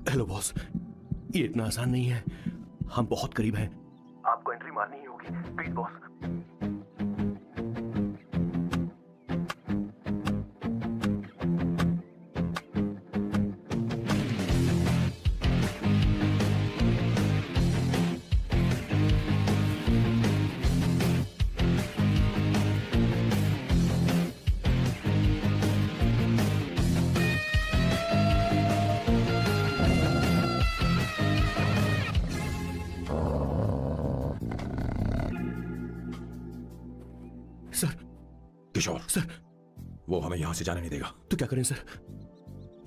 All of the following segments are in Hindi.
हेलो बॉस, ये इतना आसान नहीं है, हम बहुत करीब हैं। आपको एंट्री मारनी ही होगी, please boss. Sir. Kishore, sir. वो हमें यहाँ से जाने नहीं देगा। तो क्या करें सर?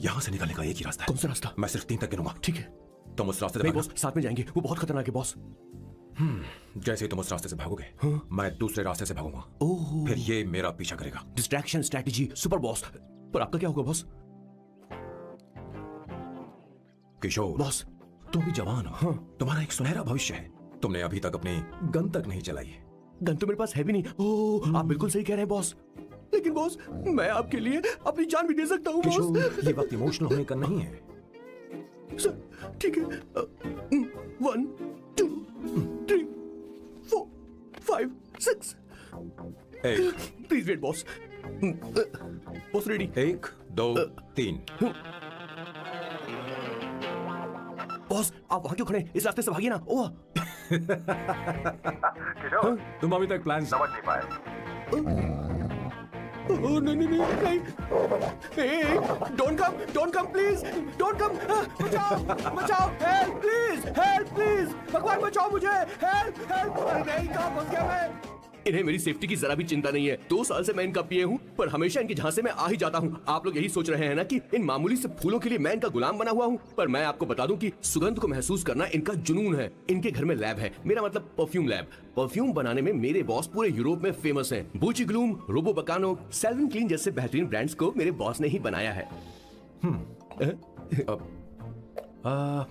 यहाँ से निकलने का एक ही रास्ता है। कौन सा रास्ता? मैं सिर्फ 3 तक गिनूंगा। ठीक है। तुम उस रास्ते से नहीं भागना। बॉस, साथ में जाएंगे, वो बहुत खतरनाक है बॉस। जैसे ही तुम उस रास्ते से भागोगे, मैं दूसरे रास्ते से भागूंगा। ओह। फिर ये मेरा पीछा करेगा। Distraction strategy super boss. पर आपका क्या होगा बॉस? किशोर बॉस, तुम भी जवान हो। तुम्हारा एक सुनहरा भविष्य है। तुमने अभी तक अपनी गन तक नहीं चलाई है। गन तो मेरे पास है भी नहीं। ओह, आप बिल्कुल सही कह रहे हैं बॉस। लेकिन बॉस, मैं आपके लिए अपनी जान भी दे सकता हूँ बॉस। किशोर, ये वक्त इमोशनल होने का नहीं है। सर, ठीक है। 1 2 3 4 5 6। Please wait boss. Boss ready? 1 2 3। Boss, आप वहां क्यों खड़े? इस रास्ते से भागिए ना। ओह किशोर, तुम अभी तक प्लान समझ नहीं पाए। नहीं। Don't come please, don't come. बचाओ, हेल्प प्लीज, भगवान बचाओ मुझे, हेल्प। नहीं, कहाँ फंस गया मैं? इन्हें मेरी सेफ्टी की जरा भी चिंता नहीं है। 2 साल से मैं इनका पिए हूँ, पर हमेशा इनकी झांसे में आ ही जाता हूँ। आप लोग यही सोच रहे हैं ना कि इन मामूली से फूलों के लिए मैं इनका गुलाम बना हुआ हूँ, पर मैं आपको बता दूं कि सुगंध को महसूस करना इनका जुनून है। इनके घर में लैब है, मेरा मतलब परफ्यूम लैब। परफ्यूम बनाने में मेरे बॉस पूरे यूरोप में फेमस हैं। बूची ग्लूम, रोबो बकानो, सेल्विन क्लीन जैसे बेहतरीन ब्रांड्स को मेरे बॉस ने ही बनाया है।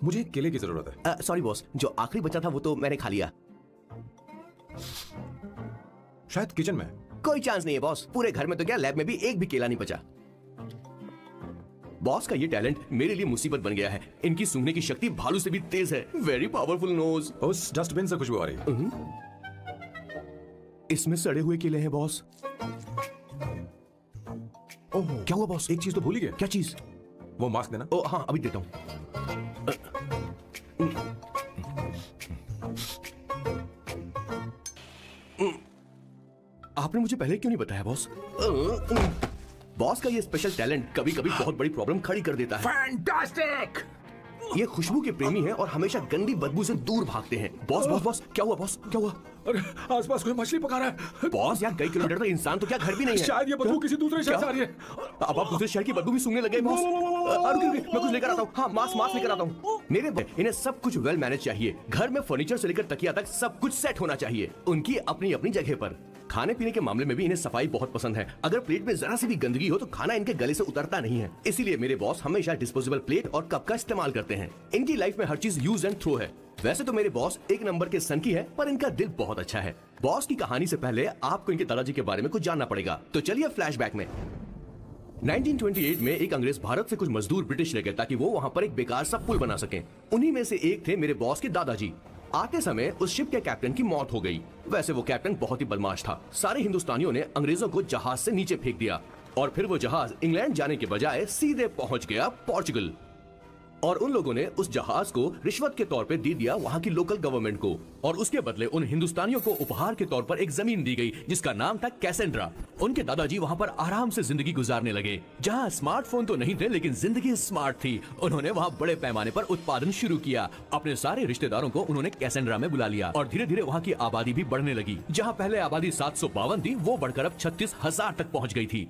मुझे एक केले की जरूरत है। सॉरी बॉस, जो आखिरी बचा था वो तो मैंने खा लिया। शायद किचन में। कोई चांस नहीं है बॉस, पूरे घर में तो क्या, लैब में भी एक भी केला नहीं बचा। बॉस का ये टैलेंट मेरे लिए मुसीबत बन गया है। इनकी सूंघने की शक्ति भालू से भी तेज है। Very powerful nose. उस डस्टबिन से खुशबू आ रही है। इसमें सड़े हुए केले हैं बॉस। ओह, क्या हुआ बॉस? एक चीज तो भूल ही गया। क्या चीज? वो मास्क देना। ओ हाँ, अभी देता हूँ। आपने मुझे पहले क्यों नहीं बताया बॉस? बॉस का ये स्पेशल टैलेंट कभी कभी बहुत बड़ी प्रॉब्लम खड़ी कर देता है। फैंटास्टिक! ये खुशबू के प्रेमी हैं और हमेशा गंदी बदबू से दूर भागते हैं। बॉस, क्या हुआ बॉस? क्या हुआ? अरे, आसपास कोई मछली पका रहा है। बॉस, यार कई किलोमीटर तक इंसान तो क्या घर भी नहीं है। शायद ये बदबू किसी दूसरे शहर से आ रही है। अब आप दूसरे शहर की बदबू भी सूंघने लगे बॉस। रुकिए, मैं कुछ लेकर आता हूँ। हाँ, मास्क लेकर आता हूँ। मेरे इन्हें सब कुछ वेल मैनेज चाहिए। घर में फर्नीचर से लेकर तकिया तक सब कुछ सेट होना चाहिए, उनकी अपनी अपनी जगह पर। खाने पीने के मामले में भी इन्हें सफाई बहुत पसंद है। अगर प्लेट में जरा सी भी गंदगी हो तो खाना इनके गले से उतरता नहीं है। इसीलिए मेरे बॉस हमेशा डिस्पोजेबल प्लेट और कप का इस्तेमाल करते हैं। इनकी लाइफ में हर चीज यूज एंड थ्रो है। वैसे तो मेरे बॉस एक नंबर के सनकी है, पर इनका दिल बहुत अच्छा है। बॉस की कहानी से पहले आपको इनके दादाजी के बारे में कुछ जानना पड़ेगा। तो चलिए फ्लैशबैक में। 1928 में एक अंग्रेज भारत से कुछ मजदूर ब्रिटिश ले गए ताकि वो वहाँ पर एक बेकार सा पुल बना सकें। उन्हीं में से एक थे मेरे बॉस के दादाजी। आते समय उस शिप के कैप्टन की मौत हो गई। वैसे वो कैप्टन बहुत ही बदमाश था। सारे हिंदुस्तानियों ने अंग्रेजों को जहाज से नीचे फेंक दिया और फिर वो जहाज इंग्लैंड जाने के बजाय सीधे पहुंच गया पोर्चुगल। और उन लोगों ने उस जहाज को रिश्वत के तौर पे दे दिया वहाँ की लोकल गवर्नमेंट को, और उसके बदले उन हिंदुस्तानियों को उपहार के तौर पर एक जमीन दी गई जिसका नाम था कैसेंड्रा। उनके दादाजी वहाँ पर आराम से जिंदगी गुजारने लगे। जहाँ स्मार्टफोन तो नहीं थे लेकिन जिंदगी स्मार्ट थी। उन्होंने वहाँ बड़े पैमाने पर उत्पादन शुरू किया। अपने सारे रिश्तेदारों को उन्होंने कैसेंड्रा में बुला लिया और धीरे धीरे वहाँ की आबादी भी बढ़ने लगी। जहाँ पहले आबादी 752 थी, वो बढ़कर अब 36,000 तक पहुँच गई थी।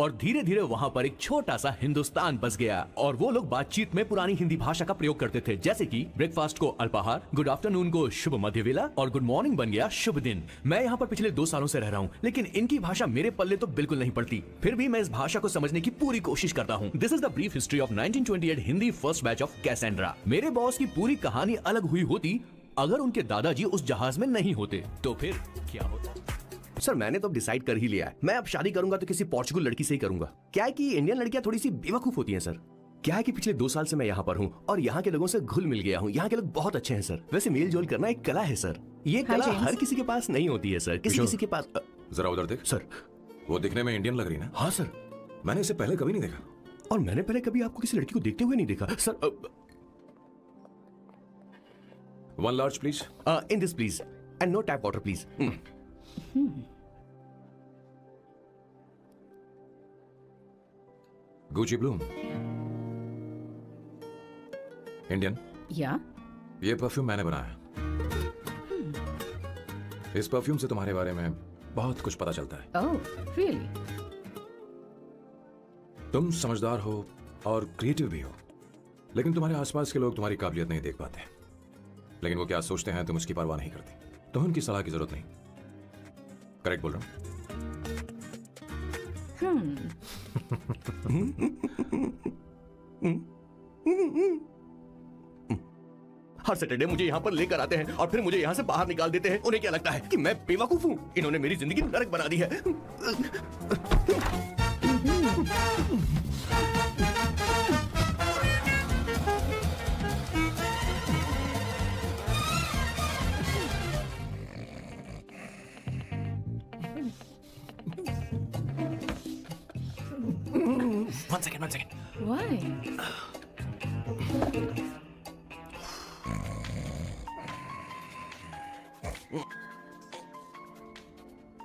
और धीरे धीरे वहां पर एक छोटा सा हिंदुस्तान बस गया और वो लोग बातचीत में पुरानी हिंदी भाषा का प्रयोग करते थे, जैसे कि ब्रेकफास्ट को अल्पाहार, गुड आफ्टरनून को शुभ मध्यवेला और गुड मॉर्निंग बन गया शुभ दिन। मैं यहाँ पर पिछले 2 सालों से रह रहा हूँ, लेकिन इनकी भाषा मेरे पल्ले तो बिल्कुल नहीं पड़ती। फिर भी मैं इस भाषा को समझने की पूरी कोशिश करता हूँ। This is the brief history of 1928 Hindi first batch of Cassandra. मेरे बॉस की पूरी कहानी अलग हुई होती अगर उनके दादाजी उस जहाज में नहीं होते। तो फिर क्या होता? सर, मैंने तो अब डिसाइड कर ही लिया है। मैं अब शादी करूंगा तो किसी पोर्चुगल लड़की से ही करूंगा। क्या है कि इंडियन लड़कियां थोड़ी सी बेवकूफ होती हैं सर। क्या है कि पिछले 2 साल से मैं यहाँ पर हूँ और यहाँ के लोगों से घुल मिल गया हूँ। यहाँ के लोग बहुत अच्छे हैं सर। वैसे मेल जोल करना एक कला है सर। ये कला जेम्स। हर किसी के पास नहीं होती है सर। किसी किशोर। किसी के पास जरा उधर देख। सर। वो दिखने में इंडियन लग रही ना? हाँ सर। मैंने इसे पहले कभी नहीं देखा। और मैंने पहले कभी आपको किसी लड़की को देखते हुए नहीं देखा sir. 1 large please. In this please and no tap water please. Gucci bloom. Indian. या ये परफ्यूम मैंने बनाया। इस परफ्यूम से तुम्हारे बारे में बहुत कुछ पता चलता है। Oh really? तुम समझदार हो और क्रिएटिव भी हो, लेकिन तुम्हारे आसपास के लोग तुम्हारी काबिलियत नहीं देख पाते। लेकिन वो क्या सोचते हैं तुम उसकी परवाह नहीं करते। तुम्हें उनकी सलाह की जरूरत नहीं। करेक्ट बोल रहा हूं? हर सैटरडे मुझे यहाँ पर लेकर आते हैं और फिर मुझे यहाँ से बाहर निकाल देते हैं। उन्हें क्या लगता है कि मैं बेवकूफ हूँ? इन्होंने मेरी जिंदगी नरक बना दी है। One second. व्हाई?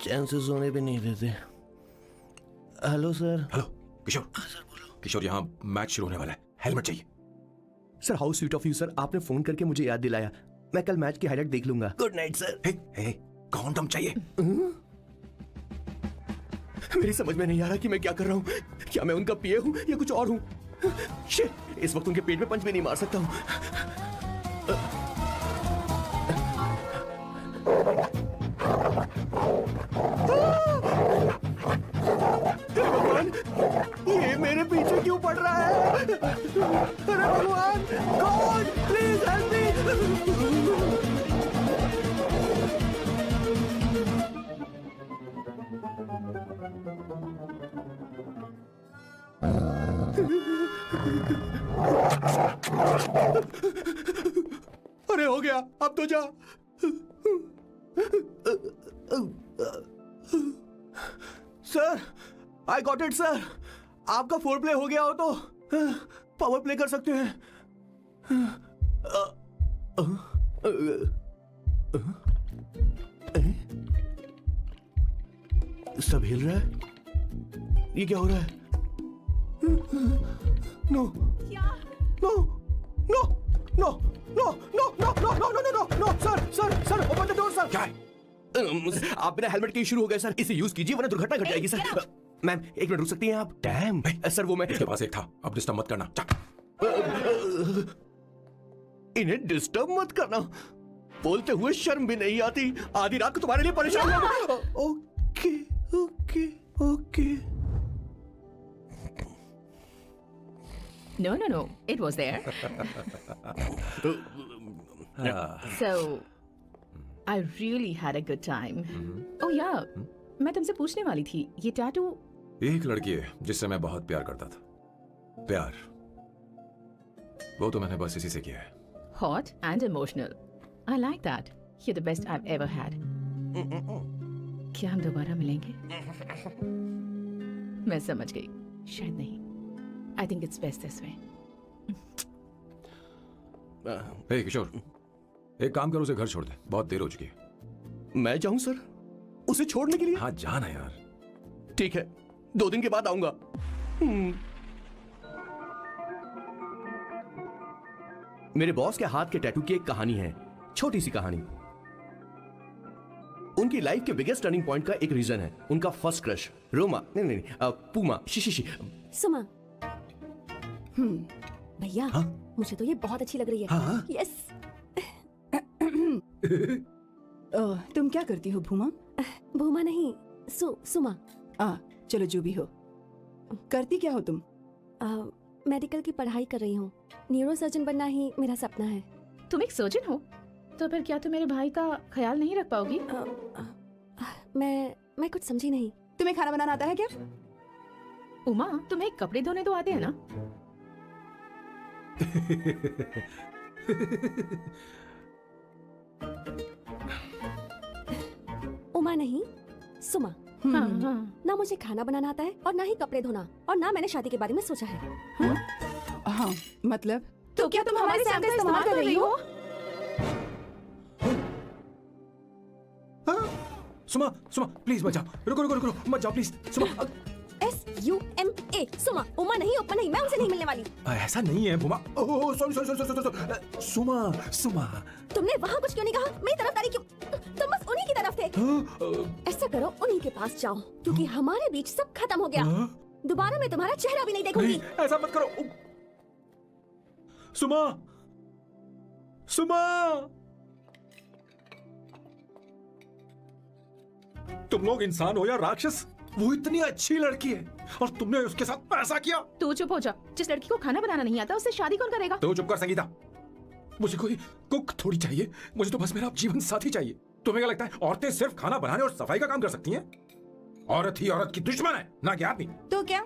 चैन से सोने भी नहीं देते। Hello sir. हेलो किशोर। किशोर, यहाँ मैच शुरू होने वाला है। हेलमेट चाहिए। Sir how sweet of you sir, आपने फोन करके मुझे याद दिलाया। मैं कल मैच की हाईलाइट देख लूंगा। Good night sir. Hey, condom चाहिए। मेरी समझ में नहीं आ रहा कि मैं क्या कर रहा हूँ। क्या मैं उनका पिए हूँ या कुछ और हूँ? शिट, इस वक्त उनके पेट में पंच भी नहीं मार सकता हूँ। हे भगवान, ये मेरे पीछे क्यों पड़ रहा है? अरे भगवान, गॉड प्लीज हेल्प मी। अरे हो गया, अब तो जा। Sir, I got it sir. आपका फोर प्ले हो गया हो तो पावर प्ले कर सकते हैं। सब हिल रहा है। ये क्या हो रहा है? No no no no no no no no no no no no sir open the door sir. क्या है? आप बिना हेलमेट के ही शुरू हो गए सर। इसे यूज कीजिए वरना दुर्घटना घट जाएगी सर। मैम 1 मिनट रुक सकती हैं आप? डैम सर, वो मैं इसके पास एक था। अब डिस्टर्ब मत करना। इन्हें डिस्टर्ब मत करना। बोलते हुए शर्म भी नहीं आती। आधी रात को तुम्हारे लिए परेशान हो। Okay okay okay. No. It was there. So, I really had a good time. Oh yeah, मैं तुमसे पूछने वाली थी, ये टैटू? एक लड़की है जिससे मैं बहुत प्यार करता था। प्यार, वो तो मैंने बस इसी से किया है। Hot and emotional. I like that. You're the best I've ever had. क्या हम दोबारा मिलेंगे? मैं समझ गई, शायद नहीं। I think it's best this way. हे किशोर, एक काम करो, उसे घर छोड़ दे। बहुत देर हो चुकी है। मैं जाऊं सर उसे छोड़ने के लिए? हाँ जाना यार। ठीक है, 2 दिन के बाद आऊंगा। मेरे बॉस के हाथ के टैटू की एक कहानी है, छोटी सी कहानी। उनकी लाइफ के बिगेस्ट टर्निंग पॉइंट का एक रीजन है उनका फर्स्ट क्रश रोमा, नहीं, पूमा, शी। सुमा। भैया, मुझे तो ये बहुत अच्छी लग रही है। हाँ? यस। तुम क्या करती हो भूमा? भूमा नहीं, सुमा। चलो जो भी हो। करती क्या हो तुम? मेडिकल की पढ़ाई कर रही हूँ। न्यूरो सर्जन बनना ही मेरा सपना है। तुम एक सर्जन हो, तो फिर क्या तुम मेरे भाई का ख्याल नहीं रख पाओगी? मैं कुछ समझी नहीं। तुम्हें खाना बनाना आता है क्या? उमा, तुम्हें कपड़े धोने तो आते हैं ना? उमा नहीं, सुमा। हाँ, हाँ। ना मुझे खाना बनाना आता है और ना ही कपड़े धोना, और ना मैंने शादी के बारे में सोचा है। हाँ, मतलब तो क्या तुम हमारे साथ इस्तेमाल कर रही हो? सुमा, सुमा, प्लीज मत जाओ, रुको रुको रुको, मत जाओ प्लीज, सुमा। SUMA, सुमा। उमा नहीं, उपमा नहीं, मैं उनसे नहीं मिलने वाली। ऐसा नहीं है Buma. Oh sorry sorry sorry sorry, Suma, Suma. तुमने वहाँ कुछ क्यों नहीं कहा? मेरी तरफदारी क्यों? तुम बस उन्हीं की तरफ थे। ऐसा करो, उन्हीं के पास जाओ, क्योंकि हमारे बीच सब खत्म हो गया। दोबारा मैं तुम्हारा चेहरा भी नहीं देखूंगी। नहीं, ऐसा मत करो। सुमा, सुमा, तुम लोग इंसान हो या राक्षस? वो इतनी अच्छी लड़की है और तुमने उसके साथ ऐसा किया। तू चुप हो जा। जिस लड़की को खाना बनाना नहीं आता उससे शादी कौन करेगा? तो चुप कर संगीता। मुझे कोई कुक थोड़ी चाहिए, मुझे तो बस मेरा जीवन साथी चाहिए। तुम्हें क्या लगता है औरतें सिर्फ खाना बनाने और सफाई का काम कर सकती हैं? औरत ही औरत की दुश्मन है, ना कि आदमी। तो क्या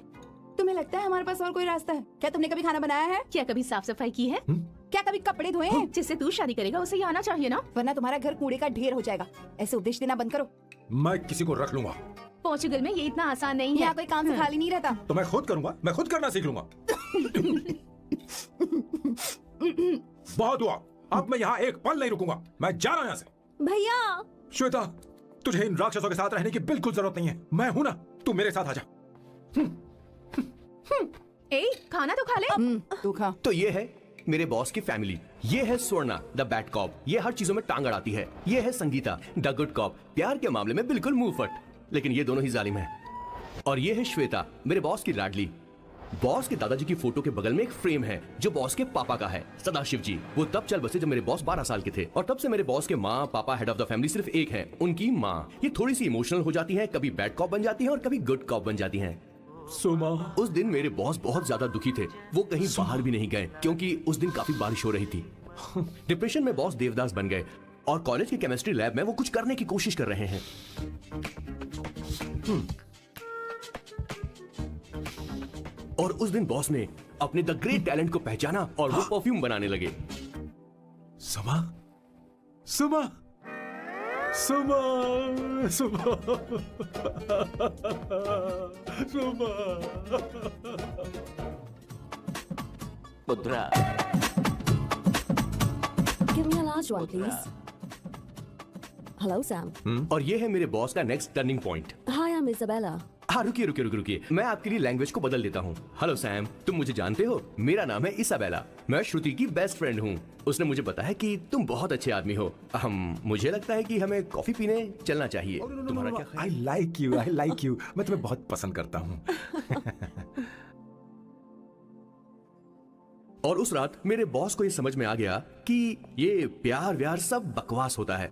तुम्हें लगता है हमारे पास और कोई रास्ता है? क्या तुमने कभी खाना बनाया है? क्या कभी साफ सफाई की है? क्या कभी कपड़े धोए हैं? जिससे तू शादी करेगा उसे ये आना चाहिए ना। वरना तुम्हारा घर कूड़े का ढेर हो जाएगा। ऐसे उपदेश देना बंद करो। मैं किसी को रख लूंगा। पोर्चुगल में ये इतना आसान नहीं है। यहाँ कोई काम से खाली नहीं रहता। तो मैं खुद करूंगा, मैं खुद करना सीख लूंगा। बहुत हुआ, अब मैं यहाँ एक पल नहीं रुकूंगा। मैं जा रहा हूँ यहाँ से। भैया, श्वेता, तुझे इन राक्षसों के साथ रहने की बिल्कुल जरूरत नहीं है। मैं हूं ना, तू मेरे साथ आ जा। ए, खाना तो खा ले। तू खा। तो ये है मेरे बॉस की फैमिली। ये है स्वर्णा द बैड कॉप, ये हर चीजों में टांग अड़ाती है। ये है संगीता द गुड कॉप, प्यार के मामले में बिल्कुल मुंह फट, लेकिन ये दोनों ही जालिम है। और ये है श्वेता, मेरे बॉस की लाडली। बॉस के दादाजी की फोटो के बगल में एक फ्रेम है जो बॉस के पापा का है, सदाशिव जी। वो तब चल बसे जब मेरे बॉस 12 साल के थे, और तब से मेरे बॉस के माँ पापा हेड ऑफ द फैमिली सिर्फ एक है, उनकी माँ। ये थोड़ी सी इमोशनल हो जाती है, कभी बैड कॉप बन जाती है और कभी गुड कॉप बन जाती है। सुमा, उस दिन मेरे बॉस बहुत ज्यादा दुखी थे। वो कहीं बाहर भी नहीं गए क्योंकि उस दिन काफी बारिश हो रही थी। डिप्रेशन में बॉस देवदास बन गए और कॉलेज की केमिस्ट्री लैब में वो कुछ करने की कोशिश कर रहे हैं। और उस दिन बॉस ने अपने द ग्रेट टैलेंट को पहचाना और वो परफ्यूम बनाने लगे। सुमा, सुमा, सुमा, सुमा, सुमा। मुद्रा। give me a large one, please. Hello, Sam. और ये है मेरे बॉस का next turning point. Hi, I'm Isabella. हाँ, रुकिए रुकिए रुकिए रुकिए, मैं आपके लिए लैंग्वेज को बदल देता हूँ। हेलो सैम, तुम मुझे जानते हो? मेरा नाम है इसाबेला। मैं श्रुति की बेस्ट फ्रेंड हूँ। उसने मुझे बताया कि तुम बहुत अच्छे आदमी हो। मुझे लगता है कि हमें कॉफी पीने चलना चाहिए। तुम्हारा क्या ख्याल? I like you, I like you. मैं तुम्हें बहुत पसंद करता हूँ। और उस रात मेरे बॉस को ये समझ में आ गया कि ये प्यार व्यार सब बकवास होता है।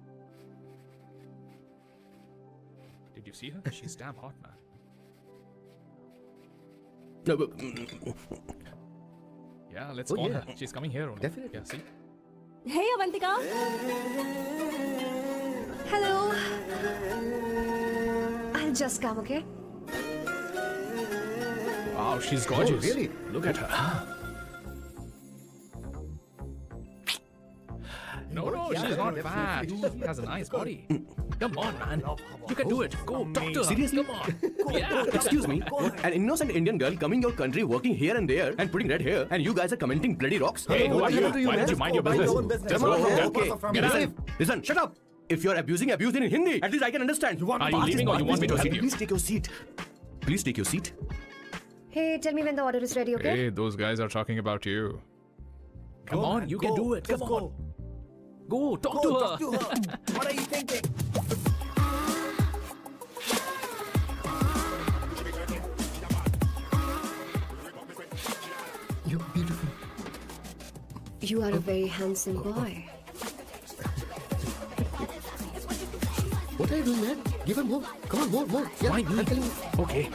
Did you see her? She's damn hot, man. Yeah, let's call her. She's coming here only. Definitely. Yeah, see? Hey, Avantika. Hello. I'll just come, okay? Wow, she's gorgeous. Oh, really? Look at her. No, she's not fat. She has a nice body. Come on, man. You can do it. Go, talk to her. Seriously? Come on. Yeah. Excuse me, an innocent Indian girl coming your country, working here and there, and putting red hair, and you guys are commenting bloody rocks. Hey, who are you? Why don't you mind your business? Come on, Go. okay. Listen, shut up. If you're abusing it in Hindi, at least I can understand. Are you leaving or you want me to seat you? Please take your seat. Please take your seat. Hey, tell me when the order is ready, okay? Hey, those guys are talking about you. Come on, you can do it. Come on. Go, talk to her. What are you thinking? You're beautiful. You are a very handsome boy. What are you doing, man? Give her more. Come on, more. Yeah, Why me? I'm telling you. Okay.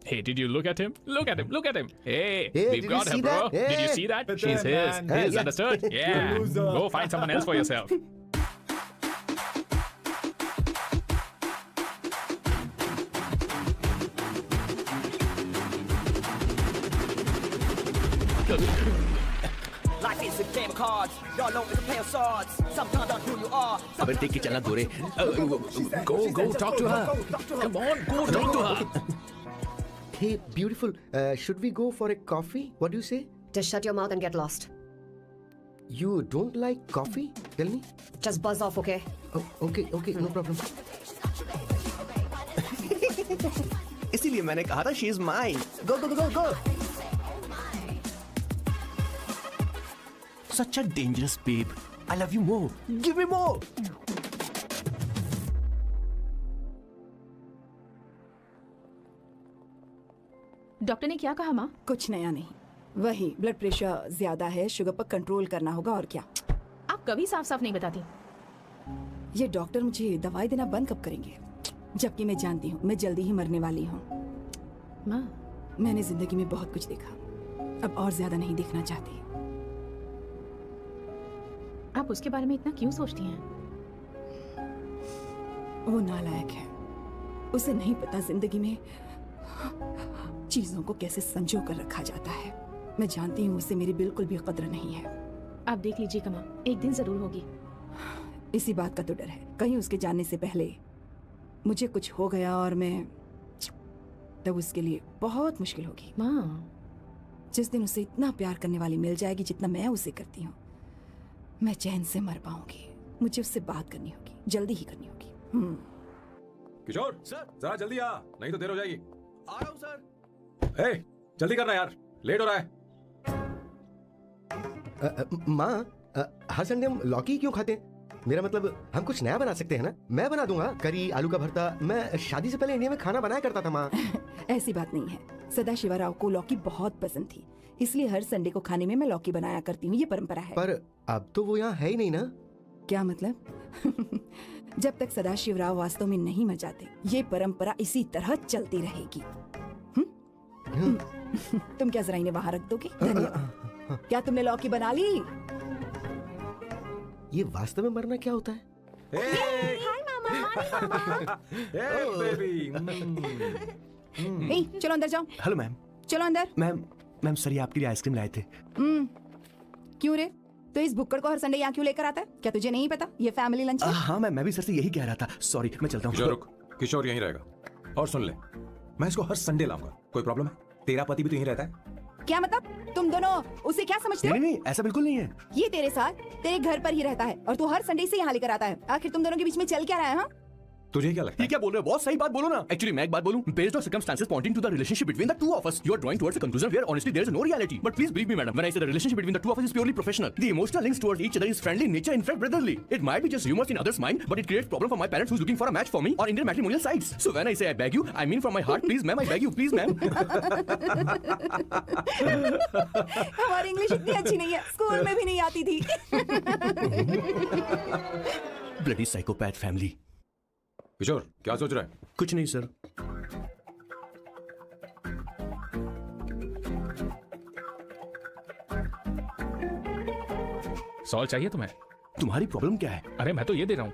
Hey, did you look at him? Look at him. Look at him. Hey, Hey, we've did got you her, see bro. that? Did you Hey. see that? That's She's it, his. man. His, Yeah. understood? Yeah. loser. Go find someone else for yourself. Life is a game of cards. Y'all know it's a play of swords. Sometimes on who you are. अबे देख के चलना गोरे. Go, talk to her. Come on, go talk to her. Hey, beautiful. Should we go for a coffee? What do you say? Just shut your mouth and get lost. You don't like coffee? Tell me. Just buzz off, okay? Oh, okay, no problem. इसीलिए मैंने कहा था she is mine. Go, go, go, go. Such a dangerous babe. I love you more. Give me more. Doctor ने क्या कहा माँ? कुछ नया नहीं, वही ब्लड प्रेशर ज्यादा है, शुगर पर कंट्रोल करना होगा और क्या. आप कभी साफ साफ नहीं बताती. ये डॉक्टर मुझे दवाई देना बंद कब करेंगे, जबकि मैं जानती हूँ मैं जल्दी ही मरने वाली हूँ. माँ, मैंने जिंदगी में बहुत कुछ देखा, अब और ज्यादा नहीं देखना चाहती. आप उसके बारे में इतना क्यों सोचती हैं? वो नालायक है, उसे नहीं पता जिंदगी में चीजों को कैसे संजो कर रखा जाता है. मैं जानती हूँ उसे मेरी बिल्कुल भी कद्र नहीं है. आप देख लीजिएगा माँ, एक दिन जरूर होगी. इसी बात का तो डर है, कहीं उसके जानने से पहले मुझे कुछ हो गया और मैं, तब उसके लिए बहुत मुश्किल होगी. माँ, जिस दिन उसे इतना प्यार करने वाली मिल जाएगी जितना मैं उसे करती हूँ, मैं चैन से मर पाऊंगी. मुझे उससे बात करनी होगी, जल्दी ही करनी होगी. किशोर सर. जरा जल्दी आ, नहीं तो देर हो जाएगी. आ रहा हूँ सर. हे, जल्दी करना यार, लेट हो रहा है. माँ, हर संडे हम लौकी क्यों खाते हैं? मेरा मतलब हम कुछ नया बना सकते हैं ना. मैं बना दूंगा करी, आलू का भरता. मैं शादी से पहले इंडिया में खाना बनाया करता था माँ. ऐसी बात नहीं है. सदाशिवराव को लौकी बहुत पसंद थी, इसलिए हर संडे को खाने में मैं लौकी बनाया करती हूँ. ये परंपरा है. पर अब तो वो यहाँ है ही नहीं ना. क्या मतलब? जब तक सदाशिवराव वास्तव में नहीं मर जाते, ये परंपरा इसी तरह चलती रहेगी. तुम क्या जरा इन्हें वहां रख दोगे? धन्यवाद. क्या तुमने लौकी बना ली? ये वास्तव में मरना क्या होता है? हाय मामा. बेबी. नहीं, चलो अंदर जाओ. Hello ma'am. चलो अंदर. मैम सर ये आपके लिए आइसक्रीम लाए थे. क्यों रे? तो इस बुक्कड़ को हर संडे यहाँ क्यों लेकर आता है? क्या तुझे नहीं पता ये फैमिली लंच है? हाँ मैम, मैं भी सर से यही कह रहा था. सॉरी, मैं चलता किशोर हूँ. रुक, किशोर यहीं रहेगा. और सुन ले, मैं इसको हर संडे लाऊंगा. कोई प्रॉब्लम है? तेरा पति भी तो यहीं रहता है. क्या मतलब? तुम दोनों उसे क्या समझते हो? नहीं, ऐसा बिल्कुल नहीं है. ये तेरे साथ तेरे घर पर ही रहता है और तू हर संडे से यहाँ लेकर आता है. आखिर तुम दोनों के बीच में चल क्या रहा है? हाँ, तुझे क्या लगता ये है? क्या बोल रहे हो? बहुत सही बात बोलो ना. Actually मैं एक बात बोलूं. Based on circumstances pointing to the relationship between the two of us, you are drawing towards a conclusion where honestly there is no reality. But please believe me, madam, when I say the relationship between the two of us is purely professional. The emotional links towards each other is friendly in nature, in fact brotherly. It might be just rumors in others' mind, but it creates problem for my parents who's looking for a match for me on Indian matrimonial sites. So when I say I beg you, I mean from my heart, please ma'am, I beg you, please ma'am. हमारी इंग्लिश इतनी अच्छी नहीं है, स्कूल में भी नहीं आती थी. Bloody psychopath family. किशोर क्या सोच रहा है? कुछ नहीं सर. सॉल्व चाहिए तुम्हें? तुम्हारी प्रॉब्लम क्या है? अरे मैं तो ये दे रहा हूँ.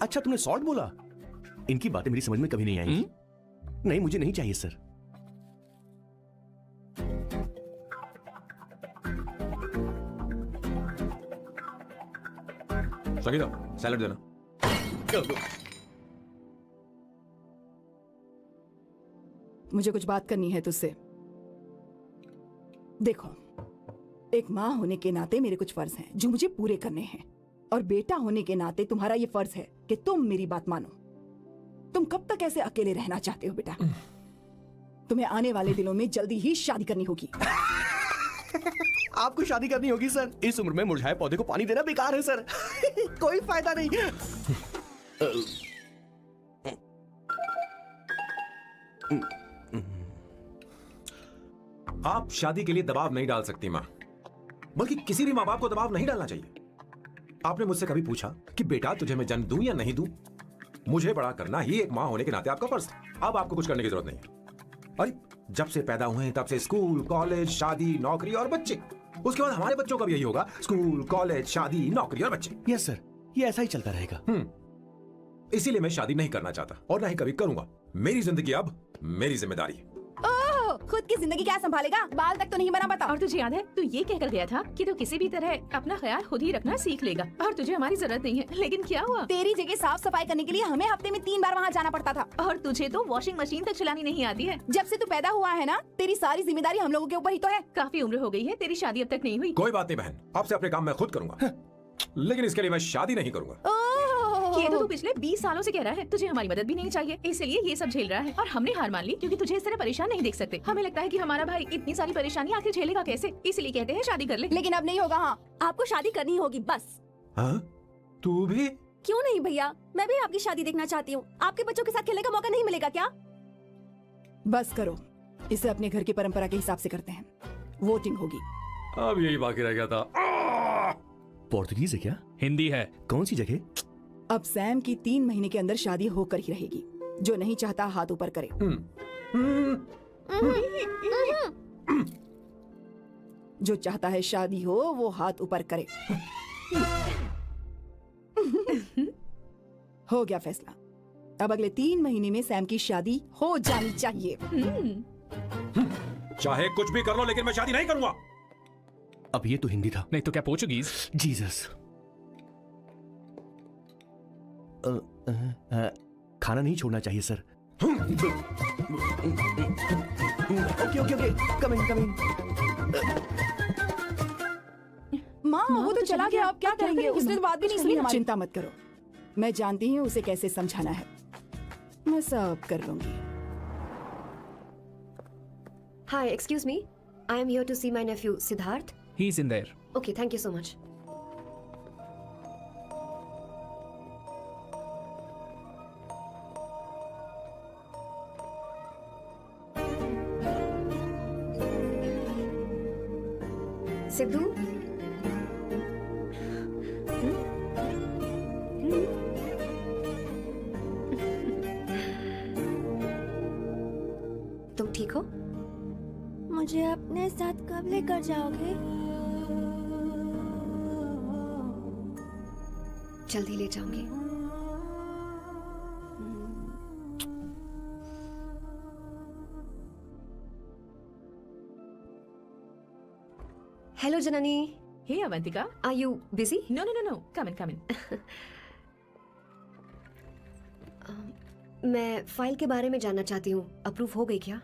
अच्छा तुमने सॉल्ट बोला. इनकी बातें मेरी समझ में कभी नहीं आई. नहीं मुझे नहीं चाहिए सर. संगीता सैलेड देना. मुझे कुछ बात करनी है तुझसे. देखो, एक माँ होने के नाते मेरे कुछ फर्ज हैं जो मुझे पूरे करने हैं, और बेटा होने के नाते तुम्हारा ये फर्ज है कि तुम मेरी बात मानो. तुम कब तक ऐसे अकेले रहना चाहते हो बेटा? तुम्हें आने वाले दिनों में जल्दी ही शादी करनी होगी. आपको शादी करनी होगी सर. इस उम्र में मुरझाए पौधे को पानी देना बेकार है सर. कोई फायदा नहीं. आप शादी के लिए दबाव नहीं डाल सकती माँ, बल्कि किसी भी माँ बाप को दबाव नहीं डालना चाहिए. आपने मुझसे कभी पूछा कि बेटा तुझे मैं जन्म दूं या नहीं दूं? मुझे बड़ा करना ही एक माँ होने के नाते आपका फर्ज था. अब आपको कुछ करने की जरूरत नहीं है. अरे जब से पैदा हुए तब से स्कूल, कॉलेज, शादी, नौकरी और बच्चे. उसके बाद हमारे बच्चों का भी यही होगा, स्कूल, कॉलेज, शादी, नौकरी और बच्चे. यस सर, ये ऐसा ही चलता रहेगा. इसीलिए मैं शादी नहीं करना चाहता और ना ही कभी करूंगा. मेरी जिंदगी अब मेरी जिम्मेदारी है. खुद की जिंदगी क्या संभालेगा? बाल तक तो नहीं बना, बताओ। और तुझे याद है तू ये कहकर गया था कि तू किसी भी तरह अपना ख्याल खुद ही रखना सीख लेगा और तुझे हमारी जरूरत नहीं है, लेकिन क्या हुआ? तेरी जगह साफ सफाई करने के लिए हमें हफ्ते में 3 बार वहाँ जाना पड़ता था। और तुझे तो वॉशिंग मशीन तक चलानी नहीं आती है। जब से तू पैदा हुआ है ना, तेरी सारी जिम्मेदारी हम लोगों के ऊपर ही तो है। काफी उम्र हो गई है, तेरी शादी अब तक नहीं हुई। कोई बात नहीं बहन, आपसे अपने काम मैं खुद करूंगा, लेकिन इसके लिए मैं शादी नहीं करूंगा। ये तो तू पिछले 20 सालों से कह रहा है, तुझे हमारी मदद भी नहीं चाहिए, इसलिए ये सब झेल रहा है। और हमने हार मान ली क्योंकि तुझे इस तरह परेशान नहीं देख सकते। हमें लगता है कि हमारा भाई इतनी सारी परेशानी आखिर झेलेगा कैसे, इसलिए कहते हैं शादी कर ले। लेकिन अब नहीं होगा। हाँ, आपको शादी करनी होगी बस। हाँ? तू भी? क्यों नहीं भैया, मैं भी आपकी शादी देखना चाहती हूँ। आपके बच्चों के साथ खेलने का मौका नहीं मिलेगा क्या? बस करो, इसे अपने घर की परंपरा के हिसाब से करते हैं। वोटिंग होगी। अब यही बाकी रह गया था। पोर्तुगीज है क्या? हिंदी है। कौन सी जगह? अब सैम की 3 महीने के अंदर शादी होकर ही रहेगी। जो नहीं चाहता हाथ ऊपर करे। जो चाहता है शादी हो वो हाथ ऊपर करे। हो गया फैसला। अब अगले 3 महीने में सैम की शादी हो जानी चाहिए। चाहे कुछ भी कर लो, लेकिन मैं शादी नहीं करूंगा। अब ये तो हिंदी था। नहीं तो क्या पोर्चुगीज? जीसस। खाना नहीं छोड़ना चाहिए sir. Okay okay okay, coming coming. माँ वो तो चला गया, अब क्या करेंगे? उसने तो बात भी नहीं सुनी हमारी। हमारी। चिंता मत करो, मैं जानती हूँ उसे कैसे समझाना है। मैं सब कर लूंगी। Hi, excuse me. I am here to see my nephew Siddharth. He's in there. Okay, thank you so much. Sidhu, तुम ठीक हो? मुझे अपने साथ कब लेकर जाओगे? जल्दी ले जाऊंगी। Hello Janani, hey Avantika, are you busy? No no no no, come in come in. मैं फाइल के बारे में जानना चाहती हूँ, अप्रूव हो गई क्या?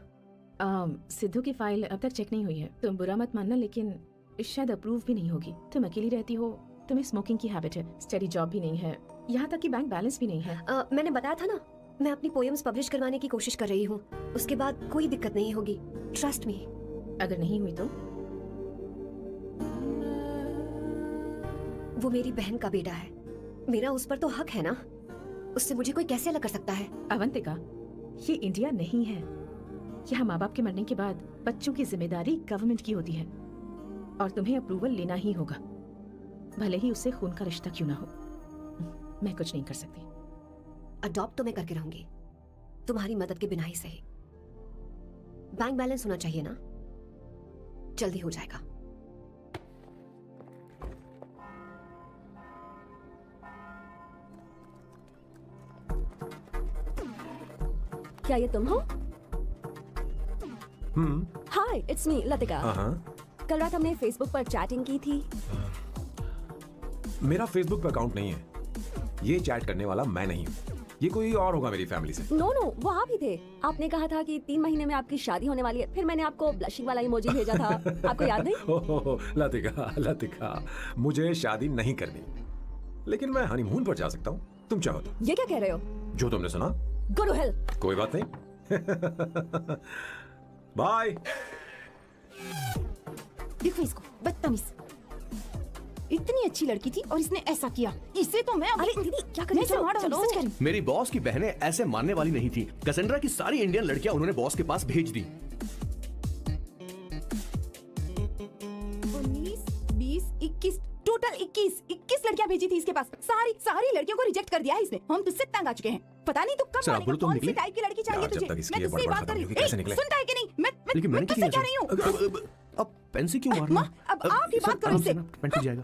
सिद्धू की फाइल अब तक चेक नहीं हुई है। तुम बुरा मत मानना, लेकिन शायद अप्रूव भी नहीं होगी। तुम अकेली रहती हो, तुम्हें स्मोकिंग की हैबिट है, स्टडी जॉब भी नहीं है, यहाँ तक कि बैंक बैलेंस भी नहीं है। मैंने बताया था ना, मैं अपनी पोएम्स पब्लिश करवाने की कोशिश कर रही हूँ। उसके बाद कोई दिक्कत नहीं होगी, ट्रस्ट मी। अगर नहीं हुई तो? वो मेरी बहन का बेटा है, मेरा उस पर तो हक है ना। उससे मुझे कोई कैसे अलग कर सकता है? अवंतिका, ये इंडिया नहीं है। यहाँ माँ बाप के मरने के बाद बच्चों की जिम्मेदारी गवर्नमेंट की होती है और तुम्हें अप्रूवल लेना ही होगा, भले ही उससे खून का रिश्ता क्यों ना हो। मैं कुछ नहीं कर सकती। अडॉप्ट तो मैं करके रहूंगी, तुम्हारी मदद के बिना ही सही। बैंक बैलेंस होना चाहिए ना, जल्दी हो जाएगा। क्या ये तुम हो? हाय, इट्स मी लतिका। कल रात हमने फेसबुक पर चैटिंग की थी। मेरा फेसबुक पे अकाउंट नहीं है, ये चैट करने वाला मैं नहीं हूँ। ये कोई और होगा मेरी फैमिली से। नो नो, वो आप ही थे। आपने कहा था कि 3 महीने में आपकी शादी होने वाली है। फिर मैंने आपको ब्लशिंग वाला इमोजी भेजा था, आपको याद नहीं? ओहो, लतिका लतिका, मुझे शादी नहीं करनी, लेकिन मैं हनीमून पर जा सकता हूँ, तुम चाहो तो। ये क्या कह रहे हो? जो तुमने सुना। Go to hell. कोई बात नहीं। बाय। देखो इसको, बदतमीज। इतनी अच्छी लड़की थी और इसने ऐसा किया। इसे तो मैं अरे दीदी क्या कर रही हो? चलो। सच कह रही हूँ। मेरी बॉस की बहनें ऐसे मानने वाली नहीं थी। कैसेंड्रा की सारी इंडियन लड़कियां उन्होंने बॉस के पास भेज दी। 19, 20, 21, टोटल 21 लड़कियां भेजी थी इसके पास। सारी लड़कियों को रिजेक्ट कर दिया है इसने। हम तुझसे तंग आ चुके हैं। पता नहीं तू कब सर, आप बोलो तो हम कौन सी निकले। टाइप की लड़की चाहिए यार, जब तुझे? तक इसकी मैं ये तुझसे बड़बड़ बात कर रही खत्म हूँ। होगी, कैसे निकले? सुनता है कि नहीं? लेकिन मैंने तुझसे क्या कह रही हूँ। अब पेंसी क्यों मारना? अब आप ही बात करो इससे। पेंट टूट जाएगा।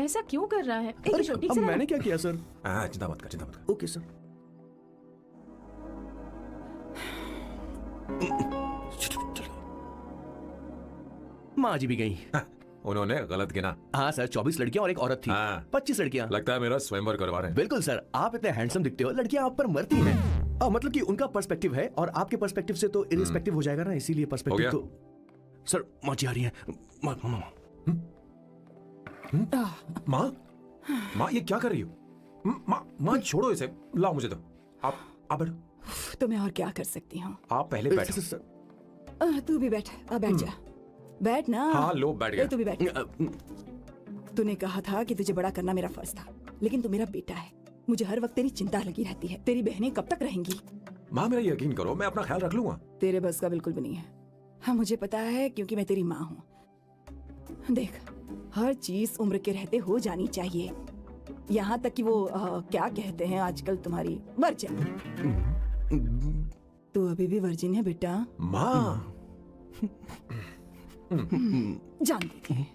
ऐसा क्यों कर रहा है? एक छोटी अब सी मैंने क्या किया सर? चिंता मत कर, चिंता मत कर। Okay sir. माँ जी भी गई। उन्होंने गलत गिना। हाँ सर, 24 लड़कियां और एक औरत थी। हाँ। 25 लड़कियां। लगता है मेरा स्वयंवर करवा रहे हैं। बिल्कुल सर, आप इतने हैंडसम दिखते हो, लड़कियां आप पर मरती हैं। मतलब कि उनका पर्सपेक्टिव है और आपके पर्सपेक्टिव से तो इरिस्पेक्टिव हो जाएगा ना, इसीलिए पर्सपेक्टिव हो तो। सर माँ जी आ रही हैं। माँ माँ, माँ ये क्या कर रही हो? माँ, माँ छोड़ो इसे, लाओ मुझे दो। आप बैठो। तो मैं और क्या कर सकती हूँ? आप पहले बैठो। तू भी बैठ, अब बैठ जा, बैठ ना। हाँ लो बैठ ए, गया। तू भी बैठ। तूने कहा था कि तुझे बड़ा करना मेरा फर्ज था, लेकिन तू मेरा बेटा है, मुझे हर वक्त तेरी चिंता लगी रहती है। तेरी बहनें कब तक रहेंगी? माँ मेरा यकीन करो, मैं अपना ख्याल रख लूंगा। तेरे बस का बिल्कुल भी नहीं है। हाँ मुझे पता है, क्योंकि मैं तेरी माँ हूँ। देख, हर चीज उम्र के रहते हो जानी चाहिए, यहाँ तक कि वो क्या कहते हैं आजकल तुम्हारी वर्जिन। तू अभी भी वर्जिन है बेटा? माँ जानती थी।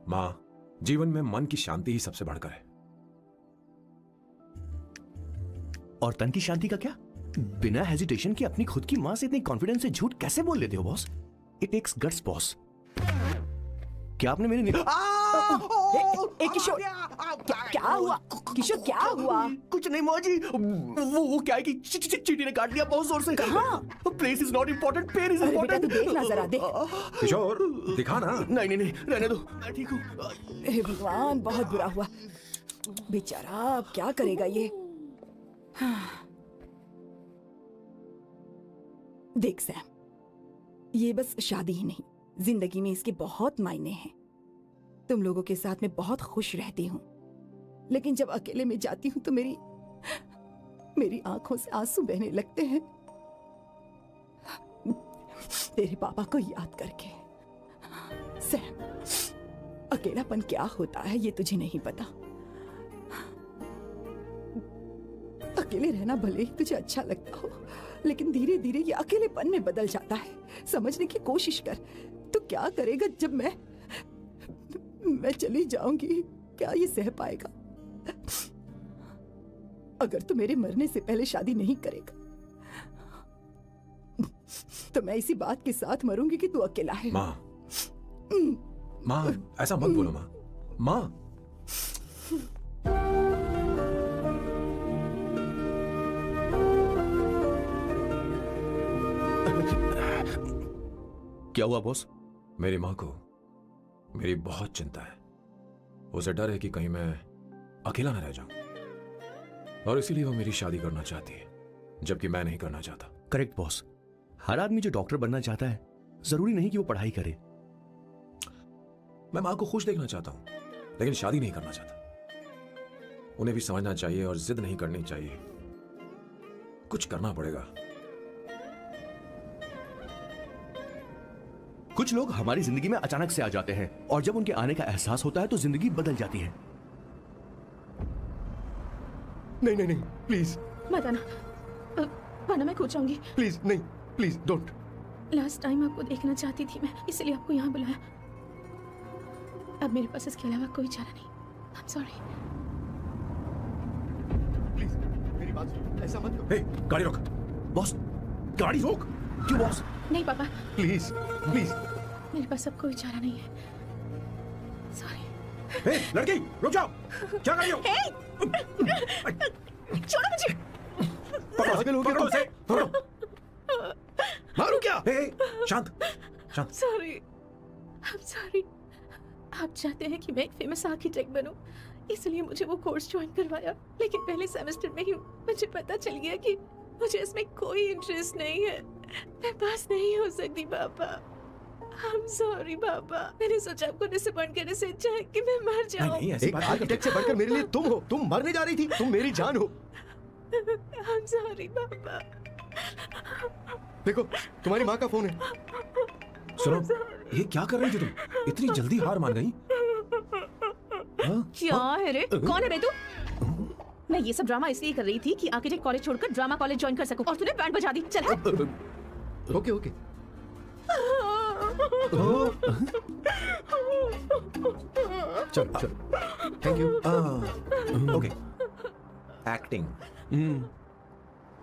माँ, जीवन में मन की शांति ही सबसे बढ़कर है। और तन की शांति का क्या? बिना हेजिटेशन के अपनी खुद की माँ से इतनी कॉन्फिडेंस से झूठ कैसे बोल लेते हो boss? It takes guts boss. क्या आपने मेरी किशोर, क्या हुआ? किशोर क्या हुआ? कुछ नहीं माँ जी, वो क्या है कि चींटी ने काट लिया बहुत जोर से। कहाँ? Place is not important, pen is अरे बेटा इम्पोर्टेंट। तू देख ना जरा, देख। किशोर दिखा ना। नहीं नहीं, रहने दो, मैं ठीक हूँ। हे भगवान, बहुत बुरा हुआ बेचारा, अब क्या करेगा ये? हाँ। देख सैम, ये बस शादी ही नहीं, जिंदगी में इसके बहुत मायने हैं। तुम लोगों के साथ मैं बहुत खुश रहती हूँ, लेकिन जब अकेले में जाती हूँ तो मेरी आंखों से आंसू बहने लगते हैं, तेरे पापा को याद करके। सैम, अकेलापन क्या होता है ये तुझे नहीं पता। अकेले रहना भले ही तुझे अच्छा लगता हो, लेकिन धीरे धीरे ये अकेलेपन में बदल जाता है। समझने की कोशिश कर, तो क्या करेगा जब मैं चली जाऊंगी? क्या ये सह पाएगा? अगर तू मेरे मरने से पहले शादी नहीं करेगा तो मैं इसी बात के साथ मरूंगी कि तू अकेला है। माँ, माँ ऐसा मत बोलो माँ। माँ क्या हुआ बॉस? मेरी माँ को मेरी बहुत चिंता है। उसे डर है कि कहीं मैं अकेला न रह जाऊं, और इसीलिए वो मेरी शादी करना चाहती है, जबकि मैं नहीं करना चाहता। करेक्ट बॉस, हर आदमी जो डॉक्टर बनना चाहता है जरूरी नहीं कि वो पढ़ाई करे। मैं माँ को खुश देखना चाहता हूं, लेकिन शादी नहीं करना चाहता। उन्हें भी समझना चाहिए और जिद नहीं करनी चाहिए। कुछ करना पड़ेगा। कुछ लोग हमारी जिंदगी में अचानक से आ जाते हैं और जब उनके आने का एहसास होता है तो जिंदगी बदल जाती है। नहीं नहीं नहीं, प्लीज मत आना, वरना मैं खो जाऊंगी। प्लीज नहीं, प्लीज डोंट। लास्ट टाइम आपको देखना चाहती थी मैं, इसलिए आपको यहाँ बुलाया। अब मेरे पास इसके अलावा कोई चारा नहीं। आई एम सॉरी। प्लीज मेरी बात सुनो, ऐसा मत करो। हे, गाड़ी रोक। बॉस, गाड़ी रोक। क्यों बॉस? नहीं पापा, प्लीज प्लीज। मेरे पास अब कोई चारा नहीं है। सॉरी। हे, लड़की रुक जाओ। क्या कर रही हो? छोड़ो मुझे। पागल हो गया पकड़ो उसे, पकड़ो। मारू क्या? हे, शांत शांत। Sorry, I am sorry. आप चाहते हैं कि मैं एक फेमस आर्किटेक्ट बनूं, इसलिए मुझे वो कोर्स ज्वाइन करवाया, लेकिन पहले सेमेस्टर में ही मुझे पता चल गया कि मुझे इसमें कोई इंटरेस्ट नहीं है। मैं पास नहीं हो सकती पापा। आई एम सॉरी पापा। मैंने सोचा आपको डिसअपॉइंट करने से अच्छा है कि मैं मर जाऊं। नहीं ऐसी एक बात आर्किटेक्ट से बढ़कर मेरे लिए तुम हो। तुम मरने जा रही थी, तुम मेरी जान हो। आई एम सॉरी पापा। देखो, तुम्हारी माँ का फोन है। सुनो, ये क्या कर रही थी तुम? इतनी जल्दी हार मान गई? हाँ? क्या है रे? कौन है बे तू? मैं ये सब ड्रामा इसलिए कर रही थी कि आर्किटेक्ट कॉलेज छोड़कर ड्रामा कॉलेज ज्वाइन कर सकूं, और तूने बैंड बजा दी। चल हट। ओके ओके चल चल थैंक यू ओके एक्टिंग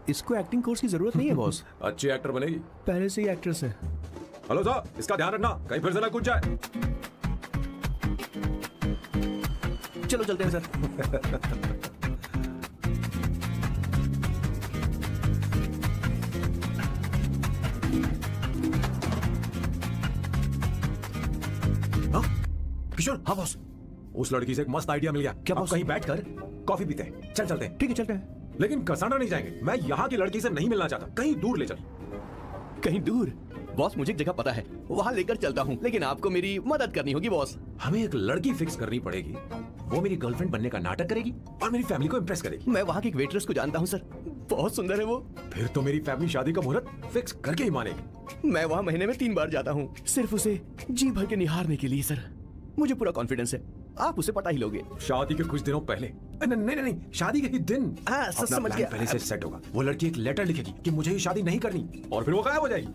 इसको एक्टिंग कोर्स की जरूरत नहीं है बॉस, अच्छी एक्टर बनेगी। पहले से ही एक्ट्रेस है। हेलो साहब, इसका ध्यान रखना कहीं फिर से ना कूद जाए। चलो चलते हैं सर। किशोर, हाँ बॉस, उस लड़की से एक मस्त आइडिया मिल गया। क्या अब बॉस? कहीं बैठकर कॉफी पीते हैं। चल चलते हैं। ठीक है चलते हैं। लेकिन कसाना नहीं जाएंगे। मैं यहाँ की लड़की से नहीं मिलना चाहता, कहीं दूर ले चल। कहीं दूर? बॉस मुझे एक जगह पता है, वहाँ लेकर चलता हूँ, लेकिन आपको मेरी मदद करनी होगी बॉस। हमें एक लड़की फिक्स करनी पड़ेगी, वो मेरी गर्लफ्रेंड बनने का नाटक करेगी और मेरी फैमिली को इम्प्रेस करेगी। मैं वहाँ की एक वेट्रेस को जानता हूँ सर, बहुत सुंदर है वो। फिर तो मेरी फैमिली शादी का मुहूर्त फिक्स करके ही मानेगी। मैं वहाँ महीने में 3 बार जाता हूँ, सिर्फ उसे जी भर के निहारने के लिए सर। मुझे पूरा कॉन्फिडेंस है आप उसे पटा ही लोगे। शादी के कुछ दिनों पहले, नहीं, शादी के ही दिन हाँ, अपना समझ प्लान गया। पहले से सेट होगा। वो लड़की एक लेटर लिखेगी कि मुझे ही शादी नहीं करनी, और फिर वो गायब हो जाएगी।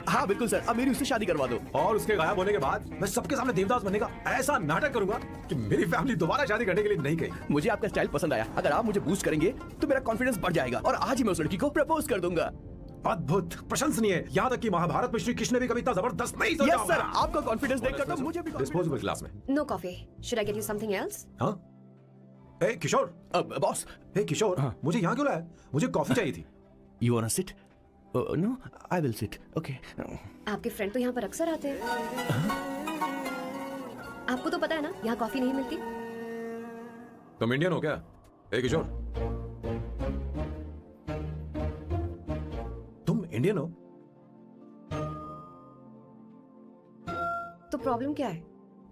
हाँ बिल्कुल सर, अब मेरी उससे शादी करवा दो। और उसके गायब होने के बाद मैं सबके सामने देवदास बनने का ऐसा नाटक करूंगा कि मेरी फैमिली दोबारा शादी करने के लिए नहीं कही। मुझे आपका स्टाइल पसंद आया, अगर आप मुझे बूस्ट करेंगे तो मेरा कॉन्फिडेंस बढ़ जाएगा और आज ही मैं उस लड़की को प्रपोज कर दूंगा। अद्भुत, प्रशंसनीय। यहाँ तक कि महाभारत में श्री कृष्ण ने भी कभी इतना जबरदस्त नहीं सोचा यस सर, होगा। आपका कॉन्फिडेंस देखकर तो मुझे भी डिस्पोजेबल ग्लास में। No coffee, should I get you something else? हाँ? ए किशोर, बॉस। ए किशोर, हाँ। मुझे यहाँ क्यों लाया? मुझे कॉफी चाहिए थी। You want to sit? No, I will sit. Okay. आपके फ्रेंड तो यहाँ पर अक्सर आते हैं। आपको तो पता है ना यहाँ कॉफी नहीं मिलती। तुम इंडियन हो क्या? ए किशोर, तुम इंडियन हो? तो प्रॉब्लम क्या है?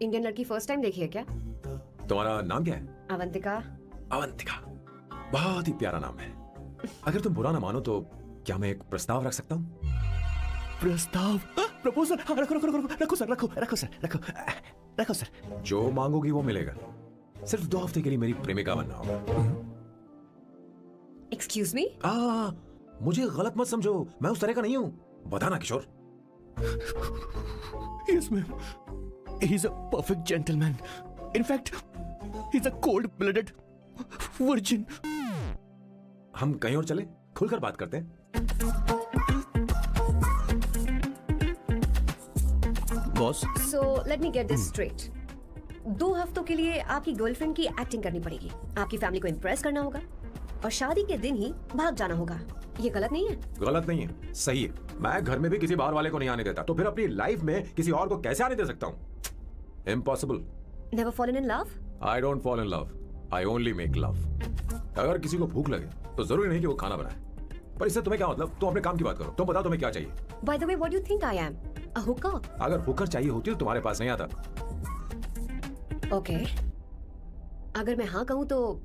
इंडियन लड़की फर्स्ट टाइम देखी है क्या? तुम्हारा नाम क्या है? अवंतिका। अवंतिका, बहुत ही प्यारा नाम है। अगर तुम बुरा ना मानो तो क्या मैं एक प्रस्ताव रख सकता हूँ? प्रस्ताव? प्रपोजल? हाँ, रखो रखो रखो रखो सर, रखो रखो सर, रखो रखो सर। जो मांगोगी वो मिलेगा, सिर्फ 2 हफ्ते के लिए मेरी प्रेमिका बनना होगा। Excuse me? मुझे गलत मत समझो, मैं उस तरह का नहीं हूँ। बताना किशोर। Yes, ma'am. He's a perfect gentleman. In fact, he's a cold-blooded virgin. हम कहीं और चले, खुलकर बात करते हैं। Boss, so let me get this straight. 2 हफ्तों के लिए आपकी गर्लफ्रेंड की एक्टिंग करनी पड़ेगी, आपकी फैमिली को इम्प्रेस करना होगा और शादी के दिन ही भाग जाना होगा। ये गलत नहीं है? गलत नहीं है, सही है। मैं घर में भी किसी बाहर वाले को नहीं आने देता, तो फिर अपनी लाइफ में किसी और को कैसे आने दे सकता हूँ? Impossible. Never fallen in love? I don't fall in love, I only make love. अगर किसी को भूख लगे तो जरूरी नहीं कि वो खाना बनाए, पर इससे तुम्हें क्या मतलब? तुम अपने काम की बात करो। तुम बताओ तुम्हें क्या चाहिए? Bye the way, what do you think I am? A Hooker? अगर हुकर चाहिए होती तो तुम्हारे पास नहीं आता। ओके, अगर मैं हाँ कहूँ तो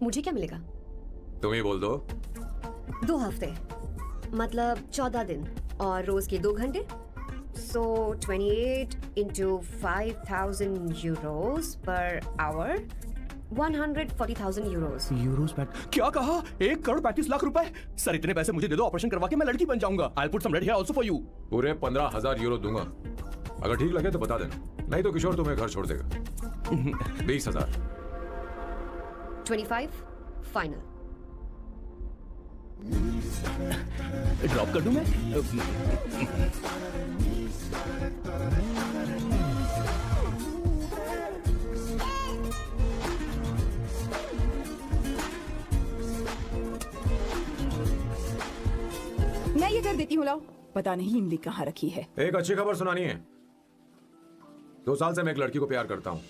मुझे क्या मिलेगा? तुम ही बोल दो। 2 हफ्ते मतलब 14 दिन और रोज के 2 घंटे। सो 28 into 5,000 euros per hour, 140,000 euros. Euros back? क्या कहा? 1,35,00,000 रुपए? सर इतने पैसे मुझे दे दो, ऑपरेशन करवा के मैं लड़की बन जाऊंगा। I'll put some red hair also for you. पूरे 15,000 यूरो दूंगा। अगर ठीक लगे तो बता देना, नहीं तो किशोर तुम्हें घर छोड़ देगा। 20,000। 25 फाइनल। ड्रॉप कर दूं मैं? मैं ये कर देती हूँ, लाओ। पता नहीं इमली कहाँ रखी है। एक अच्छी खबर सुनानी है। 2 साल से मैं एक लड़की को प्यार करता हूँ।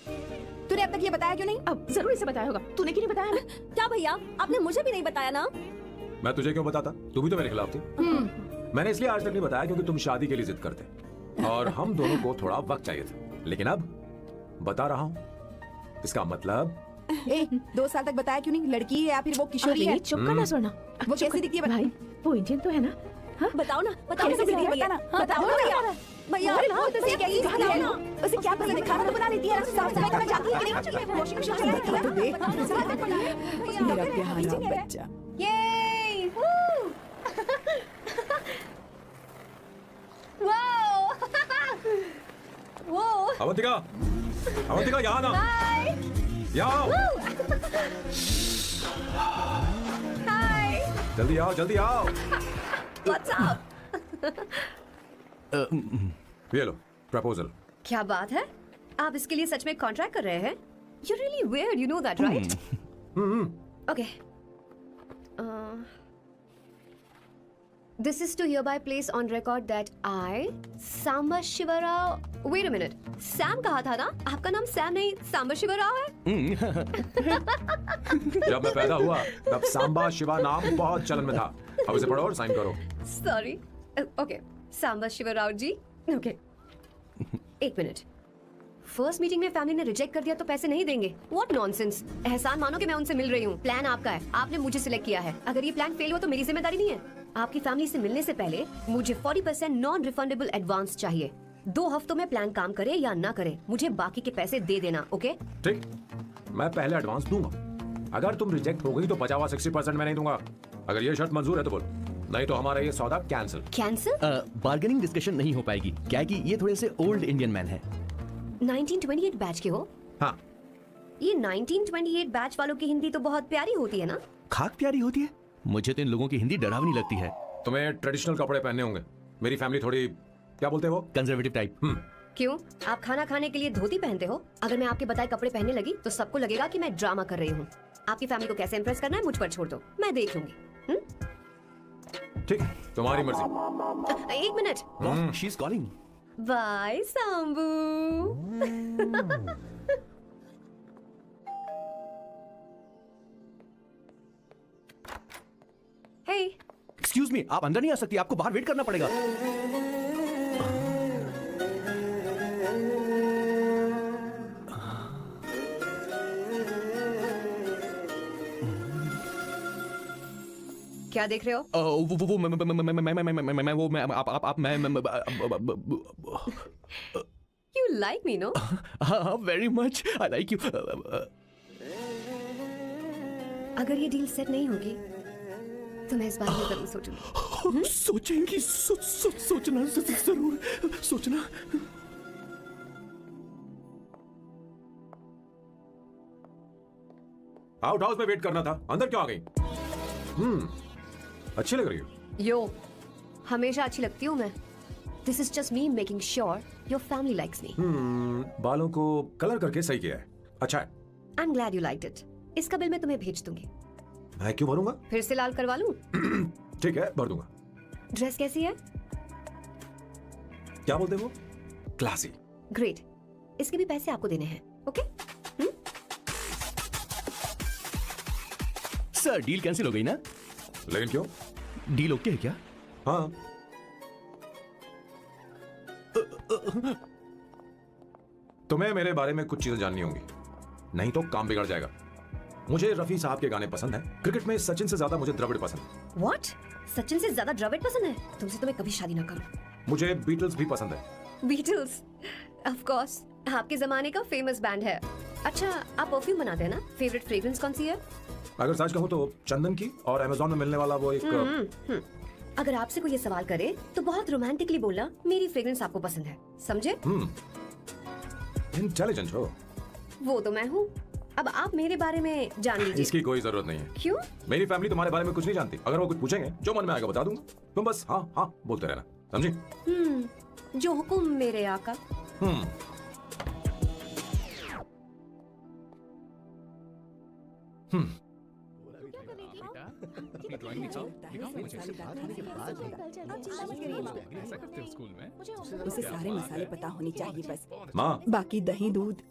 तूने अब तक ये बताया क्यों नहीं? अब जरूर इसे बताया होगा, तूने क्यों नहीं बताया हमें? क्या भैया, आपने मुझे भी नहीं बताया ना? मैं तुझे क्यों बताता? तू भी तो मेरे खिलाफ थी। मैंने इसलिए आज तक नहीं बताया क्योंकि तुम शादी के लिए जिद करते और हम दोनों को थोड़ा वक्त चाहिए था। लेकिन अब बता रहा हूँ, इसका मतलब 2 साल तक बताया क्यों नहीं? लड़की है या फिर वो किशोरी है? चुप करना, सुनना। वो कैसी दिखती है? भाई, वो इंडियन तो है ना, बताओ ना, बताओ कैसे कैसे बिगड़ी है, बिगड़ी है? बताना, हाँ, बताओ बताओ ना ना। भैया, अरे ना, बोल, उसे क्या ये बताओ है ना। ना? उसे क्या पसंद है? खाना तो बना लेती है, साफ सफाई करना चाहती है कि नहीं? वॉशिंग मशीन चला लेती है। तो देख, मेरा प्यारा बच्चा। Yay! Woo! wow! Whoa! Avantika, Avantika यहाँ ना, यहाँ आओ, Hi! जल्दी आओ, जल्दी आओ। What's up? ये लो प्रपोजल। क्या बात है? आप इसके लिए सच में कॉन्ट्रैक्ट कर रहे हैं? You're really weird, you know that, right? Okay. This is to hereby place on record that I, Samba Shiva Rao. Wait a minute. Sam कहा था ना? आपका नाम सैम नहीं सांबा शिवा राव है? जब मैं पैदा हुआ तब सांबा शिवा नाम बहुत चलन में था। अब इसे पढ़ो और साइन करो। Sorry. Okay. Samba Shiva Rao ji. Okay. एक मिनट. फर्स्ट मीटिंग में फैमिली ने रिजेक्ट कर दिया तो पैसे नहीं देंगे? What nonsense. एहसान मानो कि मैं उनसे मिल रही हूँ। प्लान आपका है, आपने मुझे सिलेक्ट किया है। अगर ये प्लान फेल हुआ तो मेरी जिम्मेदारी नहीं है। आपकी फैमिली से मिलने से पहले मुझे 40% नॉन रिफंडेबल एडवांस चाहिए। 2 हफ्तों में प्लान काम करे या ना करे, मुझे बाकी के पैसे दे देना, ओके? ठीक, मैं पहले एडवांस दूंगा। अगर तुम रिजेक्ट हो गई तो बचा हुआ 60% मैं नहीं दूंगा। अगर ये शर्त मंजूर है तो बोल, नहीं तो हमारा ये सौदा कैंसिल। कैंसिल? बार्गेनिंग डिस्कशन नहीं हो पाएगी, क्या है कि ये थोड़े से ओल्ड इंडियन मैन है। 1928 बैच के हो? हाँ। ये 1928 बैच वालों की हिंदी तो बहुत प्यारी होती है ना? खाक प्यारी होती है? मुझे तो इन लोगों की हिंदी डरावनी लगती है। तुम्हें ट्रेडिशनल कपड़े पहनने होंगे। मेरी फैमिली थोड़ी, क्या बोलते हैं वो, कंजर्वेटिव टाइप। क्यों? आप खाना खाने के लिए धोती पहनते हो? अगर मैं आपके बताए कपड़े पहनने लगी तो सबको लगेगा कि मैं ड्रामा कर रही हूँ। आपकी फैमिली को कैसे इंप्रेस करना है मुझ पर छोड़ दो, मैं देख लूंगी। ठीक, तुम्हारी मर्जी। एक minute. She is calling. Bye Sambu. Hey, excuse me, आप अंदर नहीं आ सकती, आपको बाहर वेट करना पड़ेगा। क्या देख रहे हो? वो मैं वो मैं आप मैं यू लाइक मी नो? हाँ, very much I like you. अगर ये डील सेट नहीं होगी तो मैं इस बारे में जरूर सोचूंगी। सोचेंगी, सोचना जरूर सोचना। आउट हाउस में वेट करना था, अंदर क्यों आ गई? अच्छी लग रही हो। यो, हमेशा अच्छी लगती हूँ मैं। This is just me making sure your family likes me. बालों को कलर करके सही किया है, अच्छा है। I am glad you liked it. इसका बिल मैं तुम्हें भेज दूंगी। मैं क्यों भरूंगा? फिर से लाल करवा लूं? ठीक है, भर दूंगा। ड्रेस कैसी है? क्या बोलते हो? क्लासी। ग्रेट। इसके भी पैसे आपको देने हैं, ओके? सर, डील कैंसिल हो गई ना? लेकिन क्यों? डील ओके है क्या? हाँ। तुम्हें मेरे बारे में कुछ चीजें जाननी होंगी, नहीं तो काम बिगड़ जाएगा। मुझे रफी साहब के गाने पसंद हैं। क्रिकेट में सचिन से ज्यादा मुझे द्रविड़ पसंद है। व्हाट? सचिन से ज्यादा द्रविड़ पसंद है? तुमसे तो मैं कभी शादी ना करूं। मुझे बीटल्स भी पसंद है। बीटल्स? ऑफ कोर्स, आपके जमाने का फेमस बैंड है। अच्छा, आप परफ्यूम बनाते हैं ना? फेवरेट फ्रेग्रेंस कौन सी है? अगर सच कहूं तो चंदन की, और अमेज़न में मिलने वाला वो एक अगर आपसे कोई ये सवाल करे तो बहुत रोमांटिकली बोलना मेरी फ्रेग्रेंस आपको पसंद है, समझे? इंटेलिजेंट हो। वो तो मैं हूँ। अब आप मेरे बारे में जान लीजिए। इसकी कोई जरूरत नहीं है। क्यों? मेरी फैमिली तुम्हारे बारे में कुछ नहीं जानती। अगर वो कुछ पूछेंगे, जो मन में आएगा बता दूंगा। तुम बस हाँ हाँ बोलते रहना, समझी? जो हुकुम मेरे आका। अपनी ड्राइंग दिखाओ मुझे। ऐसा करते हो स्कूल में? उसे सारे मसाले पता होने चाहिए बस। माँ, बाकी दही दूध।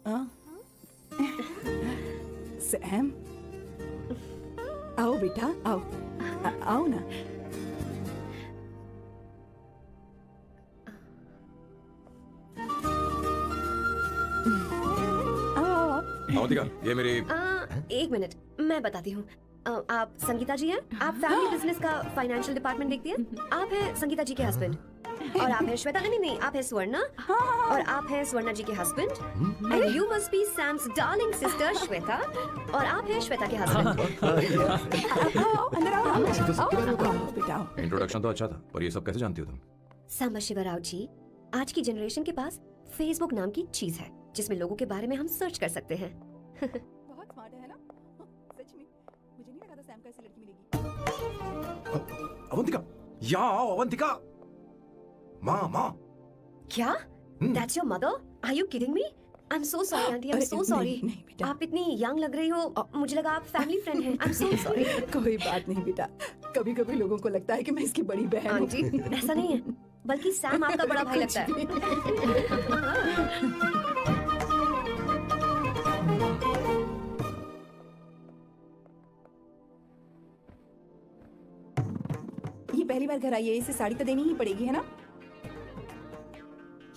सैम, आओ बेटा, आओ। आओ ना। आओ आओ आओ। अवंतिका, ये मेरी एक मिनट, मैं बताती हूँ। आप संगीता जी हैं? आप फैमिली बिजनेस का फाइनेंशियल डिपार्टमेंट देखती हैं? आप हैं संगीता जी के हस्बैंड और आप हैं श्वेता, नहीं, आप हैं स्वर्णा और आप हैं स्वर्णा जी के husband and you must be Sam's darling sister Shweta और आप हैं श्वेता के हस्बैंड। आओ, अंदर आओ, आओ, बेटा आओ। इंट्रोडक्शन तो अच्छा था, पर ये सब कैसे जानती हो तुम? सांबा शिवराव जी, आज की जनरेशन के पास फेसबुक नाम की चीज है जिसमें लोगों के बारे में हम सर्च कर सकते हैं। बहुत स्मार्ट है ना? सच में मुझे नहीं लगा था सैम को ऐसी लड़की मिलेगी। अवंतिका, यहाँ आओ अवंतिका। माँ। क्या? That's your mother? Are you kidding me? I'm so sorry, auntie. I'm अरे, so sorry. नहीं, बेटा। आप इतनी यंग लग रही हो, मुझे लगा आप फैमिली फ्रेंड हैं। I'm so sorry. कोई बात नहीं बेटा, कभी कभी लोगों को लगता है कि मैं इसकी बड़ी बहन हूँ। आंटी, ऐसा नहीं है, बल्कि सैम आपका बड़ा भाई लगता है। ये पहली बार घर आई है, इसे साड़ी तो देनी ही पड़ेगी, है ना?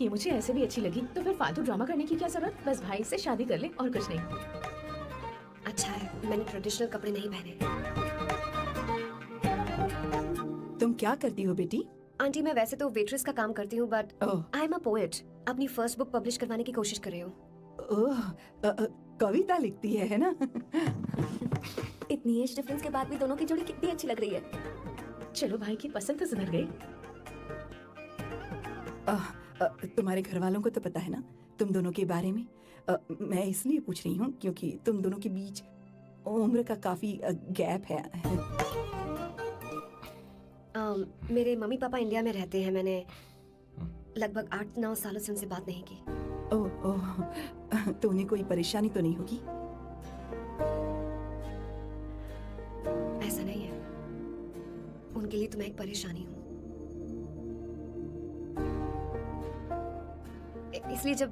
ये मुझे ऐसे भी अच्छी लगी, तो फिर फालतू ड्रामा करने की क्या जरूरत? बस भाई से शादी कर ले और कुछ नहीं। अच्छा है, मैंने ट्रेडिशनल कपड़े नहीं पहने। तुम क्या करती हो बेटी? आंटी, मैं वैसे तो वेट्रेस का काम करती हूँ, but oh, I am a poet. अपनी फर्स्ट बुक पब्लिश करवाने की कोशिश कर रही हूँ। ओह, कविता लिखती है ना? इतनी एज डिफरेंस के बाद भी दोनों की जोड़ी कितनी अच्छी लग रही है। चलो भाई की पसंद तो सुधर गई। तुम्हारे घर वालों को तो पता है ना तुम दोनों के बारे में? मैं इसलिए पूछ रही हूँ क्योंकि तुम दोनों के बीच उम्र का काफी गैप है। मेरे मम्मी पापा इंडिया में रहते हैं। मैंने लगभग 8-9 सालों से उनसे बात नहीं की। ओह ओह, तो उन्हें कोई परेशानी तो नहीं होगी? ऐसा नहीं है, उनके लिए तो मैं एक परेशानी हूँ। इसलिए जब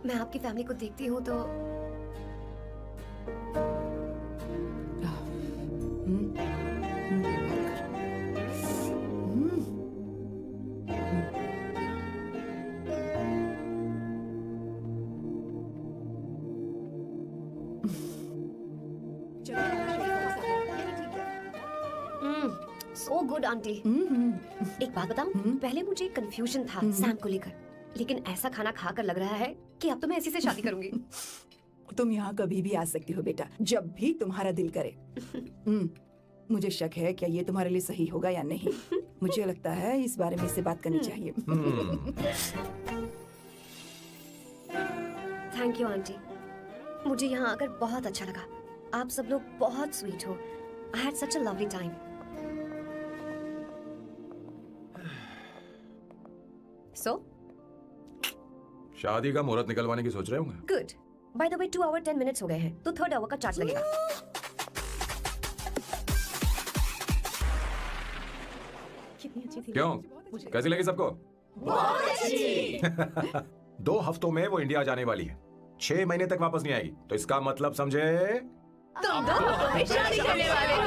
मैं आपकी फैमिली को देखती हूँ तो सो गुड आंटी। एक बात बताऊं, पहले मुझे कंफ्यूजन था सैम को लेकर, लेकिन ऐसा खाना खाकर लग रहा है कि अब तो मैं इसी से शादी करूंगी। तुम यहाँ कभी भी आ सकती हो बेटा, जब भी तुम्हारा दिल करे। मुझे शक है क्या ये तुम्हारे लिए सही होगा या नहीं। मुझे लगता है इस बारे में इससे बात करनी चाहिए। थैंक यू आंटी, मुझे यहाँ आकर बहुत अच्छा लगा। आप सब लोग बहुत स्वीट हो। I had such a lovely time. So शादी का मुहूर्त निकलवाने की सोच रहे होंगे। Good. By the way 2 hour 10 minutes हो गए हैं, तो 3rd आवर का चार्ज लगेगा। कितनी अच्छी थी। क्यों, कैसी लगी सबको? बहुत अच्छी। 2 हफ्तों में वो इंडिया जाने वाली है, 6 महीने तक वापस नहीं आएगी। तो इसका मतलब समझे? तुम दोनों में शादी करने वाले हो।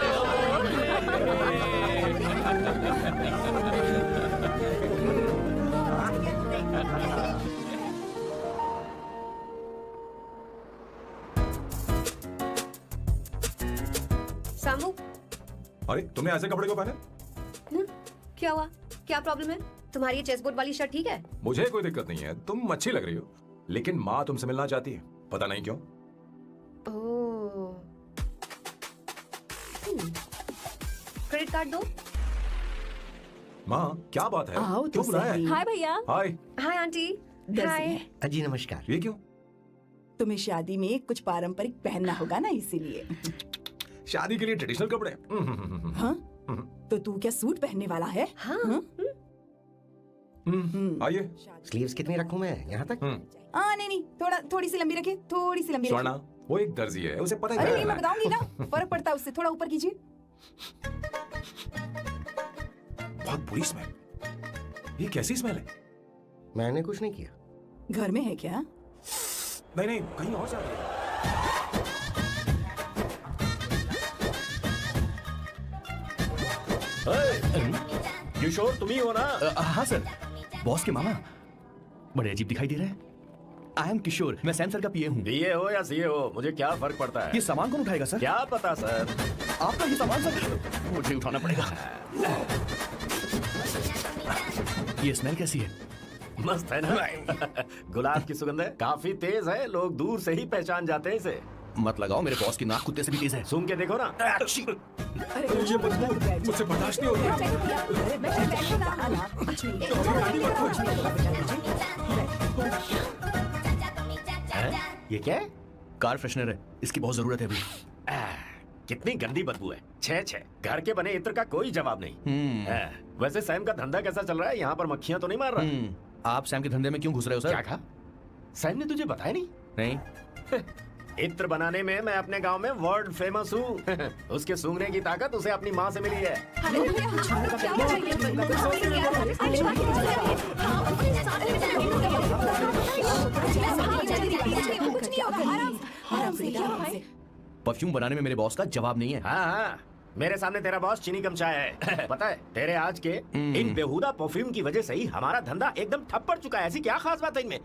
सामू, अरे तुमने ऐसे कपड़े क्यों पहने? क्या हुआ? क्या प्रॉब्लम है? तुम्हारी ये चेसबोर्ड वाली शर्ट ठीक है? मुझे कोई दिक्कत नहीं है, तुम अच्छी लग रही हो, लेकिन माँ तुमसे मिलना चाहती है, पता नहीं क्यों। ओह, क्रेडिट कार्ड दो। माँ क्या बात है? आओ तो क्यों बुलाया? सही। हाय भैया। हाय। Hi aunty. दर्जी हाय। है। जी नमस्कार। ये क्यों? तुम्हें शादी में कुछ पारंपरिक पहनना होगा ना, इसीलिए। शादी के लिए ट्रेडिशनल कपड़े? हाँ? तो तू क्या सूट पहनने वाला है? हाँ। आइए। स्लीव्स कितनी रखूं मैं? यहाँ तक? नहीं नहीं, थोड़ी सी लंबी रखे, थोड़ी सी लंबी रखे। स्वर्णा, वो एक दर्जी है, उसे पता अरे है। नहीं, मैं बताऊंगी ना, फर्क पड़ता है उससे। थोड़ा ऊपर कीजिए। बहुत बुरी स्मेल। ये कैसी स्मेल है? मैंने कुछ नहीं किया। घर में है क्या? नहीं नहीं, कहीं और जा रही है। यू श्योर तुम ही हो ना? हाँ सर, बॉस के मामा बड़े अजीब दिखाई दे रहे हैं। आई एम किशोर, मैं सैम सर का पीए हूँ। बीए हो या सीए हो, मुझे क्या फर्क पड़ता है? ये सामान कौन उठाएगा सर? क्या पता सर। आपका ये सामान सर मुझे उठाना पड़ेगा। ये स्मेल कैसी है? मस्त है ना? गुलाब की सुगंध है, काफी तेज है, लोग दूर से ही पहचान जाते हैं इसे। मत लगाओ, मेरे बॉस की नाक कुत्ते से भी तेज है। सूंघ के देखो ना। ये मुझसे बर्दाश्त नहीं हो ये क्या है? कार फ्रेशनर है, इसकी बहुत जरूरत है अभी। कितनी गंदी बदबू है। छे घर के बने इत्र का कोई जवाब नहीं। वैसे सैम का धंधा कैसा चल रहा है? यहाँ पर मक्खियाँ तो नहीं मार रहा? आप सैम के धंधे में क्यों घुस रहे हो सर? क्या कहा? सैम ने तुझे बताया नहीं? नहीं। इत्र बनाने में मैं अपने गांव में वर्ल्ड फेमस हूँ। उसके सूंघने की ताकत उसे अपनी माँ से मिली है। परफ्यूम बनाने में मेरे बॉस का जवाब नहीं है। हाँ, मेरे सामने तेरा बॉस चीनी कमचा है। पता है, तेरे आज के इन बेहुदा परफ्यूम की वजह से ही हमारा धंधा एकदम ठप पड़ चुका है। ऐसी क्या खास बात है इनमें?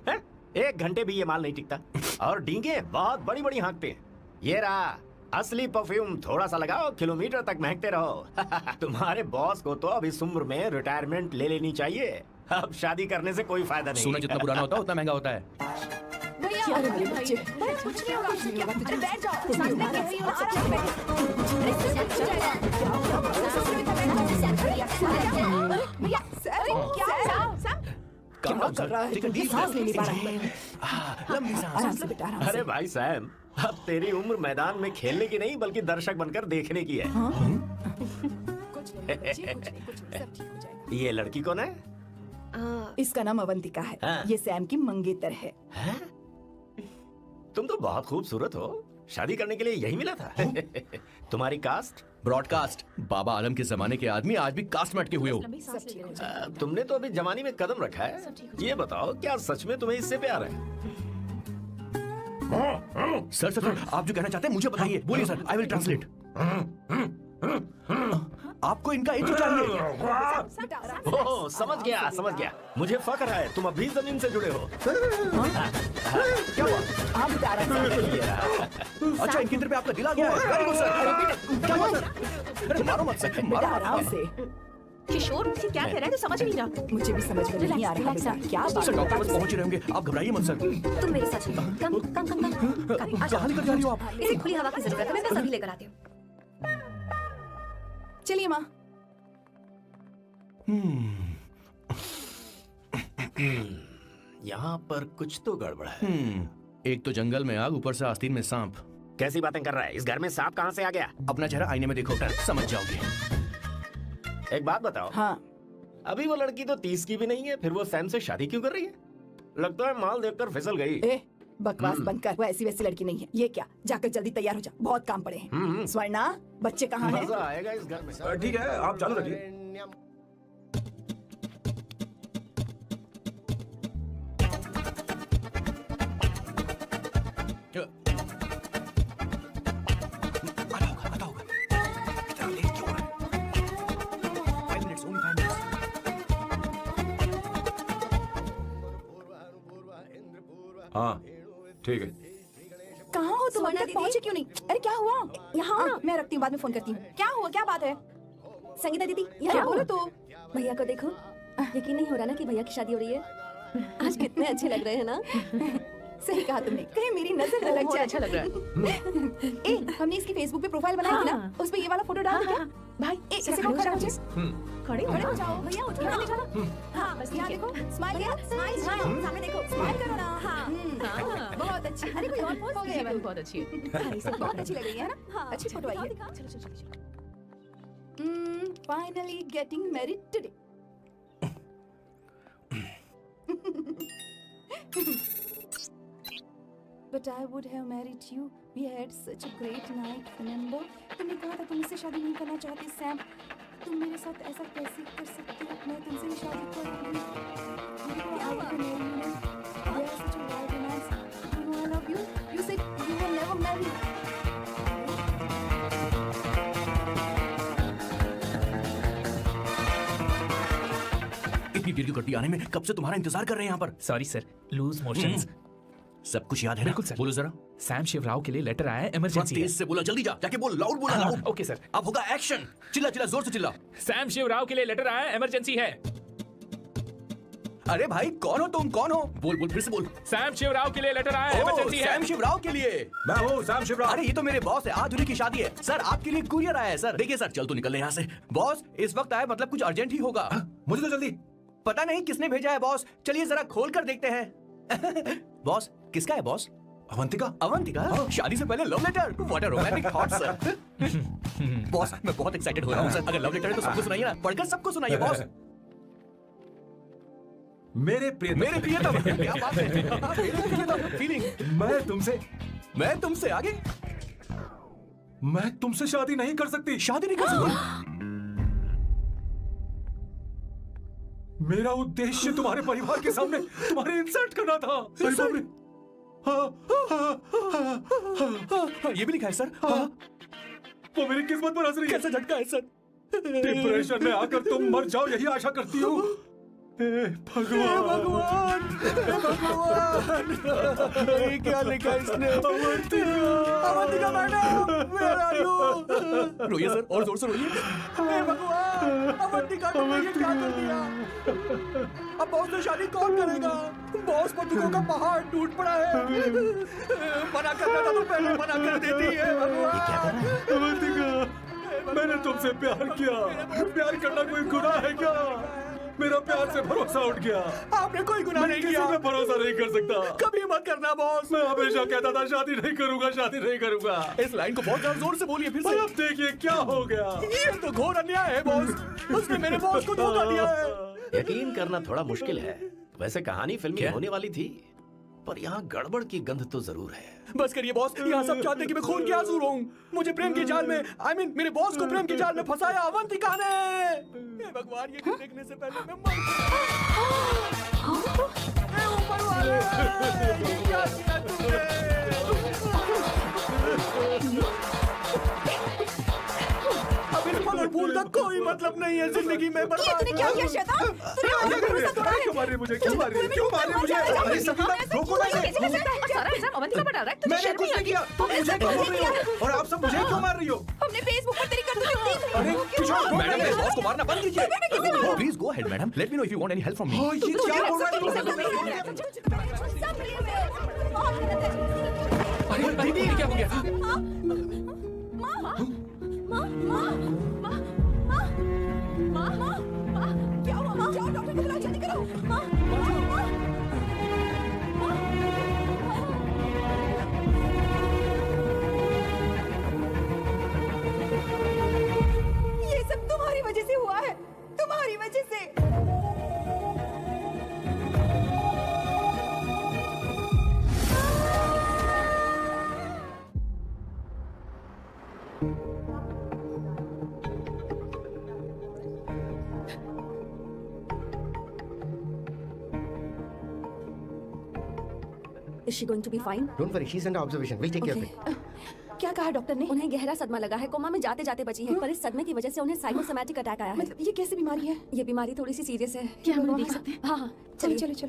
1 घंटे भी ये माल नहीं टिकता और डींगे बहुत बड़ी बड़ी हाँकते हैं। ये रहा असली परफ्यूम, थोड़ा सा लगाओ, किलोमीटर तक महकते रहो। तुम्हारे बॉस को तो अब इस उम्र में रिटायरमेंट ले लेनी चाहिए। अब शादी करने से कोई फायदा नहीं। सोना जितना पुराना होता है उतना महंगा होता है। अरे मेरे बच्चे, कुछ नहीं होगा, क्या? अरे बैठ जाओ, सांस में कह रही हो, आराम से बैठो। भैया, क्या कर रहा है? तू सांस ले नहीं पा रहा है। लंबी आराम से बेटा, आराम से। अरे भाई सैम, अब तेरी उम्र मैदान में खेलने की नहीं बल्कि दर्शक बनकर देखने की है। कुछ नहीं, सब ठीक हो जाएगा। ये लड़की कौन है? इसका नाम अवंतिका है। हाँ। ये सैम की मंगेतर है। तुम तो बहुत खूबसूरत हो, शादी करने के लिए यही मिला था। तुम्हारी कास्ट? ब्रॉडकास्ट। बाबा आलम के जमाने के आदमी आज भी कास्ट में अटके हुए हो। तुमने तो अभी जवानी में कदम रखा है। ये बताओ, क्या सच में तुम्हें इससे प्यार है? सर, आप जो कहना चाहते हैं मुझे बताइए, बोलिए सर, आई विल ट्रांसलेट। आपको इनका इत्र चाहिए? ओह, समझ गया। मुझे फक्र है, तुम अभी जमीन से जुड़े हो। क्या हुआ? आप बता रहे हैं। अच्छा, इनके इत्र पे आपका दिल आ गया है। Very good sir. क्या हुआ सर? अरे मारो मत सर, बेटा आराम से। किशोर, ये क्या कह रहा है? तो समझ नहीं रहा। मुझे भी समझ में नहीं आ रहा बेटा, क्या बात सर, है? डॉक्टर बस पहुंच ही रहे होंगे, आप घबराइए मत सर। तुम मेरे साथ चलो। कम। कहाँ लेकर जा रही हो आप? इसे खुली हवा की जरूरत है, मैं बस अभी लेकर आती हूँ। चलिए माँ। यहाँ पर कुछ तो गड़बड़ है। एक तो जंगल में आग, ऊपर से आस्तीन में सांप। कैसी बातें कर रहा है? इस घर में सांप कहाँ से आ गया? अपना चेहरा आईने में देखो, समझ जाओगे। एक बात बताओ। हाँ, अभी वो लड़की तो 30 की भी नहीं है, फिर वो सैम से शादी क्यों कर रही है? लगता है माल देखकर फिसल गई। ए बकवास बंद कर, वो ऐसी वैसी लड़की नहीं है। ये क्या, जाकर जल्दी तैयार हो जा, बहुत काम पड़े हैं। स्वर्णा, बच्चे कहाँ हैं? मजा आएगा इस घर में। ठीक है, आप चालू रखिए। हाँ, ठीक है। कहाँ हो तुम? अभी तक दीदी। पहुँचे क्यों नहीं? अरे क्या हुआ? यहाँ आओ ना। मैं रखती हूँ, बाद में फोन करती हूँ। क्या हुआ, क्या बात है? संगीता दीदी, क्या यहाँ बोलो बोलो। तो? भैया को देखो, यकीन नहीं हो रहा ना कि भैया की शादी हो रही है। आज कितने अच्छे लग रहे हैं ना। सही कहा तुमने, कहीं मेरी नजर न लग बहुत जाए। अच्छा लग रहा है। ए, हमने इसकी फेसबुक पे प्रोफाइल बनाई थी ना, हाँ। उस पे ये वाला फोटो डाल दिया। भाई, ए, जरा इसे खड़े हो खड़ा जाओ। हो जाओ। खड़े हो खड़े हो जाओ। जाओ भैया, उठ के यहाँ देखो। हाँ, बस यहाँ देखो, स्माइल करो, स्माइल, सामने देखो, स्माइल करो ना। हाँ, बहुत अच्छी। अरे कोई और पोज हो गया? बहुत अच्छी है। अरे सब बहुत अच्छी लग रही है ना। हाँ, अच्छी फोटो आई है। चलो चलो चलो। Finally getting married today. But I would have married you. We had such a great night, remember? तुमने कहा था तुम इससे शादी नहीं करना चाहती, सैम। तुम मेरे साथ ऐसा कैसे कर सकते हो? मैं तुमसे ही शादी करूंगी। I would have married you. We had such a wild romance. You know I love you. You said you will never marry. इतनी देर की गड्डी आने में कब से तुम्हारा इंतजार कर रहे हैं यहाँ पर। Sorry, sir. Loose motions. सब कुछ याद है ना? बिल्कुल सर। बोलो जरा। सैम शिवराव के लिए लेटर आया है, थोड़ा इमरजेंसी है। तेज से बोला, जल्दी जा, जाके बोल, लाउड बोला, लाउड। Okay sir. अब होगा एक्शन। चिल्ला चिल्ला, जोर से चिल्ला। सैम शिवराव के लिए लेटर आया है, इमरजेंसी है। अरे भाई कौन हो तुम, कौन हो? बोल बोल, फिर से बोल। सैम शिवराव के लिए लेटर आया है, ओह, इमरजेंसी है। सैम शिवराव के लिए। मैं हूँ सैम शिवराव। अरे ये तो मेरे बॉस है, आज उन्हीं की शादी है। सर आपके लिए कुरियर आया है सर। देखिए सर, चल तू निकल यहाँ से। बॉस इस वक्त आया, मतलब कुछ अर्जेंट ही होगा। मुझे तो जल्दी। पता नहीं किसने भेजा है बॉस, चलिए जरा खोल कर देखते हैं। बॉस किसका है बॉस? अवंतिका। अवंतिका? शादी से पहले love letter? What a romantic thought sir. Boss मैं बहुत एक्साइटेड हो रहा हूँ सर। अगर लव लेटर है तो सबको सुनाइए ना, पढ़कर सबको सुनाइए बॉस। मेरे प्रियतम। मेरे प्रियतम, क्या बात है। मेरे प्रियतम, फीलिंग। मैं तुमसे आगे। मैं तुमसे शादी नहीं कर सकती। शादी नहीं कर सकती? मेरा उद्देश्य तुम्हारे परिवार के सामने तुम्हारे इंसल्ट करना था। अरे बाप रे। हाँ, ये भी लिखा है सर। हाँ। वो मेरी किस्मत पर हंस रही है। कैसा झटका है सर। डिप्रेशन में आकर तुम मर जाओ, यही आशा करती हूँ। भगवान भगवान, ये क्या लिखा इसने? Avantika madam, where are you? रोइए सर, और जोर से रोइए। हे भगवान, अवंतिका को ये क्या कर दिया? अब बॉस से शादी कौन करेगा? बॉस पर दुखों का पहाड़ टूट पड़ा है। मना करना था तो पहले मना कर देती है। भगवान, अवंतिका, मैंने तुमसे प्यार किया। प्यार करना कोई गुनाह है क्या? मेरा प्यार से भरोसा उठ गया। आपने कोई गुनाह नहीं किया। किसी पे भरोसा नहीं कर सकता। कभी मत करना बॉस। मैं हमेशा कहता था शादी नहीं करूंगा, शादी नहीं करूंगा। इस लाइन को बहुत जोर से बोलिए फिर और से। अब देखिए क्या हो गया। ये तो घोर अन्याय है बॉस। उसने मेरे बॉस को धोखा दिया है। यकीन करना थोड़ा मुश्किल है। वैसे कहानी फिल्मी होने वाली थी, पर यहाँ गड़बड़ की गंध तो जरूर है। बस करिए बॉस, यहाँ सब चाहते हैं कि मैं खून के आंसू रोऊं। मुझे प्रेम की जाल में, मेरे बॉस को प्रेम की जाल में फंसाया अवंतिका ने। हे भगवान, ये देखने से पहले मैं मर हे ऊपर वाले, ये क्या किया तुमने? अब इन फल और फूल का कोई मतलब नहीं है जिंदगी में। ये तूने क्या किया शैतान? तूने हमारे भरोसा तोड़ा है। क्यों मार रही है मुझे? क्यों मार रही है? क्यों मार रही है मुझे? अरे सकीना, रोको ना इसे। सारा इल्जाम अवंतिका पर डाल रहा है। तुझे मैंने शर्म कुछ नहीं नहीं किया। तुम आती? मुझे क्यों बोल रही हो? और आप सब मुझे क्यों मार रही हो? हमने फेसबुक पर तेरी करतूतें देख ली। अरे किशोर, मैडम मेरे बॉस को मारना बंद कीजिए। Please go ahead madam, let me know if you want any help from me. हाँ, ये क्या बोल रहा है? अरे दीदी, क्या हो गया? क्या हुआ माँ? जाओ डॉक्टर के बुलाओ, जल्दी करो। माँ, ये सब तुम्हारी वजह से हुआ है, तुम्हारी वजह से। Is she going to be fine? Don't worry, she's under observation. We'll take care of it. क्या कहा डॉक्टर ने? उन्हें गहरा सदमा लगा है, कोमा में जाते जाते बची है। पर इस सदमे की वजह से उन्हें साइकोसोमैटिक अटैक आया है। मतलब ये कैसी बीमारी है? ये बीमारी थोड़ी सी सीरियस है। क्या हम उन्हें देख सकते हैं? हाँ हाँ, चलो चलो चलो।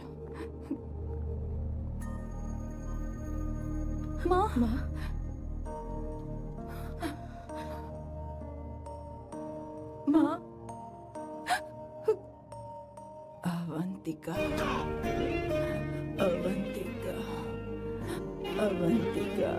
माँ माँ, माँ, अवंतिका, अवंतिका, अवंतिका,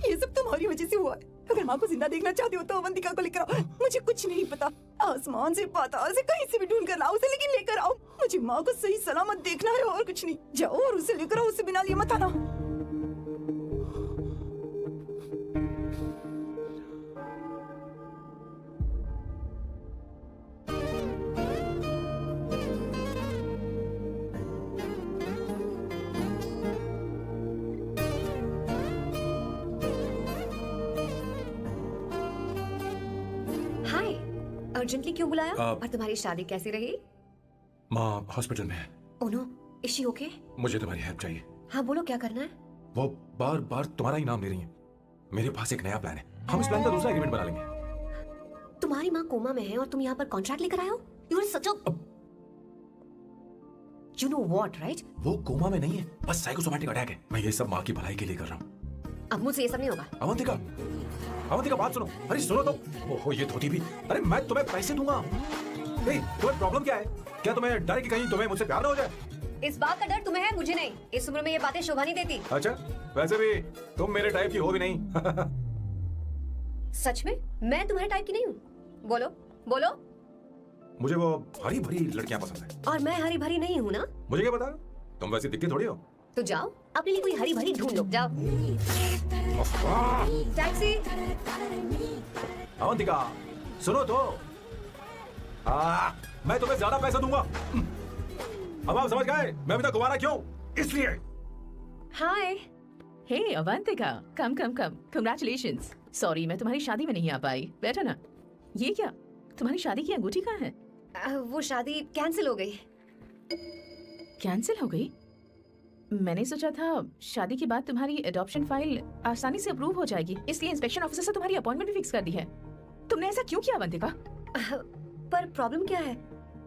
ये सब तुम्हारी वजह से हुआ है। अगर माँ को जिंदा देखना चाहती हो तो अवंतिका को लेकर आओ। मुझे कुछ नहीं पता, आसमान से पाताल से कहीं से भी ढूंढ कर लाओ उसे, लेकिन लेकर आओ। मुझे माँ को सही सलामत देखना है और कुछ नहीं। जाओ और उसे लेकर आओ, उसे बिना लिए मत आना। हाय, अर्जेंटली क्यों बुलाया? और तुम्हारी शादी कैसी रही? माँ हॉस्पिटल में है। Oh no, is she okay? मुझे तुम्हारी हेल्प चाहिए। हाँ बोलो, क्या करना है? वो बार बार तुम्हारा ही नाम ले रही है। मेरे पास एक नया प्लान है, हम इस प्लान का दूसरा एग्रीमेंट बना लेंगे। तुम्हारी माँ कोमा में है और तुम यहाँ पर कॉन्ट्रैक्ट लेकर आए हो? You are such a you know what, right? वो कोमा में नहीं है, बस साइकोसोमैटिक अटैक है। मैं ये सब माँ की भलाई के लिए कर रहा हूँ। अब मुझसे ये सब नहीं होगा। अवंतिका, अवंतिका बात सुनो। अरे सुनो तो। ओहो ये धोती भी। अरे मैं तुम्हें पैसे दूंगा। तुम्हें प्रॉब्लम क्या है? क्या तुम्हें डर कि कहीं तुम्हें मुझसे प्यार ना हो जाए? इस बात का डर तुम्हें है, मुझे नहीं। इस उम्र में ये बातें शोभा नहीं देती। अच्छा, वैसे भी तुम मेरे टाइप की हो भी नहीं। सच में मैं तुम्हारे टाइप की नहीं हूँ। बोलो बोलो। मुझे वो हरी भरी लड़कियां पसंद है। और मैं हरी भरी नहीं हूँ ना? मुझे क्या पता, तुम वैसे दिखती थोड़ी हो। तो जाओ अपने लिए कोई हरी भरी ढूंढ लो, जाओ। टैक्सी। अवंतिका सुनो तो। मैं तुम्हें ज्यादा पैसा दूंगा। अब आप समझ गए मैं अभी तक कुंवारा क्यों? इसलिए। हाय। हे अवंतिका, कम कम कम, कांग्रेचुलेशंस। सॉरी मैं तुम्हारी शादी में नहीं आ पाई। बैठो ना। ये क्या, तुम्हारी शादी की अंगूठी कहाँ है? वो शादी कैंसिल हो गई। कैंसिल हो गई? मैंने सोचा था शादी के बाद तुम्हारी एडॉप्शन फाइल आसानी से अप्रूव हो जाएगी, इसलिए इंस्पेक्शन ऑफिसर से तुम्हारी अपॉइंटमेंट भी फिक्स कर दी है। तुमने ऐसा क्यों किया अवंतिका? पर प्रॉब्लम क्या है?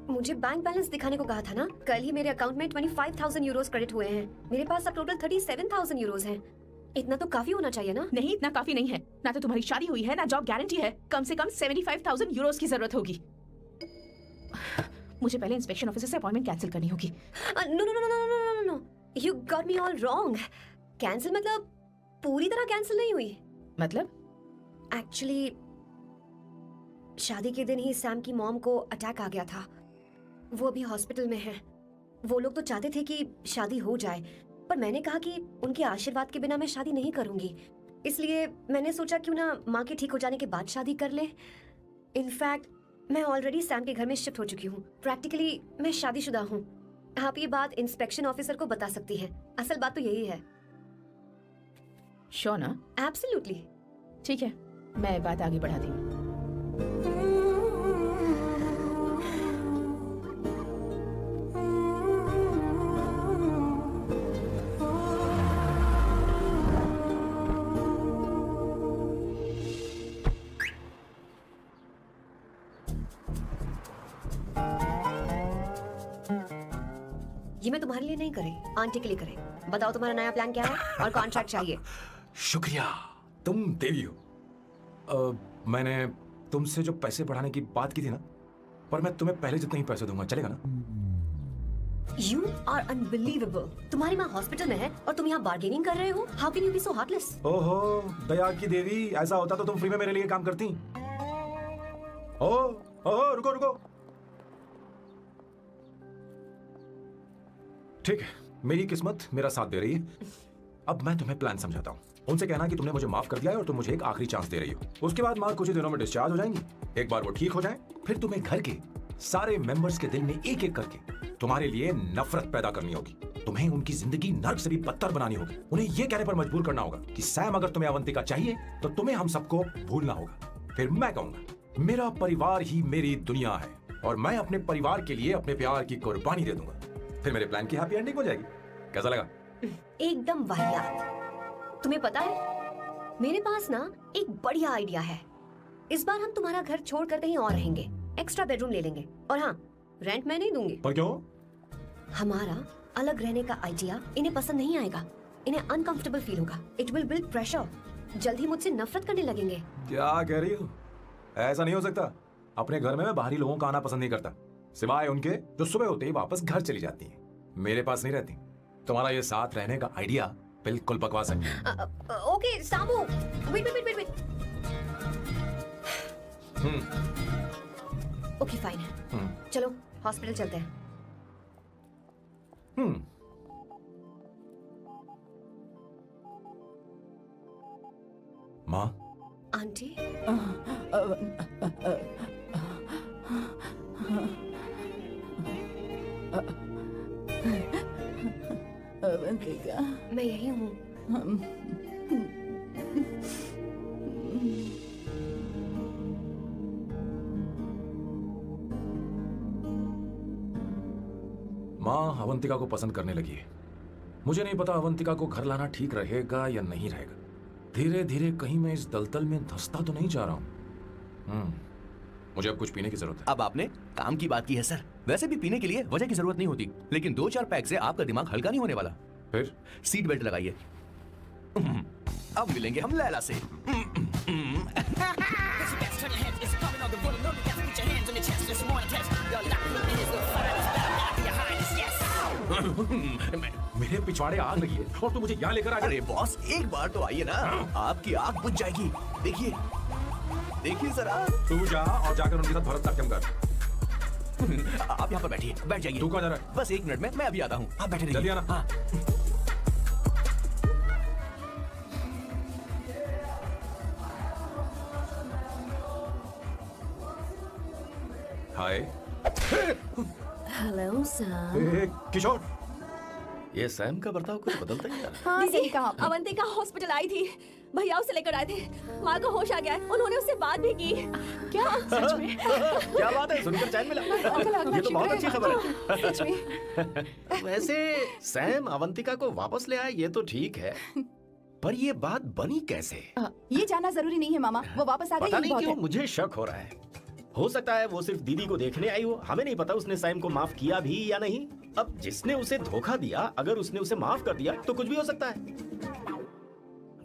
मुझे बैंक बैलेंस दिखाने को कहा था ना। कल ही मेरे अकाउंट में 25,000 यूरोस क्रेडिट हुए हैं। मेरे पास अब टोटल 37,000 यूरोस हैं। इतना तो काफी होना चाहिए ना? नहीं, इतना काफी नहीं है। ना तो तुम्हारी शादी हुई है, ना जॉब गारंटी है। कम से कम 75,000 यूरोस की जरूरत होगी। मुझे पहले इंस्पेक्शन ऑफिसर से अपॉइंटमेंट कैंसिल करनी होगी। No no no no no no no, you got me all wrong. Cancel मतलब पूरी तरह कैंसिल नहीं हुई। मतलब? एक्चुअली शादी के दिन ही सैम की मॉम को अटैक आ गया था। वो अभी हॉस्पिटल में है। वो लोग तो चाहते थे कि शादी हो जाए, पर मैंने कहा कि उनके आशीर्वाद के बिना मैं शादी नहीं करूंगी। इसलिए मैंने सोचा क्यों ना माँ के ठीक हो जाने के बाद शादी कर ले। इनफैक्ट मैं ऑलरेडी सैम के घर में शिफ्ट हो चुकी हूँ। प्रैक्टिकली मैं शादीशुदा हूँ। आप ये बात इंस्पेक्शन ऑफिसर को बता सकती हैं। असल बात तो यही है। श्योर ना? एब्सोल्युटली। ठीक है, मैं बात आगे बढ़ाती हूँ। ये मैं तुम्हारे लिए नहीं करे, आंटी के लिए करे। बताओ तुम्हारा नया प्लान क्या है और कॉन्ट्रैक्ट चाहिए। शुक्रिया, तुम देवी हो। मैंने तुमसे जो पैसे बढ़ाने की बात की थी ना, पर मैं तुम्हें पहले जितने ही पैसे दूंगा, चलेगा ना? You are unbelievable। तुम्हारी माँ हॉस्पिटल में है और तुम यहाँ बार्गेनिंग कर रहे हो। How can you be so heartless? ओहो दया की देवी, ऐसा होता तो तुम फ्री में मेरे लिए काम करती। ओहो रुको रुको। ठीक है, मेरी किस्मत मेरा साथ दे रही है। अब मैं तुम्हें प्लान समझाता हूँ। उनसे कहना कि तुमने मुझे माफ कर दिया है और तुम मुझे एक आखिरी चांस दे रही हो। उसके बाद माँ कुछ ही दिनों में डिस्चार्ज हो जाएंगी। एक बार वो ठीक हो जाए, फिर तुम्हें घर के सारे मेंबर्स के दिल में एक एक करके तुम्हारे लिए नफरत पैदा करनी होगी। तुम्हें उनकी जिंदगी नर्क से भी बदतर बनानी होगी। उन्हें यह कहने पर मजबूर करना होगा कि सैम अगर तुम्हें अवंतिका चाहिए तो तुम्हें हम सबको भूलना होगा। फिर मैं कहूंगा मेरा परिवार ही मेरी दुनिया है और मैं अपने परिवार के लिए अपने प्यार की कुर्बानी दे दूंगा। फिर मेरे प्लान की हैप्पी एंडिंग हो जाएगी। कैसा लगा? एकदम वाहियात। तुम्हें पता है मेरे पास ना एक बढ़िया आइडिया है। इस बार हम तुम्हारा घर छोड़कर कहीं और रहेंगे। एक्स्ट्रा बेडरूम ले लेंगे और हाँ, रेंट मैं नहीं दूंगी। पर क्यों? हमारा अलग रहने का आइडिया इन्हें पसंद नहीं आएगा। इन्हें अनकंफर्टेबल फील होगा। It will build pressure. जल्द ही मुझसे नफरत करने लगेंगे। क्या कह रही हो? ऐसा नहीं हो सकता। अपने घर में मैं बाहरी लोगों का आना पसंद नहीं करता, सिवाय उनके जो सुबह होते ही वापस घर चली जाती हैं। मेरे पास नहीं रहती। तुम्हारा ये साथ रहने का आइडिया बिल्कुल बकवास है। Okay Samu, wait wait wait wait. Okay fine. चलो हॉस्पिटल चलते हैं। माँ, आंटी, अवंतिका, मैं यही हूँ। माँ अवंतिका को पसंद करने लगी है। मुझे नहीं पता अवंतिका को घर लाना ठीक रहेगा या नहीं रहेगा। धीरे धीरे कहीं मैं इस दलदल में धंसता तो नहीं जा रहा हूँ। मुझे अब कुछ पीने की जरूरत है। अब आपने काम की बात की है सर। वैसे भी पीने के लिए वजह की जरूरत नहीं होती, लेकिन 2-4 पैक से आपका दिमाग हल्का नहीं होने वाला। फिर सीट बेल्ट लगाइए। अब मिलेंगे हम लैला से। मेरे पिछवाड़े आग लगी है और तू मुझे यहाँ लेकर आ गया। अरे बॉस, एक बार तो आइए ना, आपकी आग बुझ जाएगी। देखिए देखिए जरा। तू जा और जाकर उनके साथ भरतनाट्यम कर। आप यहाँ पर बैठिए, बैठ जाइए। तू कहाँ जा रहा है? बस 1 मिनट में मैं अभी आता हूँ, आप बैठे रहिए। जल्दी आना। हाँ। हाय। Hello sir. किशोर, ये सैम का बर्ताव कुछ बदलता ही जा रहा हाँ सही कहा। अवंतिका हॉस्पिटल आई थी, भैया उसे लेकर आए थे। माँ को होश आ गया है, उन्होंने उससे बात भी की। क्या सच में? है। क्या बात है, सुनकर चैन मिला। ये तो बहुत अच्छी खबर है। सच में। वैसे सैम अवंतिका को वापस ले आए ये तो ठीक है, पर ये बात बनी कैसे? ये जानना जरूरी नहीं है मामा, वो वापस आ गई पता यही नहीं बहुत क्यों है। मुझे शक हो रहा है। हो सकता है वो सिर्फ दीदी को देखने आई हो, हमें नहीं पता उसने सैम को माफ किया भी या नहीं। अब जिसने उसे धोखा दिया, अगर उसने उसे माफ कर दिया तो कुछ भी हो सकता है।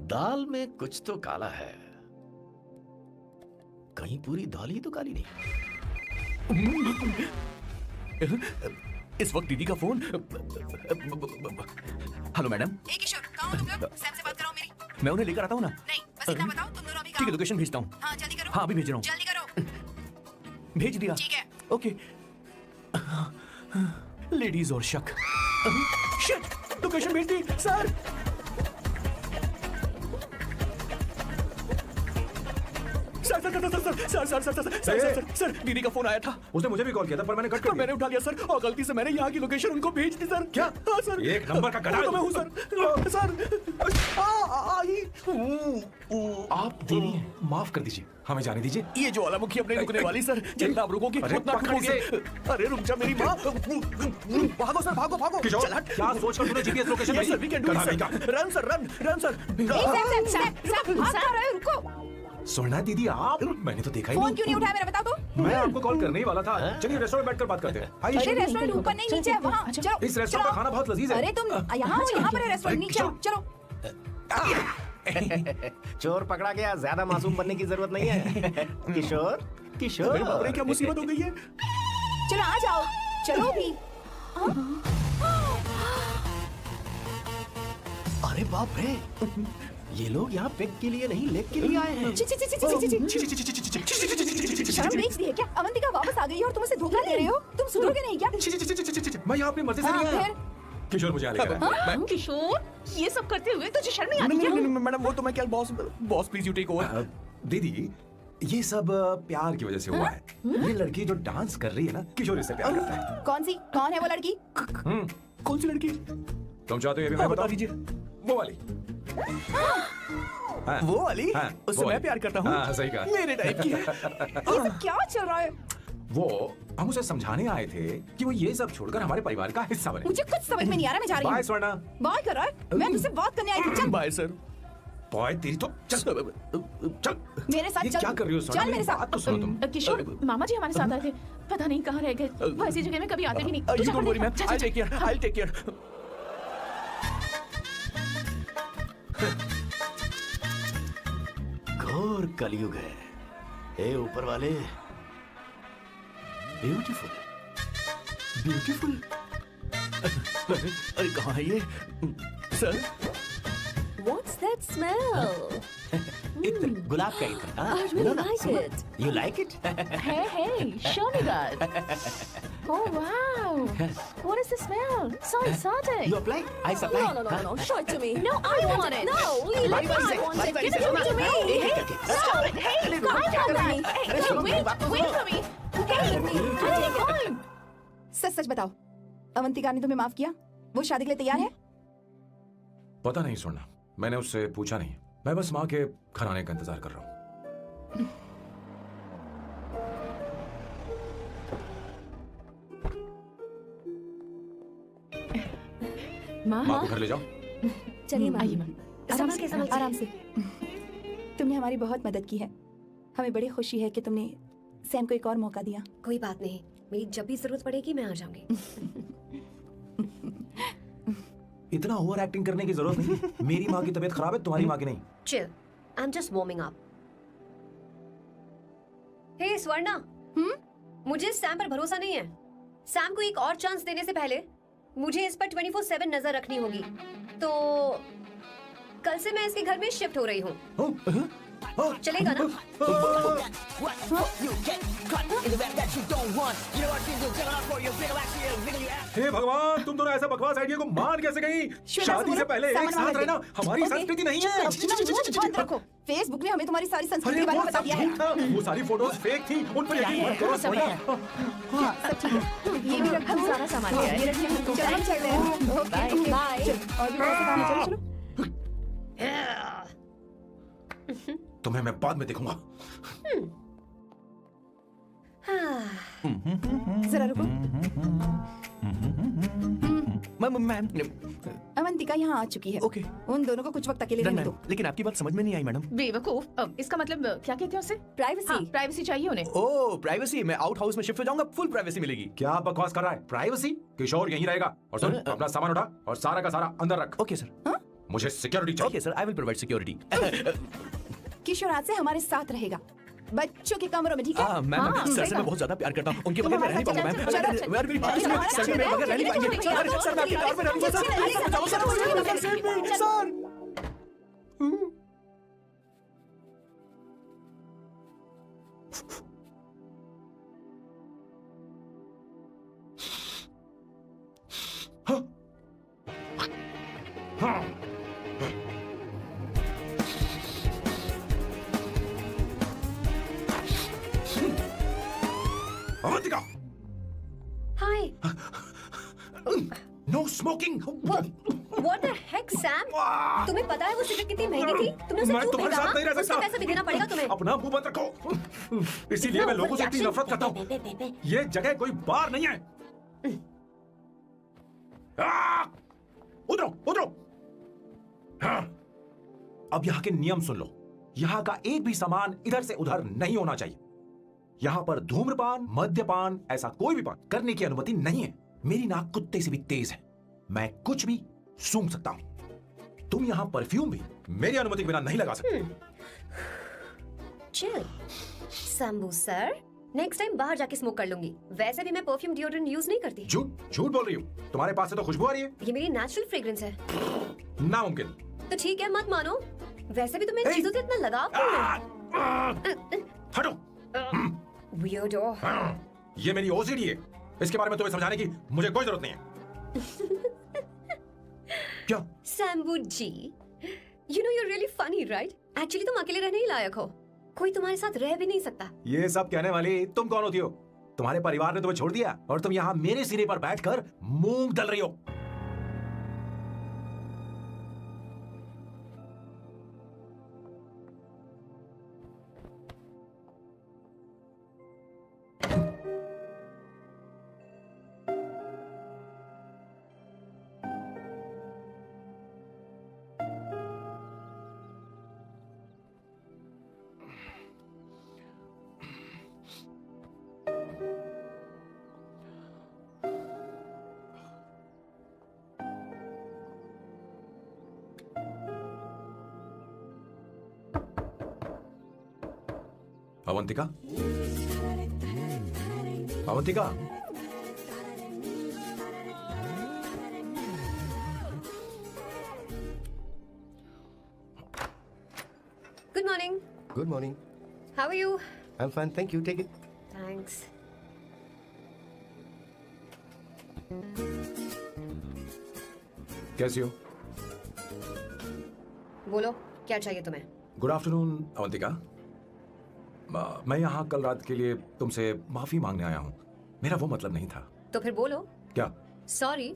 दाल में कुछ तो काला है, कहीं पूरी दाल ही तो काली नहीं। इस वक्त दीदी का फोन। Hello madam. किशोर, कहाँ हो तुम लोग? सैम से बात कराओ मेरी। मैं उन्हें लेकर आता हूँ ना। नहीं, बस इतना बताओ तुम दोनों अभी ठीक है, लोकेशन भेजता हूँ। हाँ जल्दी करो। हाँ अभी भेज रहा हूँ। जल्दी करो। भेज दिया। ठीक है। ओके। लेडीज और शक। शिट, लोकेशन भेज दी सर। सर दीदी का फोन आया था। उसने मुझे भी कॉल किया था पर मैंने कट कर तो दिया। मैंने उठा लिया सर, और गलती से मैंने यहाँ की लोकेशन उनको भेज दी सर। क्या? हाँ सर। एक नंबर का गधा है तो मैं तू। हूँ सर। आप दीदी हैं, माफ कर दीजिए, हमें जाने दीजिए। ये ज्वालामुखी अपने रुकने वाली सर, जितना आप रुकोगे अरे उतना पकड़ रुकोगे। इसे। अरे रुक जा मेरी माँ। भागो सर, भागो भागो। किशोर, चल हट। क्या सोचकर तूने जीपीएस लोकेशन Yes, sir, भेजी? we can do it, गधा sir. नहीं का। Run, sir, run, sir. Sam भाग कहाँ रहे हो? रुको। सुनना है दीदी आप, मैंने तो देखा ही फोन नहीं। क्यों नहीं उठाया मेरा बता दो। मैं आपको कॉल करने ही वाला था। चलिए रेस्टोरेंट बैठकर बात करते हैं। अरे आइए। रेस्टोरेंट ऊपर नहीं नीचे है, वहाँ चलो। इस रेस्टोरेंट का खाना बहुत लजीज है। अरे तुम यहाँ हो, यहाँ पर है रेस्टोरेंट, नीचे आओ, चलो। चोर पकड़ा गया, ज्यादा मासूम बनने की जरूरत नहीं है। किशोर, किशोर। अरे बाप रे, क्या मुसीबत हो गई है। चलो आ जाओ, चलो भी। अरे बाप रे, ये लोग यहाँ पेग के लिए नहीं लेग के लिए आए हैं। ची ची ची ची ची ची ची। शर्म बेच दी है क्या? अवंतिका वापस आ गई है और तुम उसे धोखा दे रहे हो? तुम सुधरोगे नहीं क्या? मैं यहाँ अपनी मर्जी से नहीं हाँ, आया। फिर? किशोर मुझे यहाँ लेकर आया। किशोर, ये सब करते हुए तुझे शर्म नहीं आती नहीं, क्या? नहीं, नहीं, मैडम वो तो मैं क्या boss please you take over. दीदी, ये सब प्यार की वजह से हुआ है। ये लड़की जो डांस कर रही है ना, किशोर इससे प्यार करता है। कौन है वो लड़की? कौन सी लड़की? तुम चाहते हो ये भी हाँ, मैं बता बताऊं? दीजिए। वो वाली। हाँ, वो वाली? हाँ, उससे वो मैं वाली। प्यार करता हूँ। हाँ, सही कहा। मेरे टाइप की है। ये सब क्या चल रहा है? वो हम उसे समझाने आए थे कि वो ये सब छोड़कर हमारे परिवार का हिस्सा बने। मुझे कुछ समझ में नहीं आ रहा, मैं जा रही बाय हूँ। स्वर्णा। बाय कर रहा है? मैं तुझसे बात करने आई थी, चल। Bye sir. बॉय तेरी तो चल चल। मेरे साथ ये चल। क्या कर रही हो स्वर्णा? चल मेरे साथ। बात तो सुनो तुम। किशोर, मामा जी हमारे साथ आए थे, पता नहीं कहाँ रह गए। वो ऐसी जगह में कभी आते भी नहीं। तू You जा don't worry, कर ma'am. देख। I'll take care. I'll take care. घोर कलयुग है। ए ऊपर वाले, ब्यूटीफुल, ब्यूटीफुल। अरे कहाँ है ये सर? What's that smell? इत्र, गुलाब का इत्र। हाँ, I really लो ना, like सुनो। it. You like it? Hey, hey, show me that. Oh wow, what is the smell? So exotic. You apply? I supply. No. Show it to me. No, I want it. No, leave बारी it. बारी से, I want बारी it. बारी Give से, it to me. एक एक करके। Stop it. Hey, अरे I रुको, क्या want कर that. रही है? Hey, अरे सुनो, wait, बात तो wait सुनो। for me. I'll take mine. सच सच बताओ, अवंतिका ने तुम्हें माफ किया? वो शादी के लिए तैयार है? पता नहीं स्वर्णा, मैंने उससे पूछा नहीं। मैं बस माँ के घर आने का इंतजार कर रहा हूँ। माँ माँ को घर ले जाओ। चलिए माँ। आइए माँ। संभल के, संभल के। आराम से। तुमने हमारी बहुत मदद की है। हमें बड़ी खुशी है कि तुमने सैम को एक और मौका दिया। कोई बात नहीं, मेरी जब भी जरूरत पड़ेगी मैं आ जाऊंगी। इतना ओवर एक्टिंग करने की जरूरत नहीं। मेरी माँ की तबीयत खराब है, तुम्हारी माँ की नहीं। Chill, I am just warming up. Hey Swarna, मुझे सैम पर भरोसा नहीं है। सैम को एक और चांस देने से पहले मुझे इस पर 24/7 नजर रखनी होगी। तो कल से मैं इसके घर में शिफ्ट हो रही हूँ। चलेगा ना? हे भगवान, तुम दोनों ऐसा बकवास आइडिया को मान कैसे गई? शादी से पहले एक साथ रहना हमारी संस्कृति नहीं है। बंद रखो। फेसबुक ने हमें तुम्हारी सारी संस्कृति के बारे में बता दिया है। वो सारी फोटोज फेक थी, उन पर यकीन मत करो। हाँ, सब ठीक है। ये भी रखा हम सारा सामान ले आए। ये रखिए, हम चलो हम चलते हैं। Okay bye. और भी बहुत से काम है, चलो चलो। तुम्हें मैं बाद में देखूंगा। जरा रुको। मैम अवंतिका यहाँ आ चुकी है। ओके। उन दोनों को कुछ वक्त अकेले रहने दो। लेकिन आपकी बात समझ में नहीं आई मैडम। बेवकूफ, इसका मतलब क्या कहते हैं उसे? प्राइवेसी। प्राइवेसी चाहिए उन्हें। ओह प्राइवेसी, मैं आउट हाउस में शिफ्ट हो जाऊंगा, फुल प्राइवेसी मिलेगी। क्या बकवास कर रहा है? प्राइवेसी? किशोर यहीं रहेगा। और सुन, अपना सामान उठा और सारा का सारा अंदर रख। Okay sir. मुझे सिक्योरिटी चाहिए। Okay sir, I will provide security. Kishore आज से हमारे साथ रहेगा, बच्चों के कमरों में, ठीक है? मैम सर से मैं बहुत ज्यादा प्यार करता हूँ, उनके बगैर मैं रह नहीं पाऊंगा मैम। अरे मेरी बात सुनिए, सर के बगैर रह नहीं पाएंगे। सर मैं आपके कार में रहूंगा सर, प्लीज बचाओ sir, sir. Avantika, hi. No smoking. What the heck, Sam? तुम्हें पता है वो सिगरेट कितनी महंगी थी? तुमने उसे मैं क्यों तुम्हारे खरीदा? साथ नहीं रह उसका सकता। पैसा भी देना पड़ेगा तुम्हें। अपना मुंह बंद रखो। इसीलिए मैं लोगों से इतनी नफरत करता हूँ। ये जगह कोई बार नहीं है। उतरो, उतरो। हाँ। अब यहाँ के नियम सुन लो। यहाँ का एक भी सामान इधर से उधर नहीं होना चाहिए। यहाँ पर धूम्रपान, मद्यपान, ऐसा कोई भी पान करने की अनुमति नहीं है। मेरी नाक कुत्ते से भी तेज है, मैं कुछ भी सूंघ सकता हूँ। तुम यहाँ परफ्यूम भी मेरी अनुमति के बिना नहीं लगा सकते। Chill, Shambhu sir, next time बाहर जाके स्मोक कर लूंगी। वैसे भी मैं परफ्यूम डिओड्रेंट यूज नहीं करती। झूठ बोल रही हूँ। तुम्हारे पास से तो खुशबू आ रही है। ये मेरी नेचुरल फ्रेग्रेंस है। नामुमकिन। तो ठीक है, मत मानो। वैसे भी तुम्हें इन चीजों से इतना लगाव क्यों है? हटो। Weirdo. ये मेरी ओसीडी है। इसके बारे में तुम्हें समझाने की मुझे कोई जरूरत नहीं है। क्या? शंभू जी, you know you're really funny, right? Actually तुम अकेले रहने ही लायक हो। कोई तुम्हारे साथ रह भी नहीं सकता। ये सब कहने वाली तुम कौन होती हो? तुम्हारे परिवार ने तुम्हें छोड़ दिया और तुम यहाँ मेरे सिरे पर बैठकर मूंग दल रही हो। Avantika, Avantika, Good morning. Good morning. How are you? I am fine, thank you, take it. Thanks. कैसी हो? बोलो, क्या चाहिए तुम्हें? Good afternoon Avantika. मैं यहाँ कल रात के लिए तुमसे माफी मांगने आया हूँ। मेरा वो मतलब नहीं था। तो फिर बोलो। क्या? Sorry.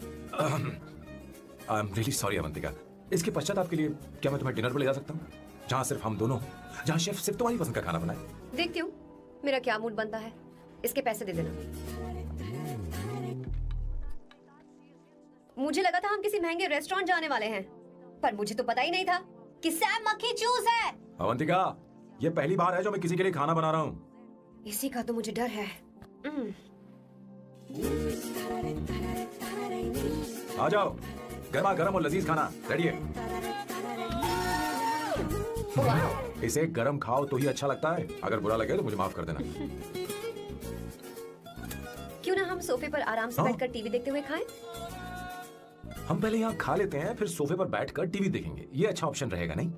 I am really sorry Avantika. इसके पश्चात आपके लिए क्या मैं तुम्हें डिनर पर ले जा सकता हूँ, जहाँ सिर्फ हम दोनों, जहाँ शेफ सिर्फ तुम्हारी पसंद का खाना बनाए? देखती हूँ मेरा क्या मूड बनता है। इसके पैसे दे देना। मुझे लगा था हम किसी महंगे रेस्टोरेंट जाने वाले हैं, पर मुझे तो पता ही नहीं था कि सैम मक्खी चूस है। अवंतिका, ये पहली बार है जो मैं किसी के लिए खाना बना रहा हूँ। इसी का तो मुझे डर है। आ जाओ, गर्मा गर्म और लजीज खाना रेडी है। इसे गरम खाओ तो ही अच्छा लगता है, अगर बुरा लगे तो मुझे माफ कर देना। क्यों ना हम सोफे पर आराम से हाँ? बैठकर टीवी देखते हुए खाएं? हम पहले यहाँ खा लेते हैं, फिर सोफे पर बैठकर टीवी देखेंगे। ये अच्छा ऑप्शन रहेगा नहीं?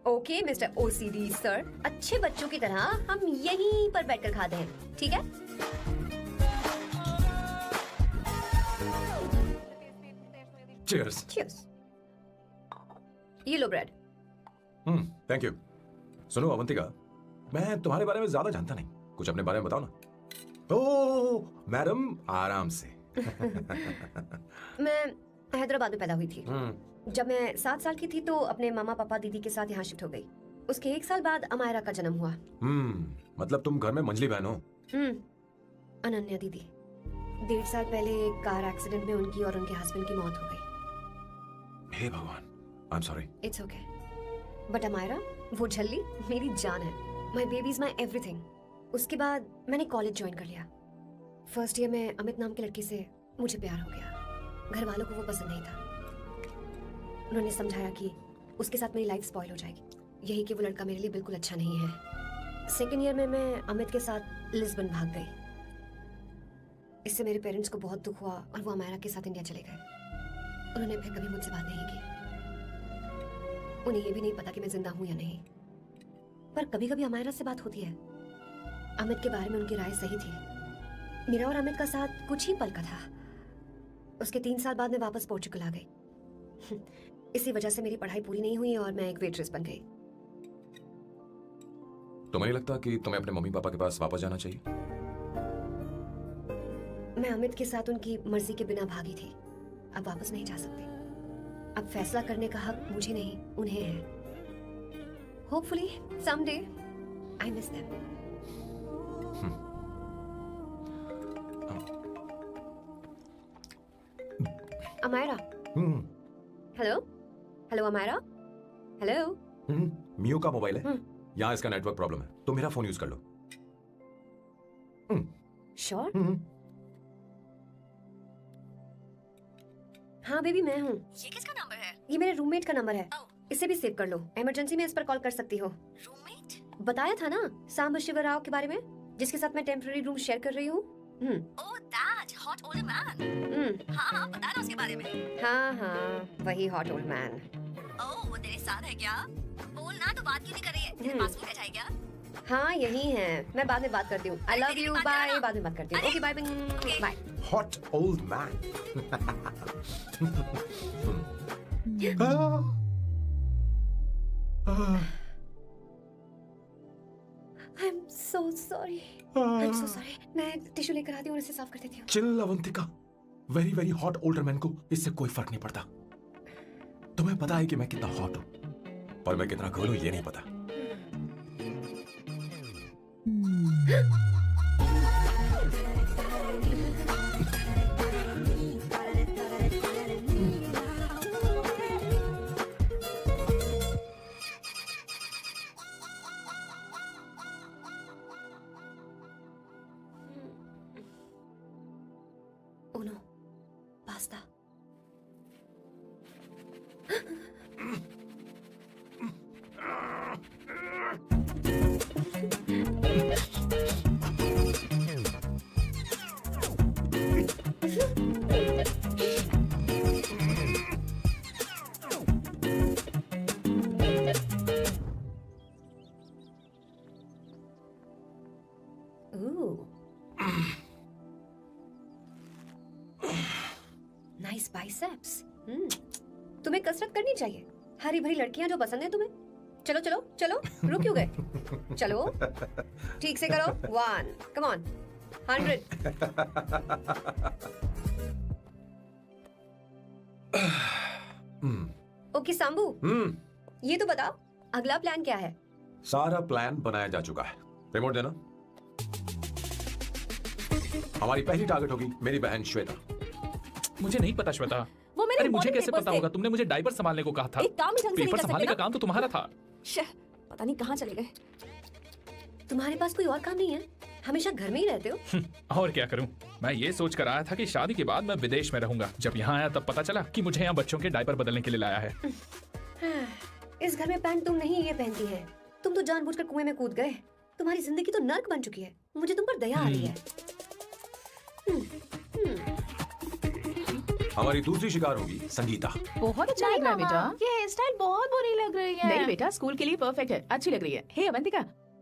ओके मिस्टर ओसीडी सर, अच्छे बच्चों की तरह हम यहीं पर बैठकर खाते हैं, ठीक है? चीयर्स। चीयर्स। ये लो ब्रेड। Thank you. सुनो अवंतिका, मैं तुम्हारे बारे में ज्यादा जानता नहीं, कुछ अपने बारे में बताओ ना। ओह मैडम, आराम से। मैं हैदराबाद में पैदा हुई थी। जब मैं 7 साल की थी तो अपने मामा पापा दीदी के साथ यहाँ शिफ्ट हो गई। उसके 1 साल बाद अमायरा का जन्म हुआ। मतलब तुम घर में मंझली बहन हो? अनन्या दीदी। 1.5 साल पहले एक कार एक्सीडेंट में उनकी और उनके हस्बैंड की मौत हो गई। हे भगवान, I am sorry. It's okay. But Amaira, वो झल्ली मेरी जान है। My baby is my everything. उसके बाद मैंने कॉलेज ज्वाइन कर लिया। फर्स्ट ईयर में अमित नाम के लड़के से मुझे प्यार हो गया। घर वालों को वो पसंद नहीं था। उन्होंने समझाया कि उसके साथ मेरी लाइफ स्पॉइल हो जाएगी, यही कि वो लड़का मेरे लिए बिल्कुल अच्छा नहीं है। सेकेंड ईयर में मैं अमित के साथ लिस्बन भाग गई। इससे मेरे पेरेंट्स को बहुत दुख हुआ और वो अमायरा के साथ इंडिया चले गए। उन्होंने फिर कभी मुझसे बात नहीं की। उन्हें ये भी नहीं पता कि मैं जिंदा हूं या नहीं। पर कभी कभी अमायरा से बात होती है। अमित के बारे में उनकी राय सही थी। मेरा और अमित का साथ कुछ ही पल का था। उसके 3 साल बाद मैं वापस पोर्चुगल आ गई। इसी वजह से मेरी पढ़ाई पूरी नहीं हुई और मैं एक वेट्रेस बन गई। तुम्हें नहीं लगता कि तुम्हें अपने मम्मी पापा के पास वापस जाना चाहिए? मैं अमित के साथ उनकी मर्जी के बिना भागी थी। अब वापस नहीं जा सकती। अब फैसला करने का हक मुझे नहीं, उन्हें है। Hopefully someday I miss them. Amayra. Hello hello Amayra. Hello. Miyo का मोबाइल है, यहाँ इसका नेटवर्क प्रॉब्लम है, तो मेरा फोन यूज कर लो। श्योर? हाँ बेबी, मैं हूँ। ये किसका नंबर है? ये मेरे रूममेट का नंबर है। इसे भी सेव कर लो। इमरजेंसी में इस पर कॉल कर सकती हो। रूममेट? बताया था ना सांब शिवराव के बारे में, जिसके साथ मैं टेम्पररी रूम शेयर कर रही हूँ। Oh that hot old man. हाँ बता ना उसके बारे में। हाँ वही हॉट ओल्ड मैन। ओह वो तेरे साथ है क्या? बोल ना, तो बात क्यों नहीं कर रही है? तेरे पास में बैठा है क्या? हाँ यही है। मैं बाद में बात करती हूँ। I love you, bye. बाद में बात करती हूँ। Okay bye bye. Hot old man. I am so sorry. I am so sorry. मैं टिश्यू लेकर आती हूँ और इसे साफ कर देती हूँ। Chill Avantika, very very hot older man को इससे कोई फर्क नहीं पड़ता। तुम्हें पता है कि मैं कितना हॉट हूं, पर मैं कितना कूल हूं ये नहीं पता। ओनो, पास्ता। Nice biceps. तुम्हें कसरत करनी चाहिए। हरी भरी लड़कियां जो पसंद है तुम्हें। चलो चलो चलो, रुक क्यों गए? चलो ठीक से करो। 1 कम ऑन 100। ओके सांबू, ये तो बताओ अगला प्लान क्या है? सारा प्लान बनाया जा चुका है। रिमोट देना। हमारी पहली टारगेट होगी मेरी बहन श्वेता। मुझे नहीं पता श्वेता। वो मेरे अरे मुझे important कैसे papers पता थे। होगा? तुमने मुझे डायपर संभालने को कहा था। एक काम ही ढंग से नहीं पेपर कर संभालने सकते का काम तो तुम्हारा था। शह, पता नहीं कहाँ चले गए। तुम्हारे पास कोई और काम नहीं है? हमेशा घर में ही रहते हो? और क्या करूं? मैं ये सोच कर आया था कि शादी के बाद मैं विदेश में रहूंगा। जब यहाँ आया तब पता चला कि मुझे यहाँ बच्चों के डायपर बदलने के लिए लाया है। इस घर में पैंट तुम नहीं ये पहनती है। तुम तो जानबूझकर कुएं में कूद गए। तुम्हारी जिंदगी तो नर्क बन चुकी है। मुझे तुम पर दया आ रही है। हमारी दूसरी शिकार होगी संगीता। बहुत अच्छा लग रहा है बेटा। ये हेयर स्टाइल बहुत बुरी लग रही है। नहीं बेटा, स्कूल के लिए परफेक्ट है, अच्छी लग रही है। हे अवंतिका,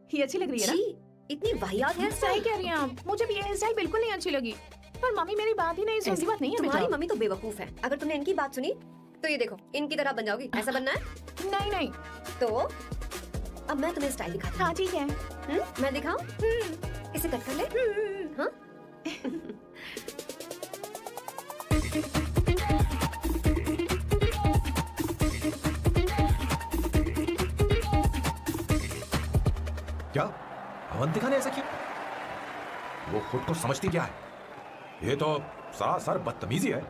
ये अच्छी लग रही है ना? छी, इतनी वाहियात हेयर सही स्टाइल। कह रही हैं आप। मुझे भी ये हेयर स्टाइल बिल्कुल नहीं अच्छी लगी। पर मम्मी मेरी बात ही नहीं सुनती। ऐसी बात नहीं है तुम्हारी बेटा। मम्मी तो बेवकूफ है। अगर तुमने इनकी बात सुनी तो ये देखो, इनकी तरह बन जाओगी। ऐसा बनना है? नहीं नहीं। तो अब मैं तुम्हें स्टाइल दिखाती हूँ। हाँ ठीक है। मैं दिखाऊं? इसे कट कर ले। हाँ? क्या अवंतिका ने ऐसा किया? वो खुद को समझती क्या है? ये तो सरासर बदतमीजी है।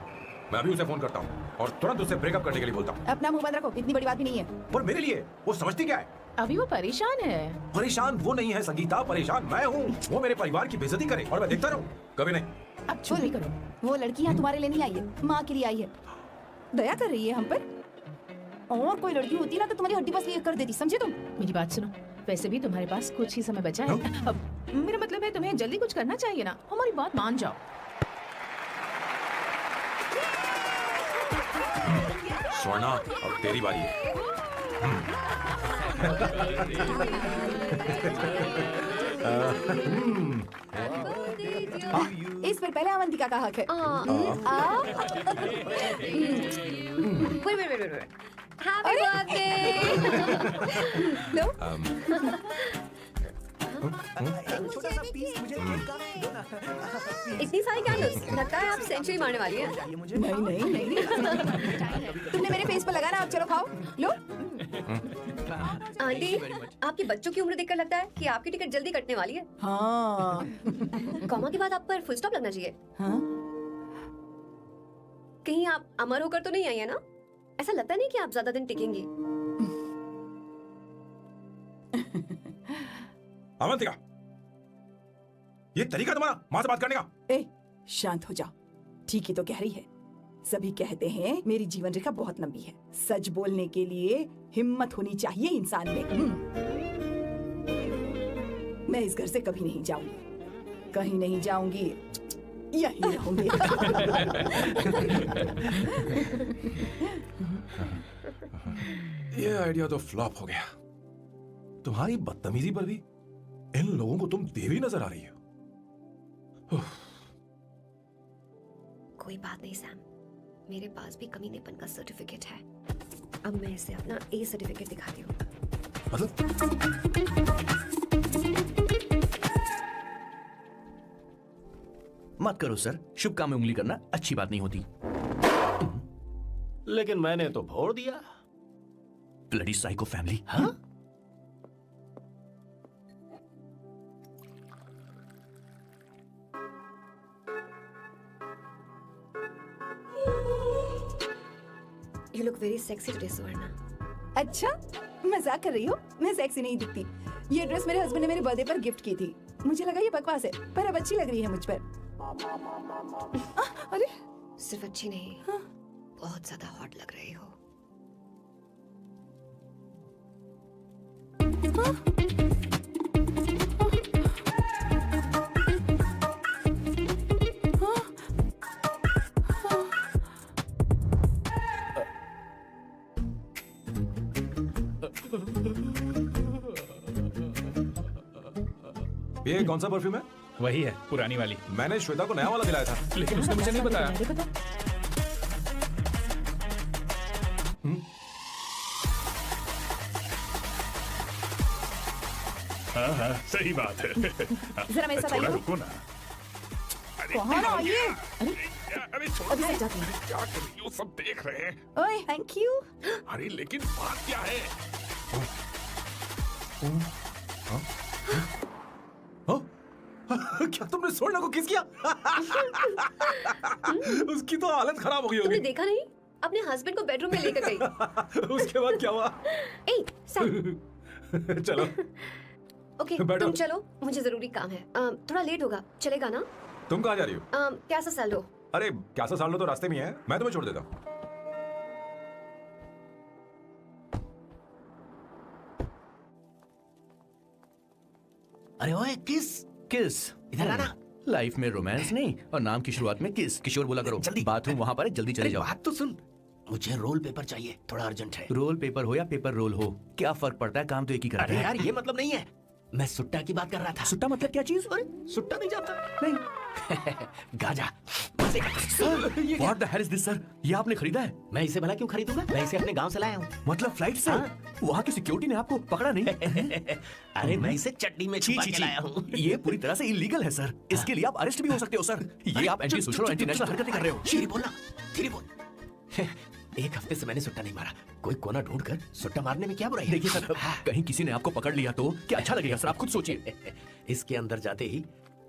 मैं अभी उसे फोन करता हूँ और तुरंत उससे ब्रेकअप करने के लिए बोलता हूँ। अपना मुंह बंद रखो, इतनी बड़ी बात भी नहीं है। पर मेरे लिए वो समझती क्या है? अभी वो परेशान है। परेशान वो नहीं है संगीता, परेशान मैं हूँ। वो मेरे परिवार की बेइज्जती करे और मैं देखता रहूँ? कभी नहीं। अब चुप ही करो। वो लड़की यहाँ तुम्हारे लिए नहीं आई है, माँ के लिए आई है। दया कर रही है हम पर। और कोई लड़की होती ना तो तुम्हारी हड्डी बस ये कर देती, समझे तुम? मेरी बात सुनो, वैसे भी तुम्हारे पास कुछ ही समय बचा है। अब मेरा मतलब है तुम्हें जल्दी कुछ करना चाहिए ना। हमारी बात मान जाओ। स्वर्णा, अब तेरी बारी है। इस पर पहले अवंतिका का हक है। Wait. Happy birthday! लो, छोटा सा पीस मुझे केक का दो ना। इतनी सारी कैंडल्स, लगता है आप सेंचुरी मारने वाली है। चाहिए मुझे। नहीं। तुमने मेरे फेस पर लगाना, अब चलो खाओ। लो, आंटी, आपके बच्चों की उम्र देखकर लगता है कि आपकी टिकट जल्दी कटने वाली है। हाँ कॉमा के बाद आप पर फुल स्टॉप लगना चाहिए। हाँ। कहीं आप अमर होकर तो नहीं आई है ना? ऐसा लगता नहीं कि आप ज्यादा दिन टिकेंगी। अवंतिका, ये तरीका तुम्हारा माँ से बात करने का? ए, शांत हो जाओ। ठीक ही तो कह रही है। सभी कहते हैं मेरी जीवन रेखा बहुत लंबी है। सच बोलने के लिए हिम्मत होनी चाहिए इंसान में। मैं इस घर से कभी नहीं जाऊंगी, कहीं नहीं जाऊंगी, यहीं रहूंगी। ये आइडिया तो फ्लॉप हो गया। तुम्हारी बदतमीजी पर भी इन लोगों को तुम देवी नजर आ रही हो। कोई बात नहीं सैम, मेरे पास भी कमीनेपन का सर्टिफिकेट है। अब मैं इसे अपना ए सर्टिफिकेट दिखाती हूँ। मतलब मत करो सर, शुभ काम में उंगली करना अच्छी बात नहीं होती। लेकिन मैंने तो भोड़ दिया। Bloody psycho family. हाँ? You look very sexy today, Suvarna. अच्छा, मजाक कर रही हो? मैं सेक्सी नहीं दिखती। ये ड्रेस मेरे हस्बैंड ने मेरे बर्थडे पर गिफ्ट की थी। मुझे लगा ये बकवास है, पर अब अच्छी लग रही है मुझ पर। अरे, सिर्फ अच्छी नहीं, बहुत ज्यादा हॉट लग रही हो। ये कौन सा परफ्यूम है? वही है, पुरानी वाली। मैंने श्वेता को नया वाला दिलाया था। लेकिन उसने मुझे नहीं बताया। अरे पता हाँ, सही बात है। जरा मेरे साथ थोड़ा आइए। रुको ना। अरे कहाँ आइए? अरे छोड़ो, अभी से जाती हूँ। क्या कर रही हो? सब देख रहे हैं। ओए, थैंक यू। अरे लेकिन बात क्या है? क्या तुमने सोना को किस किया? उसकी तो हालत खराब हो गई तुमने होगी। देखा नहीं? अपने हस्बैंड को बेडरूम में लेकर गई। उसके बाद क्या हुआ? ए, सर। चलो ओके, बैठो। तुम चलो, मुझे जरूरी काम है। थोड़ा लेट होगा, चलेगा ना? तुम कहाँ जा रही हो? कैसा सैल्डो? अरे कैसा साल लो तो रास्ते में ही है, मैं तुम्हें छोड़ देता हूँ। अरे ओए किस किस इधर आना। लाइफ में रोमांस नहीं और नाम की शुरुआत में किस। किशोर बोला करो। जल्दी। बाथरूम वहाँ पर है, जल्दी चले अरे जाओ। बात तो सुन, मुझे रोल पेपर चाहिए, थोड़ा अर्जेंट है। रोल पेपर हो या पेपर रोल हो, क्या फर्क पड़ता है? काम तो एक ही करता अरे है। यार ये मतलब नहीं है, मैं सुट्टा की बात कर रहा था। सुट्टा मतलब क्या चीज? अरे सुट्टा नहीं जाता? नहीं। गाजा मजे का। What the hell is this, sir? ये आपने खरीदा है? मैं इसे भला क्यों खरीदूंगा? मैं इसे अपने गांव से लाया हूँ। मतलब फ्लाइट से? हाँ। वहाँ की सिक्योरिटी ने आपको पकड़ा नहीं? अरे मैं इसे चटनी में छी छुपा छी के छी, लाया हूँ। ये पूरी तरह से इलीगल है सर। इसके लिए आप अरेस्ट भी हो सकते हो सर। ये आप एंटी सोशल और एंटी नेशनल हरकतें कर रहे हो। धीरे बोलना, धीरे बोल। एक हफ्ते से मैंने सुट्टा नहीं मारा, कोई कोना ढूंढकर सुट्टा मारने में क्या बुराई है? देखिए सर, कहीं किसी ने आपको पकड़ लिया तो क्या अच्छा लगेगा सर? आप खुद सोचिए। इसके अंदर जाते ही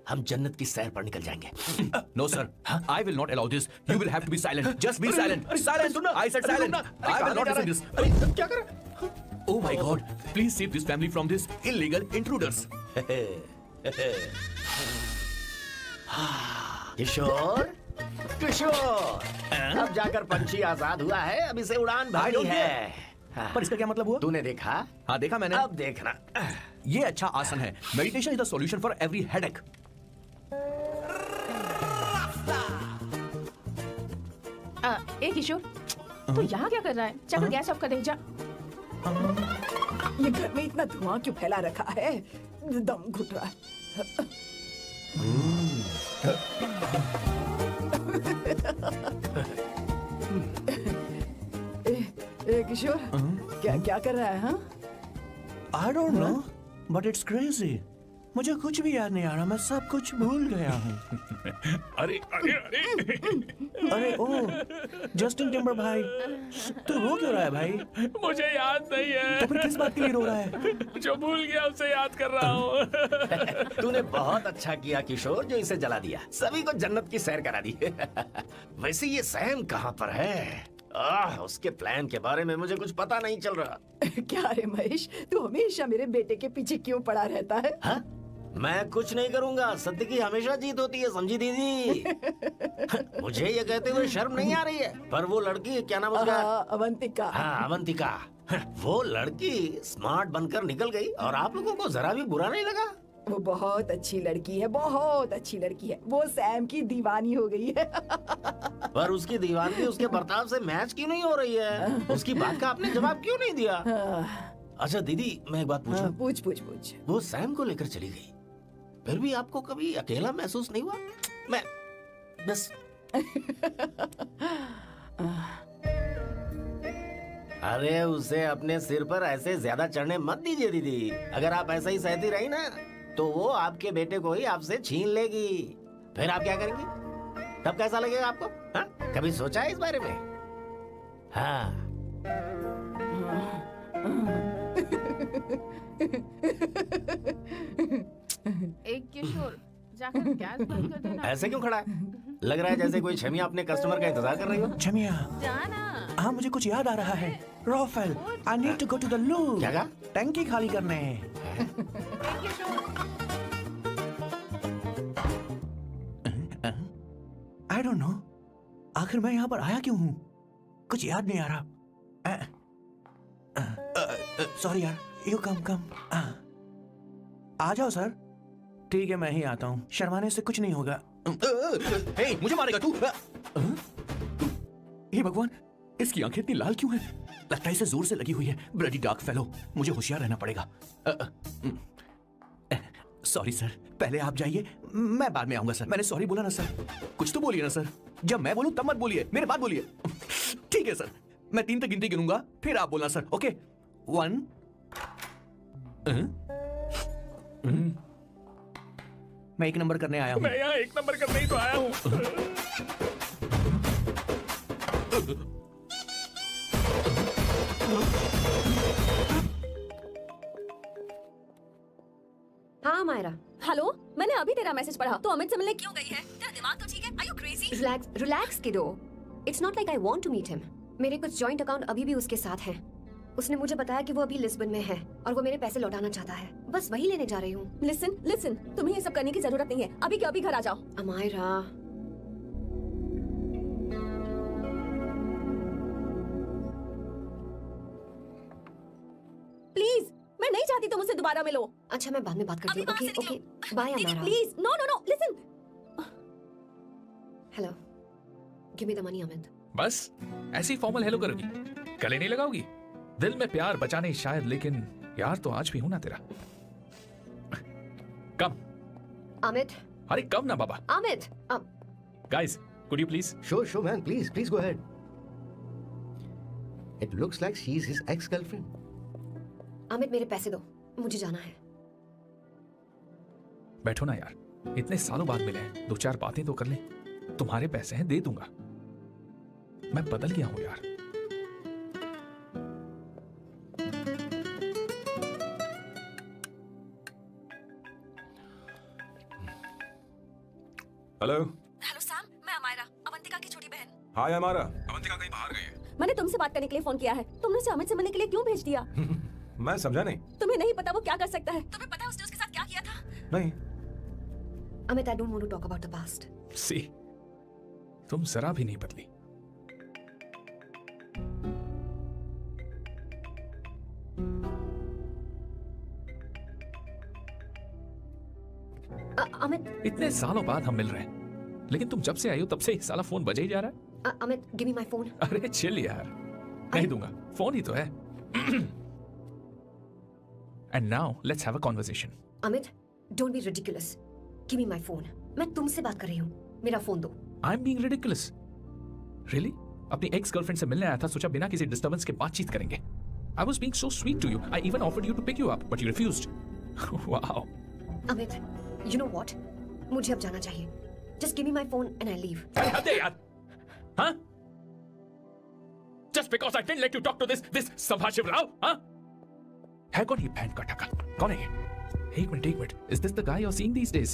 हम जन्नत की सैर पर निकल जाएंगे। No sir, I will not allow this. You will have to be silent. Just be silent. Silent. I said silent. I will not listen this. अरे क्या कर रहा है? Oh my God! Please save this family from this illegal intruders. किशोर, किशोर, अब जाकर पंछी आजाद हुआ है, अब इसे उड़ान भरनी don't है। पर इसका क्या मतलब हुआ? तूने देखा? हाँ देखा मैंने। अब देखना। ये अच्छा आसन है। Meditation is the solution for every headache. ए किशोर, तू यहाँ क्या कर रहा है? जाकर गैस ऑफ कर दे जा। ये घर में इतना धुआं क्यों फैला रखा है? दम घुट रहा है। ए किशोर, क्या क्या कर रहा है? हाँ, I don't know, but it's crazy. मुझे कुछ भी याद नहीं आ रहा, मैं सब कुछ भूल गया हूँ। अरे अरे अरे अरे ओ, जस्टिन टिम्बर भाई, तू रो क्यों रहा है भाई? मुझे याद नहीं है। तो फिर किस बात के लिए रो रहा है? जो भूल गया उसे याद कर रहा हूँ। तूने बहुत अच्छा किया किशोर, जो इसे जला दिया, सभी को जन्नत की सैर करा दी। वैसे ये सैम कहाँ पर है? उसके प्लान के बारे में मुझे कुछ पता नहीं चल रहा। क्या रे महेश, तू हमेशा मेरे बेटे के पीछे क्यों पड़ा रहता है? हाँ? मैं कुछ नहीं करूंगा, सत्य की हमेशा जीत होती है, समझी दीदी? मुझे ये कहते हुए शर्म नहीं आ रही है, पर वो लड़की, क्या नाम उसका? अवंतिका। हाँ अवंतिका, वो लड़की स्मार्ट बनकर निकल गई और आप लोगों को जरा भी बुरा नहीं लगा? वो बहुत अच्छी लड़की है, बहुत अच्छी लड़की है। वो सैम की दीवानी हो गई है। पर उसकी दीवानगी उसके बर्ताव से मैच क्यों नहीं हो रही है? उसकी बात का आपने जवाब क्यों नहीं दिया? अच्छा दीदी, मैं एक बात पूछूं? पूछ पूछ पूछ। वो सैम को लेकर चली गई, फिर भी आपको कभी अकेला महसूस नहीं हुआ? मैं बस अरे उसे अपने सिर पर ऐसे ज्यादा चढ़ने मत दीजिए दीदी। अगर आप ऐसा ही सहती रही ना, तो वो आपके बेटे को ही आपसे छीन लेगी। फिर आप क्या करेंगी? तब कैसा लगेगा आपको? हाँ? कभी सोचा है इस बारे में? हाँ। एक किशोर, जाकर गैस बंद कर देना। ऐसे क्यों खड़ा है? लग रहा है जैसे कोई छमिया अपने कस्टमर का इंतजार कर रही हो। छमिया, जाना। हाँ मुझे कुछ याद आ रहा है। Rafael, I need to go to the loo. क्या कहा? टंकी खाली करने। I don't know. आखिर मैं यहाँ पर आया क्यों हूँ? कुछ याद नहीं आ रहा। सॉरी यार, यू कम। आ जाओ सर। ठीक है, मैं ही आता हूँ। शर्माने से कुछ नहीं होगा। हे, मुझे मारेगा तू? हे भगवान, इसकी आंखें इतनी लाल क्यों हैं? लगता है इसे जोर से लगी हुई है। ब्लडी डार्क फेलो, मुझे होशियार रहना पड़ेगा। सॉरी सर, पहले आप जाइए, मैं बाद में आऊंगा सर। मैंने सॉरी बोला ना सर। कुछ तो बोलिए ना सर। जब मैं बोलूं तब मत बोलिए, मेरे बाद बोलिए। ठीक है सर, मैं 3 तक गिनती गिनूंगा, फिर आप बोलना सर। ओके, 1। मैं 1 नंबर करने आया हूँ। मैं यहाँ 1 नंबर करने ही तो आया हूँ। हाँ हाँ मायरा। हेलो, मैंने अभी तेरा मैसेज पढ़ा। तो अमित से मिलने क्यों गई है? तेरा दिमाग तो ठीक है? Are you crazy? Relax kiddo. It's not like I want to meet him. मेरे कुछ जॉइंट अकाउंट अभी भी उसके साथ हैं। उसने मुझे बताया कि वो अभी लिस्बन में है और वो मेरे पैसे लौटाना चाहता है। बस वही लेने जा रही हूँ। लिसन, तुम्हें ये सब करने की जरूरत नहीं है। अभी के अभी घर आ जाओ। अमायरा, प्लीज, मैं नहीं चाहती तुम मुझसे दोबारा मिलो। अच्छा मैं बाद में बात करती अभी हूँ। वहाँ से ओके निकलो। Okay bye Amaira. Please, no, listen. Hello, give me the money Amit. बस ऐसी फॉर्मल हेलो करोगी, गले नहीं लगाओगी? दिल में प्यार बचा नहीं शायद, लेकिन यार तो आज भी हूं ना तेरा। कम। अमित। अरे कम ना बाबा। Amit. Guys, could you please? Sure, man. Please go ahead. It looks like she's his ex-girlfriend. Amit मेरे पैसे दो, मुझे जाना है। बैठो ना यार, इतने सालों बाद मिले हैं, 2-4 बातें तो कर ले। तुम्हारे पैसे हैं, दे दूंगा। मैं बदल गया हूं यार। हेलो। हेलो सैम, मैं अमायरा, अवंतिका की छोटी बहन। हाय हमारा। अवंतिका कहीं बाहर गई है। मैंने तुमसे बात करने के लिए फोन किया है। तुमने उसे अमित से मिलने के लिए क्यों भेज दिया? मैं समझा नहीं। तुम्हें नहीं पता वो क्या कर सकता है? तुम्हें पता है उसने उसके साथ क्या किया था? नहीं। Amit, I don't want to talk about the past. See, तुम जरा भी नहीं बदली। अमित। इतने सालों बाद हम मिल रहे हैं, लेकिन तुम जब से आई हो तब से साला फोन बजे ही जा रहा है। Amit, give me my phone. अरे चिल यार, नहीं दूंगा, फोन ही तो है। And now let's have a conversation. Amit, don't be ridiculous. Give me my phone. मैं तुमसे बात कर रही हूँ, मेरा फोन दो। I am being ridiculous? Really? अपनी एक्स गर्लफ्रेंड से मिलने आया था, सोचा बिना किसी डिस्टर्बेंस के बातचीत करेंगे। I was being so sweet to you. I even offered you to pick you up, but you refused. Wow. Amit, you know what? मुझे अब जाना चाहिए। Just give me my phone and I leave. अरे हद है यार। हाँ? Just because I didn't let you talk to this संभाशिव Rao, हाँ? है कौन ये बैंड का टका? कौन है ये? एक minute. Is this the guy you're seeing these days?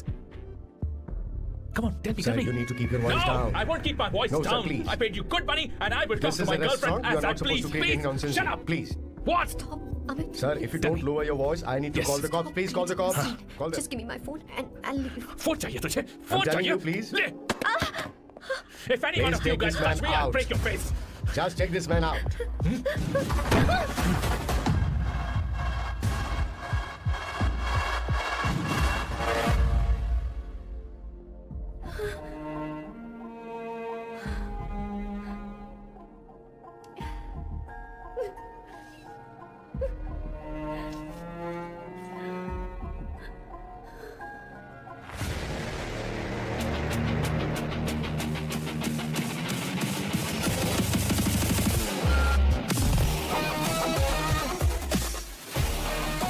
Come on, tell me. Sir, you need to keep your voice down. I won't keep my voice No, sir, down. please. I paid you good money, and I will talk This to is my a restaurant. girlfriend You as are I not supposed please. to create any nonsense. Shut up. Please. What? Stop, Amit. Sir, if you Tell don't me. lower your voice, I need to Yes. call the cops. Please call the cops. Call Just give me my phone and I'll leave. Phone चाहिए तुझे? I'm फोन telling चाहिए? you, please. ले. If any one Please of you take guys this man touch me, I'll out. break your face. Just take this man out.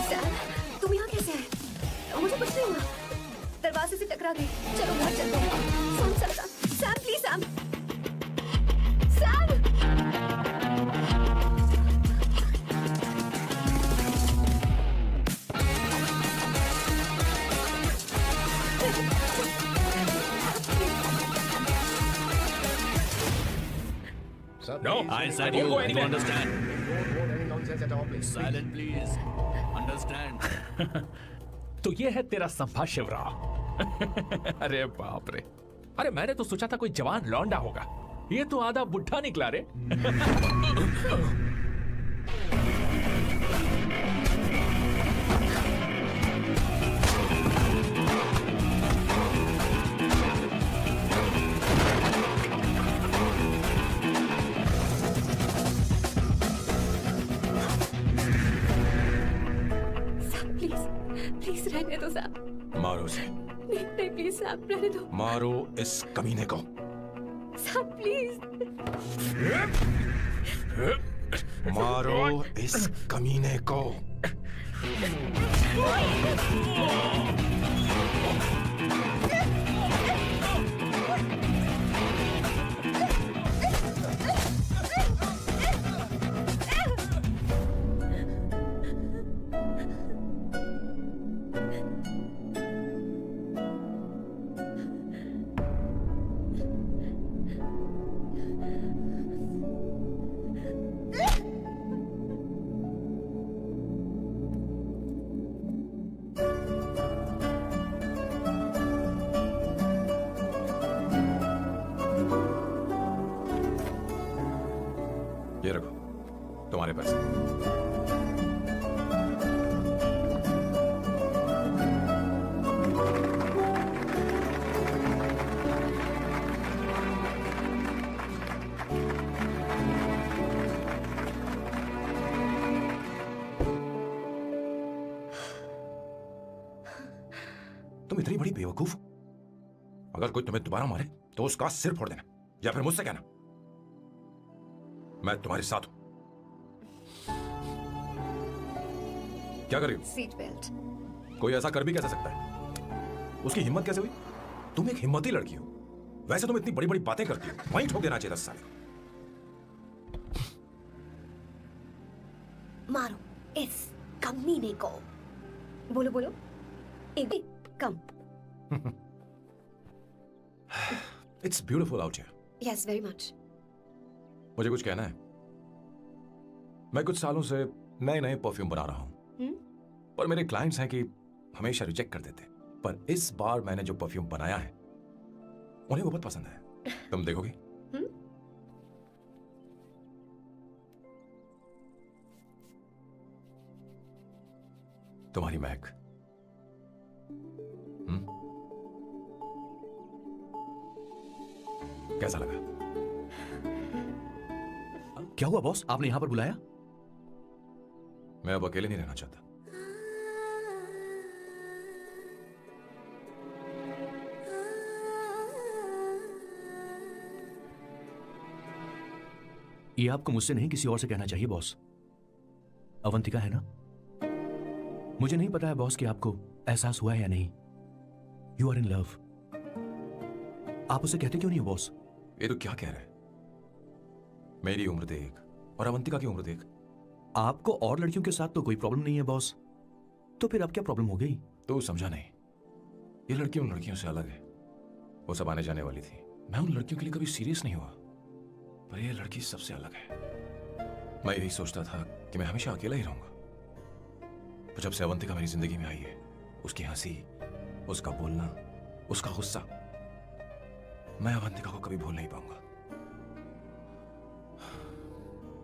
Sam, तुम यहाँ कैसे आए? मुझे कुछ नहीं हुआ। दरवाजे से टकरा गई। चलो घर चलते हैं। Sam, please Sam. Sam! Sir, No, please, I don't said go you. anywhere. Do you understand? Don't hold any nonsense at all, please. Silent, please. Understand? तो ये है तेरा संभाशिव राव। अरे बाप रे। अरे मैंने तो सोचा था कोई जवान लौंडा होगा, ये तो आधा बुढ़ा निकला रे। सैम, प्लीज रहने दो सैम। मारो उसे। नहीं, प्लीज सैम, रहने दो। मारो इस कमीने को। Sam, please. मारो इस कमीने को। तुम इतनी बड़ी बेवकूफ हो। अगर कोई तुम्हें दोबारा मारे तो उसका सिर फोड़ देना, या फिर मुझसे कहना मैं तुम्हारे साथ हूं। क्या कर रही हो? Seat belt. कोई ऐसा कर भी कैसे सकता है? उसकी हिम्मत कैसे हुई? तुम एक हिम्मती लड़की हो, वैसे तुम इतनी बड़ी बड़ी बातें करती हो, वहीं ठोक देना चाहिए 10 साल को। मारो इस कमीने को। बोलो बोलो, एक कम। It's beautiful out here. Yes, very much. मुझे कुछ कहना है। मैं कुछ सालों से नए नए परफ्यूम बना रहा हूं, पर मेरे क्लाइंट्स हैं कि हमेशा रिजेक्ट कर देते, पर इस बार मैंने जो परफ्यूम बनाया है उन्हें वो बहुत पसंद है। तुम देखोगी? तुम्हारी महक। कैसा लगा? क्या हुआ बॉस, आपने यहां पर बुलाया? मैं अब अकेले नहीं रहना चाहता। ये आपको मुझसे नहीं किसी और से कहना चाहिए बॉस। अवंतिका है ना? मुझे नहीं पता है बॉस कि आपको एहसास हुआ है या नहीं। You are in love. आप उसे कहते क्यों नहीं हो बॉस? ये तो क्या कह रहा है? मेरी उम्र देख और अवंतिका की उम्र देख। आपको और लड़कियों के साथ तो कोई प्रॉब्लम नहीं है बॉस, तो फिर अब क्या प्रॉब्लम हो गई? तो समझा नहीं। ये लड़की उन लड़कियों से अलग है। वो सब आने जाने वाली थी। मैं उन लड़कियों के लिए कभी सीरियस नहीं हुआ, पर ये लड़की सबसे अलग है। मैं यही सोचता था कि मैं हमेशा अकेला ही रहूंगा, पर जब से अवंतिका मेरी जिंदगी में आई है, उसकी हंसी, उसका बोलना, उसका गुस्सा, मैं अवंतिका को कभी भूल नहीं पाऊंगा।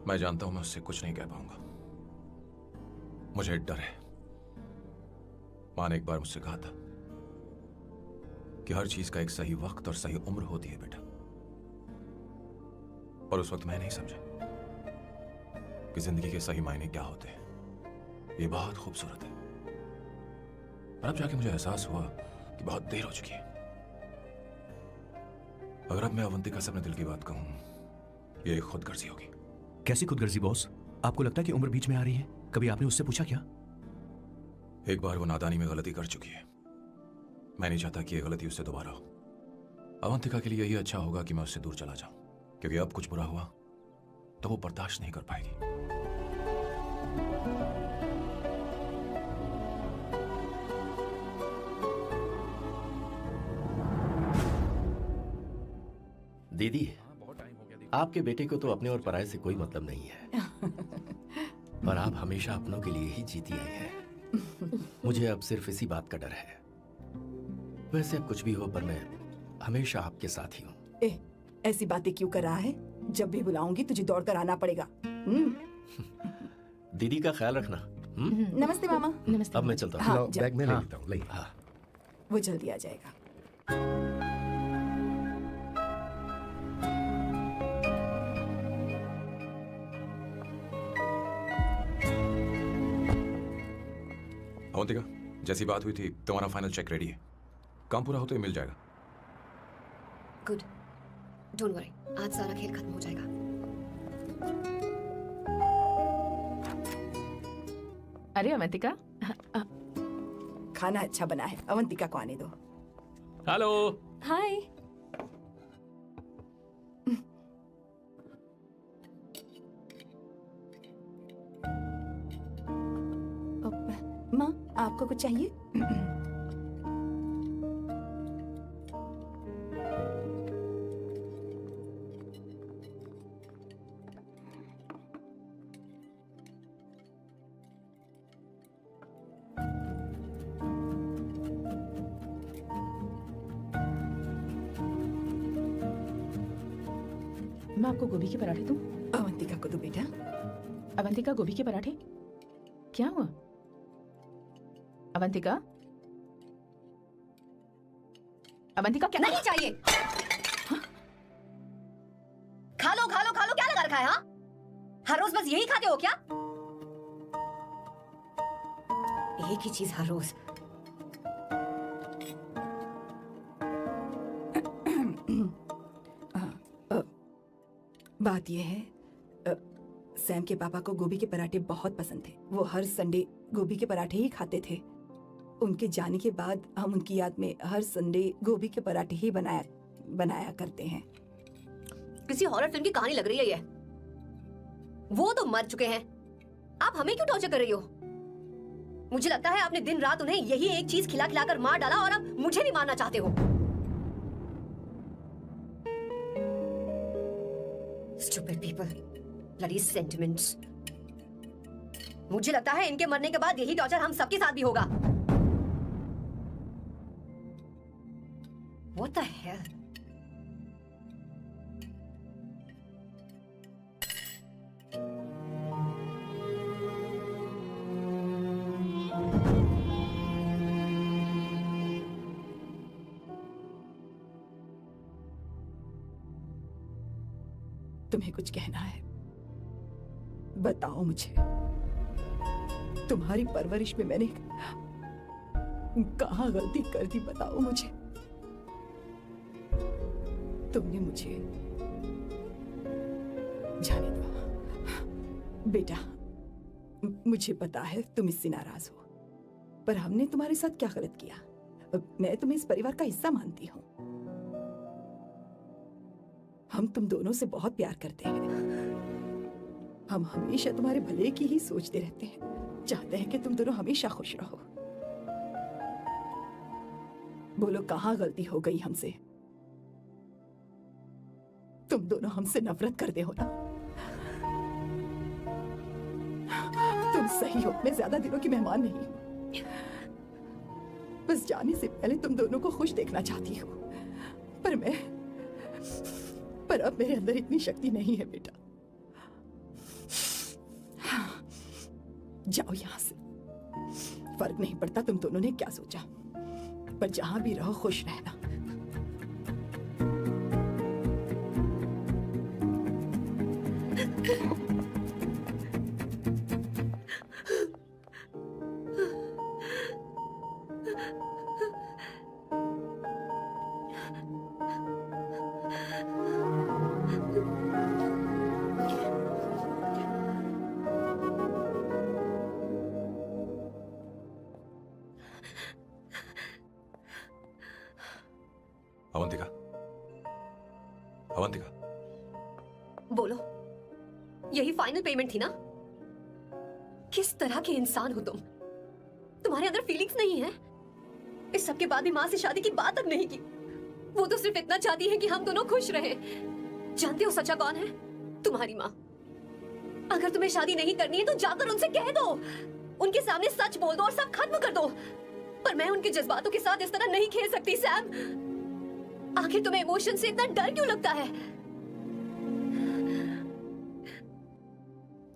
मैं जानता हूं मैं उससे कुछ नहीं कह पाऊंगा। मुझे डर है। मां ने एक बार मुझसे कहा था कि हर चीज का एक सही वक्त और सही उम्र होती है बेटा, पर उस वक्त मैं नहीं समझा कि जिंदगी के सही मायने क्या होते हैं। ये बहुत खूबसूरत है, पर अब जाके मुझे एहसास हुआ कि बहुत देर हो चुकी है। अगर अब मैं अवंतिका से अपने दिल की बात कहूं, ये खुदगर्जी होगी। कैसी खुदगर्जी बॉस? आपको लगता है कि उम्र बीच में आ रही है? कभी आपने उससे पूछा क्या? एक बार वो नादानी में गलती कर चुकी है। मैं नहीं चाहता कि ये गलती उससे दोबारा हो। अवंतिका के लिए यही अच्छा होगा कि मैं उससे दूर चला जाऊं, क्योंकि अब कुछ बुरा हुआ तो वो बर्दाश्त नहीं कर पाएगी। दीदी, आपके बेटे को तो अपने और पराये से कोई मतलब नहीं है, पर आप हमेशा अपनों के लिए ही जीती आई हैं। मुझे अब सिर्फ इसी बात का डर है। वैसे अब कुछ भी हो, पर मैं हमेशा आपके साथ ही हूँ। ऐसी बातें क्यों कर रहा है? जब भी बुलाऊंगी तुझे दौड़ कर आना पड़ेगा। दीदी का ख्याल रखना। नमस्ते मामा। नमस्ते। अब मैं चलता हूँ। हाँ, लो, बैग में ले लेता हूँ। ले। हाँ। वो जल्दी आ जाएगा। अवंतिका, जैसी बात हुई थी तुम्हारा फाइनल चेक रेडी है। काम पूरा हो तो ये मिल जाएगा। गुड, डोंट वरी, आज सारा खेल खत्म हो जाएगा। अरे अवंतिका, खाना अच्छा बना है, अवंतिका को आने दो। हेलो। हाय। माँ, आपको कुछ चाहिए? मैं आपको गोभी के पराठे दूं? अवंतिका को दो बेटा। अवंतिका, गोभी के पराठे? क्या हुआ अवंतिका? अवंतिका, क्या? नहीं चाहिए। खा लो खा लो खा लो, क्या लगा रखा है? हाँ, हर रोज बस यही खाते हो क्या? एक ही चीज हर रोज। बात यह है, सैम के पापा को गोभी के पराठे बहुत पसंद थे। वो हर संडे गोभी के पराठे ही खाते थे। उनके जाने के बाद हम उनकी याद में हर संडे गोभी के पराठे ही बनाया करते हैं। किसी हॉरर फिल्म की कहानी लग रही है ये। वो तो मर चुके हैं, आप हमें क्यों टॉर्चर कर रही हो? मुझे लगता है आपने दिन रात उन्हें यही एक चीज खिला खिलाकर मार डाला और अब मुझे भी मारना चाहते हो। Stupid people, bloody sentiments. मुझे लगता है इनके मरने के बाद यही टॉर्चर हम सबके साथ भी होगा। What the hell? तुम्हें कुछ कहना है? बताओ मुझे। तुम्हारी परवरिश में मैंने कहाँ गलती कर दी, बताओ मुझे। तुमने मुझे जाने दो बेटा। मुझे पता है तुम इससे नाराज हो, पर हमने तुम्हारे साथ क्या गलत किया? मैं तुम्हें इस परिवार का हिस्सा मानती हूँ। हम तुम दोनों से बहुत प्यार करते हैं। हम हमेशा तुम्हारे भले की ही सोचते रहते हैं, चाहते हैं कि तुम दोनों हमेशा खुश रहो। बोलो कहाँ गलती हो गई हमसे? तुम दोनों हमसे नफरत करते हो ना? तुम सही हो, मैं ज्यादा दिनों की मेहमान नहीं हूं। बस जाने से पहले तुम दोनों को खुश देखना चाहती हूँ, पर अब मेरे अंदर इतनी शक्ति नहीं है बेटा। जाओ यहाँ से। फर्क नहीं पड़ता तुम दोनों ने क्या सोचा, पर जहां भी रहो खुश रहना। अवंतिका, अवंतिका, बोलो, यही फाइनल पेमेंट थी ना? किस तरह के इंसान हो तुम? तुम्हारे अंदर फीलिंग्स नहीं है? इस सब के बाद भी माँ से शादी की बात तक नहीं की। वो तो सिर्फ इतना चाहती है कि हम दोनों खुश रहें। जानते हो सच्चा कौन है? तुम्हारी माँ। अगर तुम्हें शादी नहीं करनी है तो जाकर उनसे कह दो, उनके सामने सच बोल दो और सब खत्म कर दो। पर मैं उनके जज्बातों के साथ इस तरह नहीं खेल सकती सैम। आखिर तुम्हें इमोशन से इतना डर क्यों लगता है?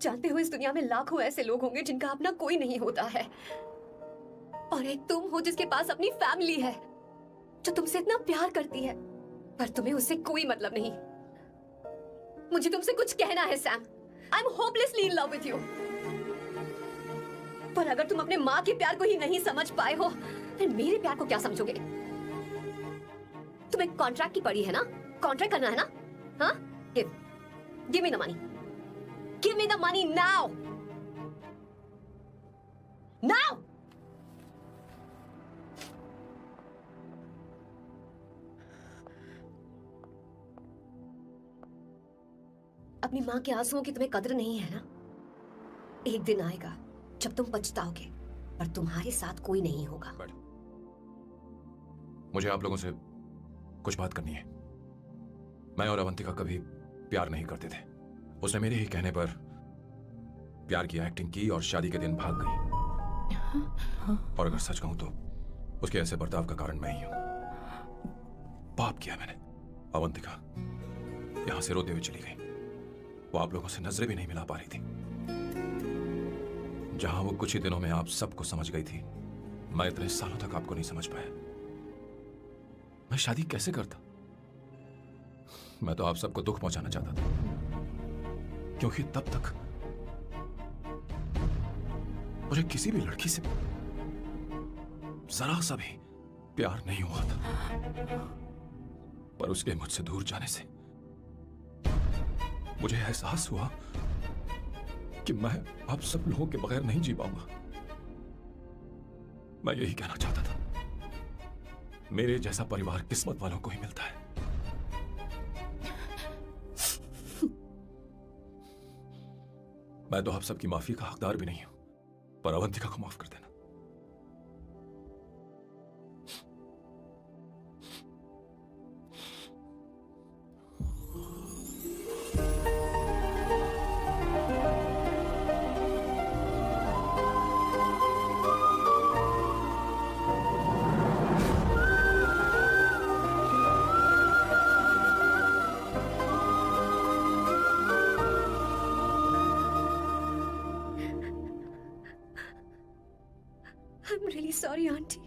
जानते हो इस दुनिया में लाखों ऐसे लोग होंगे जिनका अपना कोई नहीं होता है, और एक तुम हो जिसके पास अपनी फैमिली है जो तुमसे इतना प्यार करती है, पर तुम्हें उससे कोई मतलब नहीं। मुझे तुमसे कुछ कहना है Sam. I am hopelessly in love with you. पर अगर तुम अपने माँ के प्यार को ही नहीं समझ पाए हो, फिर मेरे प्यार को क्या समझोगे? तुम्हें कॉन्ट्रैक्ट की पड़ी है ना? कॉन्ट्रैक्ट करना है ना? हाँ? Give me the money. Give me the money now. Now. अपनी माँ के आंसुओं की तुम्हें कदर नहीं है ना? एक दिन आएगा जब तुम पछताओगे, पर तुम्हारे साथ कोई नहीं होगा। मुझे आप लोगों से कुछ बात करनी है। मैं और अवंतिका कभी प्यार नहीं करते थे। उसने मेरे ही कहने पर प्यार की एक्टिंग की और शादी के दिन भाग गई। और अगर सच कहूं तो उसके ऐसे बर्ताव का कारण मैं ही हूं। पाप किया मैंने। अवंतिका यहां से रोते हुए चली गई। वो आप लोगों से नजरें भी नहीं मिला पा रही थी। जहां वो कुछ ही दिनों में आप सबको समझ गई थी, मैं इतने सालों तक आपको नहीं समझ पाया। मैं शादी कैसे करता? मैं तो आप सबको दुख पहुंचाना चाहता था, क्योंकि तब तक मुझे किसी भी लड़की से जरा सा भी प्यार नहीं हुआ था। पर उसके मुझसे दूर जाने से मुझे एहसास हुआ कि मैं आप सब लोगों के बगैर नहीं जी पाऊंगा। मैं यही कहना चाहता था, मेरे जैसा परिवार किस्मत वालों को ही मिलता है। मैं तो आप सबकी माफी का हकदार भी नहीं हूं, पर अवंतिका को माफ कर देना। I'm really sorry, aunty.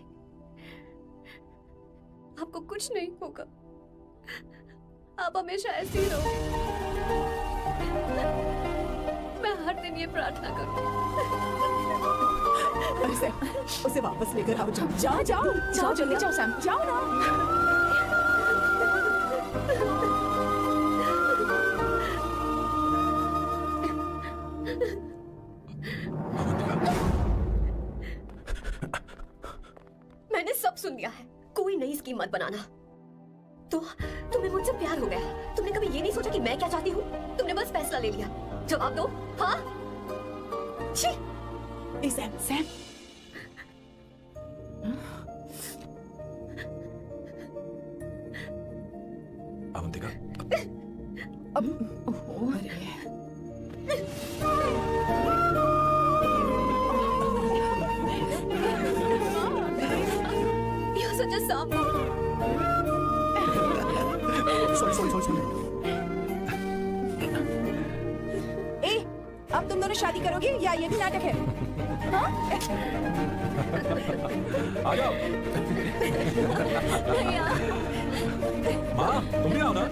आपको कुछ नहीं होगा। आप हमेशा ऐसे ही रहो। मैं हर दिन ये प्रार्थना करूंगी। अरे सैम, उसे वापस लेकर आओ। जाओ जाओ जाओ जाओ जल्दी जाओ सैम। जाओ ना। मैंने सब सुन लिया है। कोई नई स्कीम मत बनाना। तो तुम्हें मुझसे प्यार हो गया। तुमने कभी ये नहीं सोचा कि मैं क्या चाहती हूँ? तुमने बस फैसला ले लिया। जवाब दो। हाँ? छी! ए सैम, सैम। अवंतिका, अब अरे You're such a soft. Sorry. ए, अब तुम दोनों शादी करोगे या ये भी नाटक है? हाँ? आ जाओ। माँ, तुम भी आओ ना।